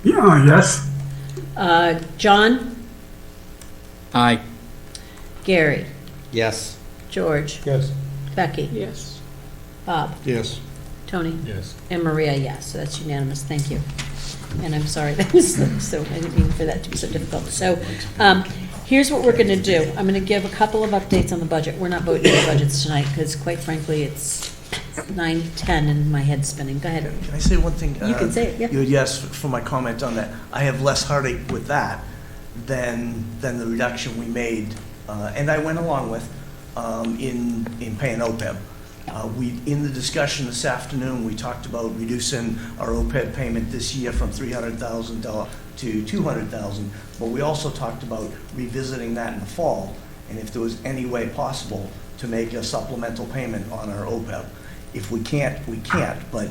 Yeah, yes. John, Aye. Gary, Yes. George, Yes. Becky, Yes. Bob, Yes. Tony, Yes. and Maria, yes, so that's unanimous, thank you. And I'm sorry, that was, so I didn't mean for that to be so difficult. So, here's what we're gonna do. I'm gonna give a couple of updates on the budget. We're not voting on budgets tonight, because quite frankly, it's 9:10 and my head's spinning. Go ahead. Can I say one thing? You can say it, yeah. You had yes for my comment on that. I have less heartache with that than the reduction we made, and I went along with, in paying OPEB. In the discussion this afternoon, we talked about reducing our OPEB payment this year from $300,000 to $200,000, but we also talked about revisiting that in the fall, and if there was any way possible to make a supplemental payment on our OPEB. If we can't, we can't, but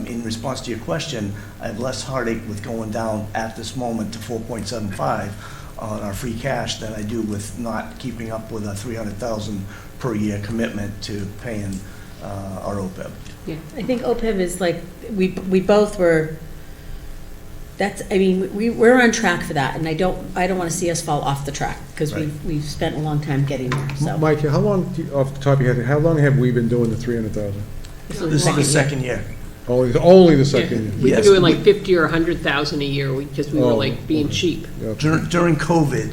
in response to your question, I have less heartache with going down at this moment to 4.75 on our free cash than I do with not keeping up with a 300,000 per year commitment to paying our OPEB. Yeah, I think OPEB is like, we both were, we're on track for that, and I don't want to see us fall off the track, because Right. we've spent a long time getting there, so. Mike, how long, off the top of your head, how long have we been doing the 300,000? This This is the second year. Only the second year? We've been Yes. doing like 50 or 100,000 a year, because we were Oh, like being okay. cheap. Yeah. During COVID,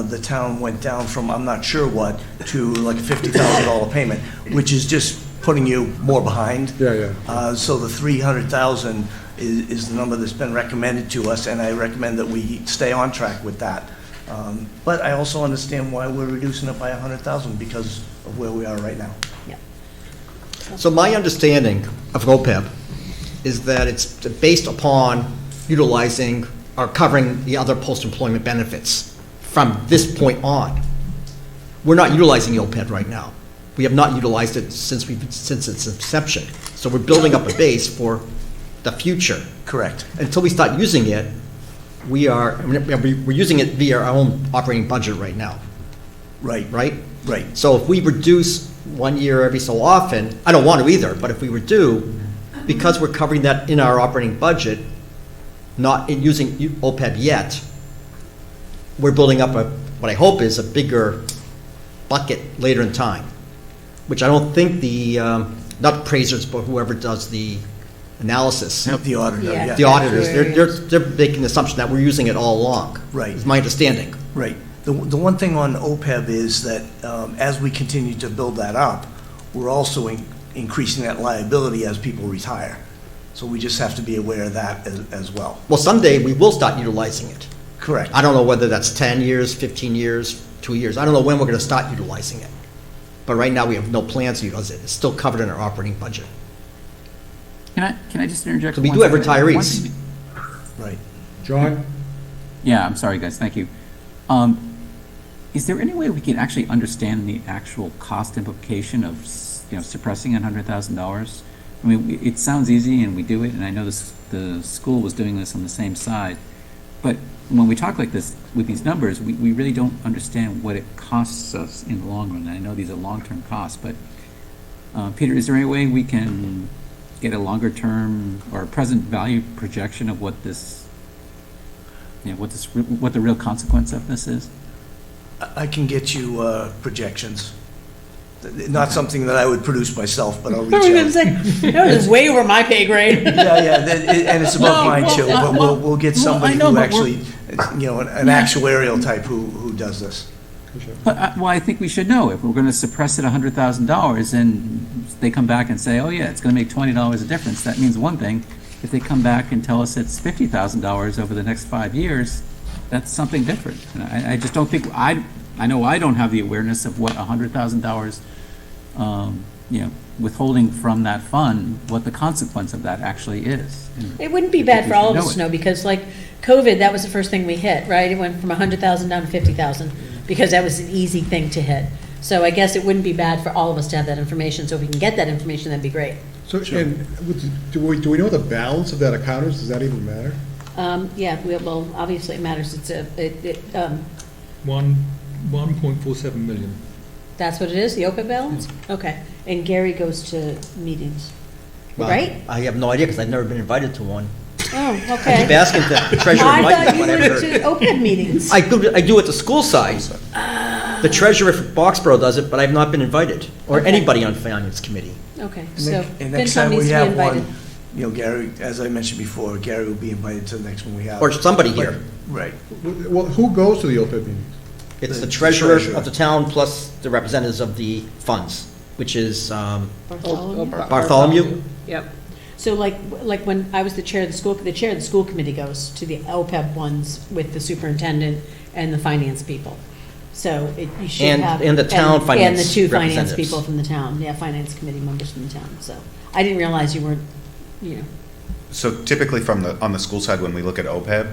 the town went down from, I'm not sure what, to like a $50,000 payment, which is just putting you more behind. Yeah. So the 300,000 is the number that's been recommended to us, and I recommend that we stay on track with that. But I also understand why we're reducing it by 100,000 because of where we are right now. So my understanding of OPEB is that it's based upon utilizing or covering the other post-employment benefits from this point on. We're not utilizing the OPEB right now. We have not utilized it since its inception. So we're building up a base for the future. Correct. Until we start using it, we're using it via our own operating budget right now, Right, right? right. So if we reduce 1 year every so often, I don't want to either, but if we were to, because we're covering that in our operating budget, not in using OPEB yet, we're building up what I hope is a bigger bucket later in time, which I don't think not appraisers, but whoever does the analysis, The auditor, Yeah. yeah. the auditors, they're making the assumption that we're using it all along. Right. Is my understanding. Right. The one thing on OPEB is that as we continue to build that up, we're also increasing that liability as people retire. So we just have to be aware of that as well. Well, someday we will start utilizing it. Correct. I don't know whether that's 10 years, 15 years, 2 years. I don't know when we're going to start utilizing it. But right now, we have no plans to utilize it. It's still covered in our operating budget. Can I just interject? So we one do have second? retirees. One thing- Right. John? Yeah, I'm sorry, guys, thank you. Is there any way we can actually understand the actual cost implication of, suppressing $100,000? I mean, it sounds easy and we do it, and I know the school was doing this on the same side, but when we talk like this, with these numbers, we really don't understand what it costs us in the long run. And I know these are long-term costs, but, Peter, is there any way we can get a longer-term or a present value projection of what this, what the real consequence of this is? I can get you projections. Not something that I would produce myself, but I'll I was gonna reach out. say, that was way over my pay grade. And it's above No, mine well, too, but we'll get well, somebody I know, who but actually, an actuarial type who does this. But, I think we should know. If we're going to suppress it $100,000 and they come back and say, oh yeah, it's going to make $20 a difference, that means one thing. If they come back and tell us it's $50,000 over the next 5 years, that's something different. And I just don't think, I know I don't have the awareness of what $100,000, withholding from that fund, what the consequence of that actually is. And It wouldn't be bad for all of know us to it. know, because like COVID, that was the first thing we hit, right? It went from 100,000 down to 50,000, because that was an easy thing to hit. So I guess it wouldn't be bad for all of us to have that information, so if we can get that information, that'd be great. So, and do we know the balance of that account is? Does that even matter? Yeah, well, obviously it matters, it's a, 1.47 million. that's what it is, the OPEB balance? Okay, and Gary goes to meetings, Well, right? I have no idea because I've never been invited to one. Oh, I keep okay. asking the treasurer I invite thought me, you but I went haven't to heard. OPEB meetings. I do at the school side. The treasurer for Boxborough does it, but I've not been invited, or Okay. anybody on finance committee. Okay, so And next FinCom time needs we to be have invited. one, Gary, as I mentioned before, Gary will be invited to the next one we have. Or somebody here. Right. Well, who goes to the OPEB meetings? It's the The treasurer treasurer. of the town plus the representatives of the funds, which is Bartholomew? Bartholomew. Yep. So like when I was the chair of the school committee goes to the OPEB ones with the superintendent and the finance people. So you should And- have. and the town And finance the two finance representatives. people from the town, yeah, finance committee members from the town, so. I didn't realize you weren't, So typically on the school side, when we look at OPEB,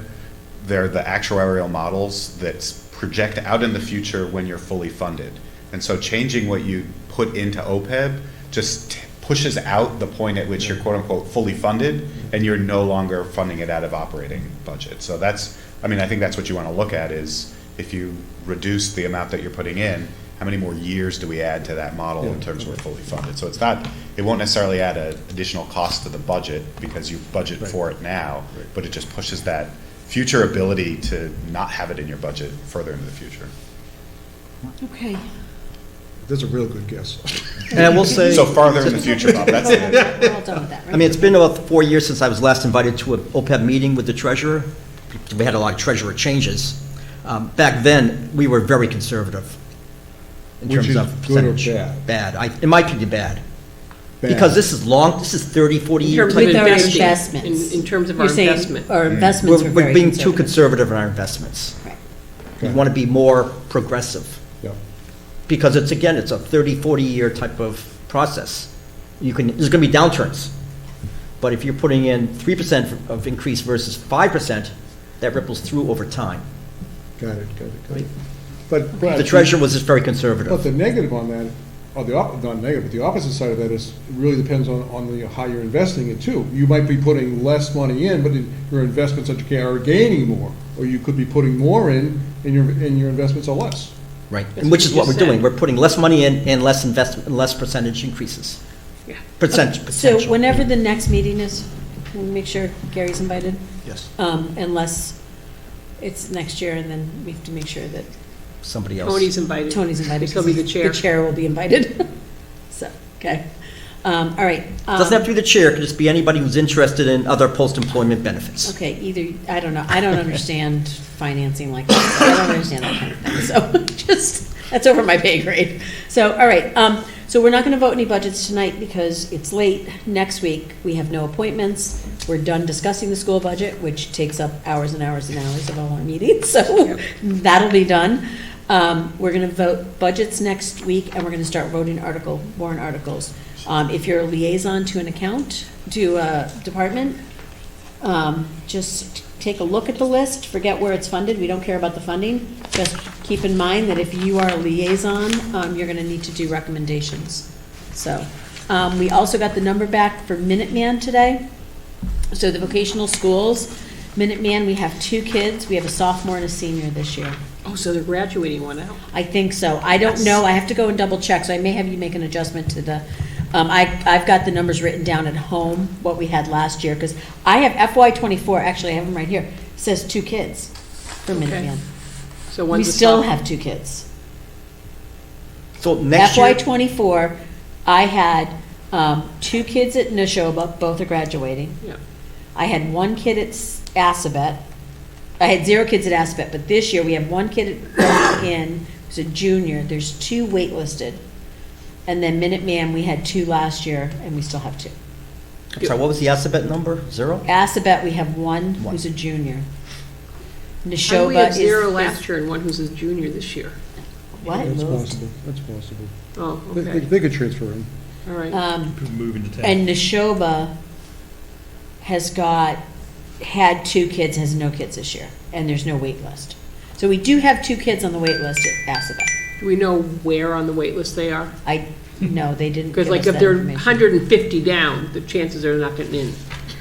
they're the actuarial models that project out in the future when you're fully funded. And so changing what you put into OPEB just pushes out the point at which you're quote unquote fully funded and you're no longer funding it out of operating budget. So I think that's what you want to look at is if you reduce the amount that you're putting in, how many more years do we add to that model in terms of we're fully funded? So it won't necessarily add an additional cost to the budget because you budget for it now, but it just pushes that future ability to not have it in your budget further into the future. okay. That's a real good guess. And I will say, So farther in the future, Bob, that's it. We're all done with that, right? I mean, it's been about 4 years since I was last invited to an OPEB meeting with the treasurer. We had a lot of treasurer changes. Back then, we were very conservative in Which terms is of good or percentage. bad? Bad. In my opinion, bad. bad. Because this is 30, 40 In year terms type. of With our investing, investments. in terms of our You're saying investment. our investments are We're very being too conservative. conservative in our investments. Right. We want to be more progressive. Yeah. Because it's a 30, 40-year type of process. There's going to be downturns. But if you're putting in 3% of increase versus 5%, that ripples through over time. Got it. But The treasurer was just very But conservative. the negative on that, or not negative, but the opposite side of that is, it really depends on how you're investing it too. You might be putting less money in, but your investments are gaining more, or you could be putting more in, and your investments are less. Right. That's And which what is you what we're just doing. said. We're putting less money in and less investment, and less percentage increases. Yeah. Potential. So whenever the next meeting is, we'll make sure Gary's invited, Yes, unless it's next year, and then we have to make sure that somebody else. Tony's invited. Tony's invited. He'll be the chair. The chair will be invited. So, okay. All right. Doesn't have to be the chair, it could just be anybody who's interested in other post-employment benefits. Okay, either, I don't know, I don't understand financing like that, I don't understand that kind of thing, so that's over my pay grade. So, all right, so we're not gonna vote any budgets tonight because it's late. Next week, we have no appointments. We're done discussing the school budget, which takes up hours and hours and hours of all our meetings, so that'll be done. We're gonna vote budgets next week, and we're gonna start voting warrant articles. If you're a liaison to an account, to a department, just take a look at the list, forget where it's funded, we don't care about the funding. Just keep in mind that if you are a liaison, you're gonna need to do recommendations. So, we also got the number back for Minuteman today. So the vocational schools, Minuteman, we have 2 kids, we have a sophomore and a senior this year. Oh, so they're graduating one out. I think so. I don't know. I have to go and double check, so I may have you make an adjustment to the, I've got the numbers written down at home, what we had last year, because I have FY '24, actually, I have them right here. It says 2 kids for Minuteman. So We one's a still sophomore. have 2 kids. So next FY year, '24, I had 2 kids at Neshoba, both are graduating. Yeah. I had 1 kid at Assabet. I had 0 kids at Assabet, but this year we have 1 kid in, who's a junior. There's 2 waitlisted. And then Minuteman, we had 2 last year, and we still have 2. I'm sorry, what was the Assabet number? 0? Assabet, we have 1 One. who's a junior. How do we Neshoba have is. 0 is- last year and one who's a junior this year? What? That's possible, that's possible. Oh, They okay, could transfer in. all right. People moving to town. And Neshoba had 2 kids, has no kids this year, and there's no wait list. So we do have 2 kids on the wait list at Assabet. Do we know where on the wait list they are? No, they didn't Because give like us if that they're information. 150 down, the chances are they're not getting in.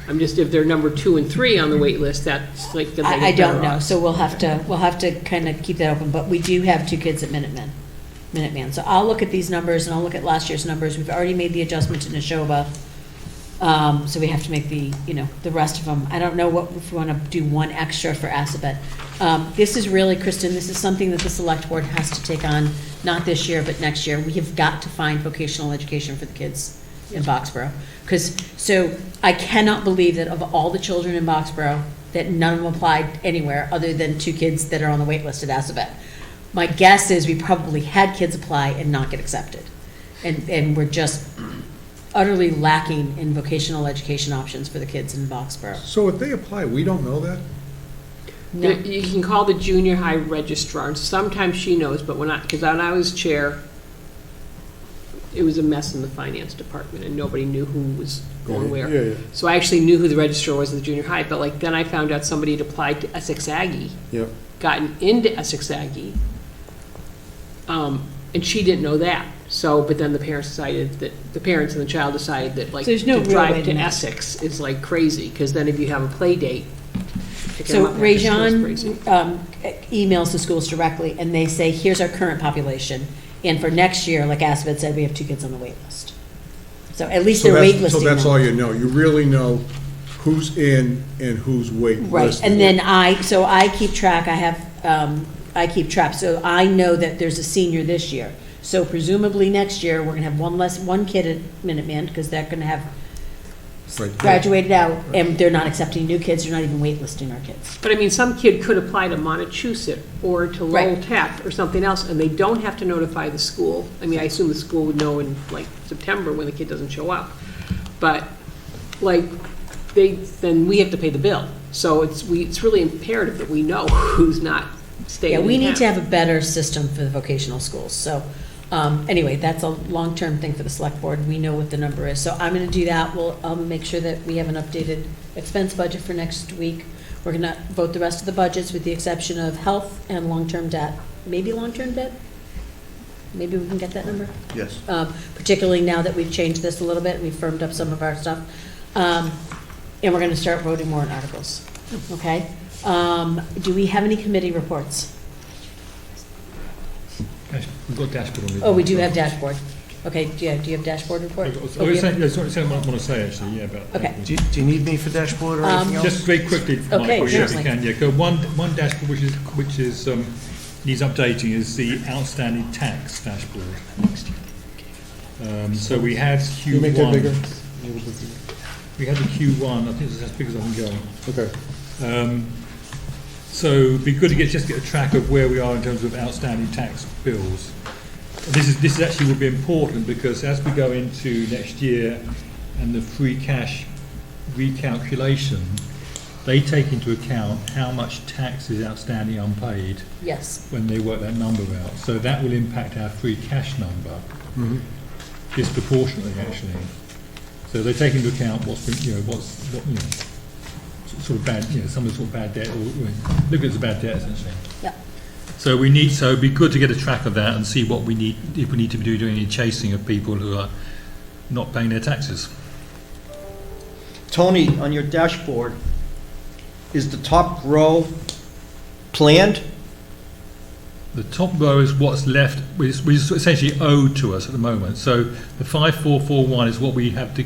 I'm just, if they're number 2 and 3 on the wait list, that's like. then they I get don't better know, odds. so we'll have to kind of keep that open, but we do have 2 kids at Minuteman. So I'll look at these numbers, and I'll look at last year's numbers. We've already made the adjustment to Neshoba. So we have to make the rest of them. I don't know if we want to do 1 extra for Assabet. This is really, Kristen, this is something that the select board has to take on, not this year, but next year. We have got to find vocational education for the kids in Boxborough. So I cannot believe that of all the children in Boxborough, that none of them applied anywhere other than 2 kids that are on the wait list at Assabet. My guess is we probably had kids apply and not get accepted. And we're just utterly lacking in vocational education options for the kids in Boxborough. So if they apply, we don't know that? No. You can call the junior high registrar, and sometimes she knows, but because when I was chair, it was a mess in the finance department, and nobody knew who was going where. Yeah, yeah. So I actually knew who the registrar was at the junior high, but like then I found out somebody had applied to Essex Aggie, Yep. gotten into Essex Aggie, and she didn't know that. So, but then the parents decided that, the parents and the child decided that like So there's no to real way drive to to know. Essex is like crazy, because then if you have a play date, picking So them up after school is Rajan crazy. emails the schools directly, and they say, here's our current population. And for next year, like Assabet said, we have 2 kids on the wait list. So at least they're wait listing So that's them. all you know. You really know who's in and who's wait listed. Right, and then I keep track, I keep track, so I know that there's a senior this year. So presumably next year, we're gonna have one kid at Minuteman, because they're gonna have Right. graduated out, and they're not accepting new kids, they're not even waitlisting our kids. But I mean, some kid could apply to Montechusett or to Lowell Right. Tech or something else, and they don't have to notify the school. I mean, I assume the school would know in like September when the kid doesn't show up. But like, then we have to pay the bill. So it's really imperative that we know who's not staying Yeah, in we need to town. have a better system for the vocational schools, so, anyway, that's a long-term thing for the select board, we know what the number is, so I'm gonna do that, I'll make sure that we have an updated expense budget for next week. We're gonna vote the rest of the budgets with the exception of health and long-term debt, maybe long-term debt? Maybe we can get that number? Yes. Particularly now that we've changed this a little bit, we've firmed up some of our stuff. And we're gonna start voting warrant articles, okay? Do we have any committee reports? We've got dashboard on it. Oh, we do have dashboard. Okay, do you have dashboard report? Oh, there's something I want to say, actually, yeah, about. Okay. Do you need me for dashboard or anything else? Just very quickly, Mike, Okay, if you certainly. can, yeah, go one dashboard which is needs updating is the outstanding tax dashboard. So we had Q1. Can you make that bigger? We had the Q1, I think it's as big as I can go. Okay. So it'd be good to just get a track of where we are in terms of outstanding tax bills. This actually will be important because as we go into next year and the free cash recalculation, they take into account how much tax is outstanding unpaid Yes. when they work that number out. So that will impact our free cash number disproportionately, actually. So they take into account what's been, sort of bad, some of the sort of bad debt, or look at the bad debt essentially. Yeah. So it'd be good to get a track of that and see what we need, if we need to be doing any chasing of people who are not paying their taxes. Tony, on your dashboard, is the top row planned? The top row is what's left, which is essentially owed to us at the moment. So the 5441 is what we have to,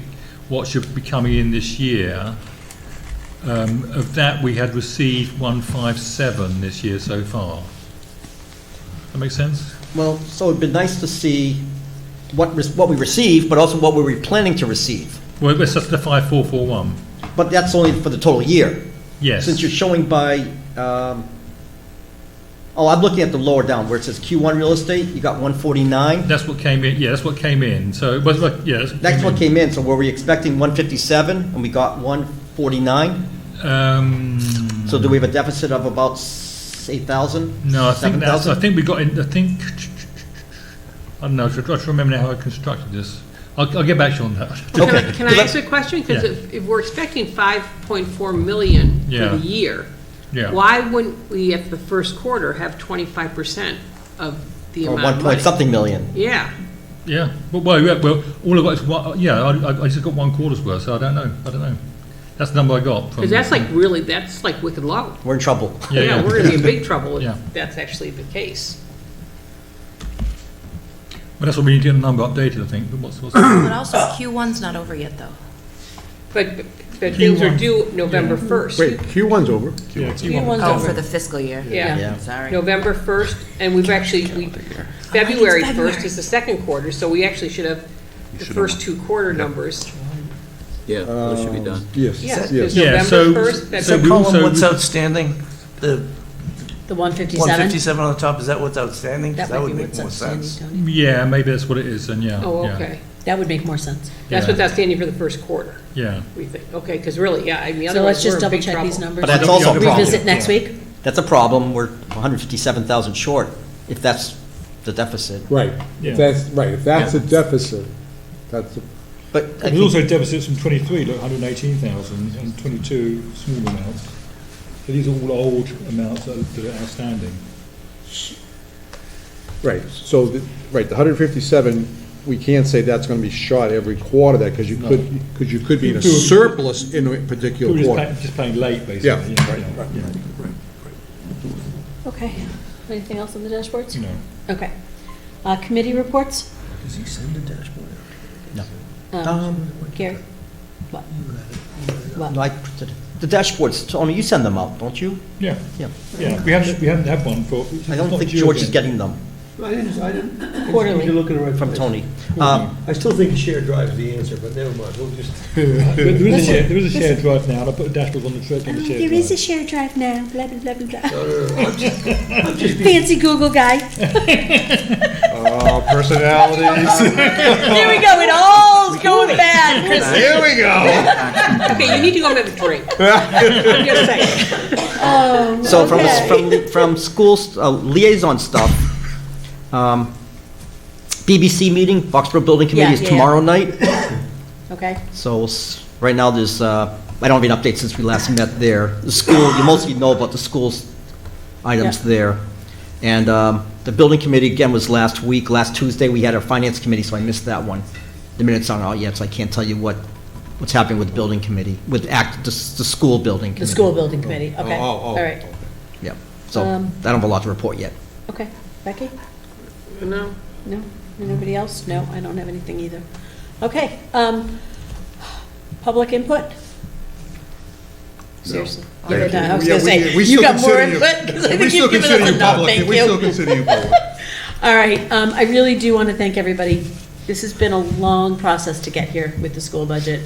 what should be coming in this year. Of that, we had received 157 this year so far. That make sense? Well, so it'd be nice to see what we received, but also what we were planning to receive. Well, that's just the 5441. But that's only for the total year. Yes. Since you're showing by, I'm looking at the lower down where it says Q1 real estate, you got 149. That's what came in. Yeah, that's what came in. So it was like, yeah. That's what came in. So were we expecting 157 and we got 149? So do we have a deficit of about 8,000? No, I think 7,000? we got in. I don't know. I try to remember now how I constructed this. I'll get back to you on that. Okay. Can I ask a question? Because Yeah. if we're expecting 5.4 million for Yeah. the year, Yeah. why wouldn't we, at the first quarter, have 25% of the Or amount 1 of point money? something million? Yeah. Yeah. Well, all of it's one. Yeah, I just got 1 quarter's worth, so I don't know. That's the number I got. Because that's like wicked low. We're in trouble. Yeah, we're going to be in big trouble Yeah. if that's actually the case. But that's what we need to get the number updated, I think. But what's But also, Q1's not over yet, though. But things are Q1. due November 1st. Wait, Q1's over. yeah, Q1's Oh, over. for the fiscal year. Yeah. Yeah. Sorry. November 1st, and we've actually, February 1st is the second quarter, so we actually should have the first 2 quarter numbers. Yeah, those should be done. Yes, Yeah, yes. there's Yeah, November so- 1st, so February. Is that we column also- what's outstanding? The The 157? 157 on the top, is that what's outstanding? 'Cause That might would be make what's more outstanding, sense. Tony. Yeah, maybe that's what it is. Then yeah. Oh, yeah, okay. That would make more sense. That's Yeah. what's outstanding for the first quarter, Yeah. we think. Okay, because really, yeah, I mean, So otherwise let's we're just in double big check these trouble. numbers. But that's also a problem. Revisit next week? That's a problem. We're 157,000 short if that's the deficit. Right, Yeah. if that's a deficit, that's, But I There's also think, deficits from 23, like 118,000, and 22 small amounts. So these are all old amounts that are outstanding. right, so, the 157, we can't say that's gonna be shot every quarter that, because you could be in a Could- surplus in a particular We're quarter. just paying late, basically. Yeah, yeah, right, yeah, Okay. Anything else on the dashboards? You know. Okay. Committee reports? Does he send a dashboard? Gary? What? What? like, the dashboards, Tony, you send them out, don't you? Yeah, Yeah. yeah. We haven't had one for. I don't it's not think due George is again. getting them. I didn't. Quarterly. You're looking at the right From place. Tony. I still think a shared drive is the answer, but never mind, we'll just. There is a shared drive now, and I put a dashboard on the shared drive. There is a shared drive now, blah, blah, blah, blah, blah. I'm just being Fancy Google guy. Personalities. There we go, it all's going bad, Kristen. Here we go. Okay, you need to go and have a drink. I'm just saying. Oh, So okay. from schools, liaison stuff, BBC meeting, Foxborough Building Committee is Yeah. tomorrow night. Okay, So right now, there's, I don't have an update since we last met there. The school, you mostly know about the school's items Yeah. there. And the building committee, again, was last week. Last Tuesday, we had our finance committee, so I missed that one. The minutes aren't out yet, so I can't tell you what's happening with the building committee, with the school building committee. the school building committee, okay, Oh, all right, Yep. So I Um, don't have a lot to report yet. okay. Becky? No. No? Anybody else? No, I don't have anything either. Okay, public input? Seriously? Give it time. I was Yeah, gonna say, we you still got more consider you- input? 'Cause I We think still you've given consider us you enough, public. thank We still you. consider you public. All right, I really do want to thank everybody. This has been a long process to get here with the school budget.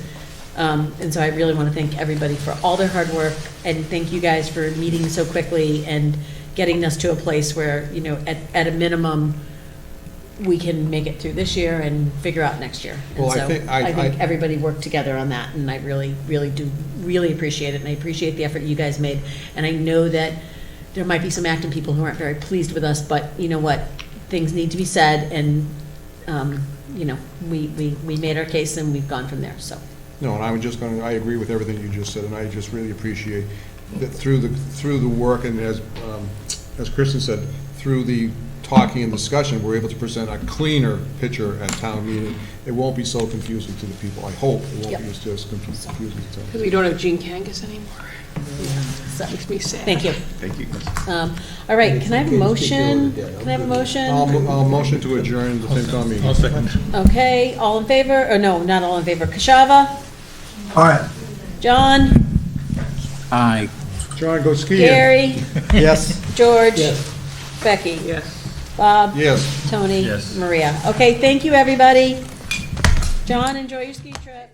And so I really want to thank everybody for all their hard work, and thank you guys for meeting so quickly and getting us to a place where, you know, at a minimum, we can make it through this year and figure out next year. And Well, I so think- I think everybody worked together on that, and I really, really do, really appreciate it, and I appreciate the effort you guys made. And I know that there might be some Acton people who aren't very pleased with us, but you know what? Things need to be said, and, you know, we made our case and we've gone from there, so. No, and I agree with everything you just said, and I just really appreciate that through the work, and as Kristen said, through the talking and discussion, we're able to present a cleaner picture at town meeting. It won't be so confusing to the people. I hope it won't Yep. be just confusing to them. Because we don't have Gene Kangas anymore. Makes me sad. Thank you. Thank you. All right, can I have a motion? Can I have a motion? I'll motion to adjourn the FinCom meeting. I'll second. Okay, all in favor, or no, not all in favor. Kashava? All right. John? Aye. John, go skiing. Gary? Yes. George? Yes. Becky? Yes. Bob? Yes. Tony? Yes. Maria? Okay, thank you, everybody. John, enjoy your ski trip.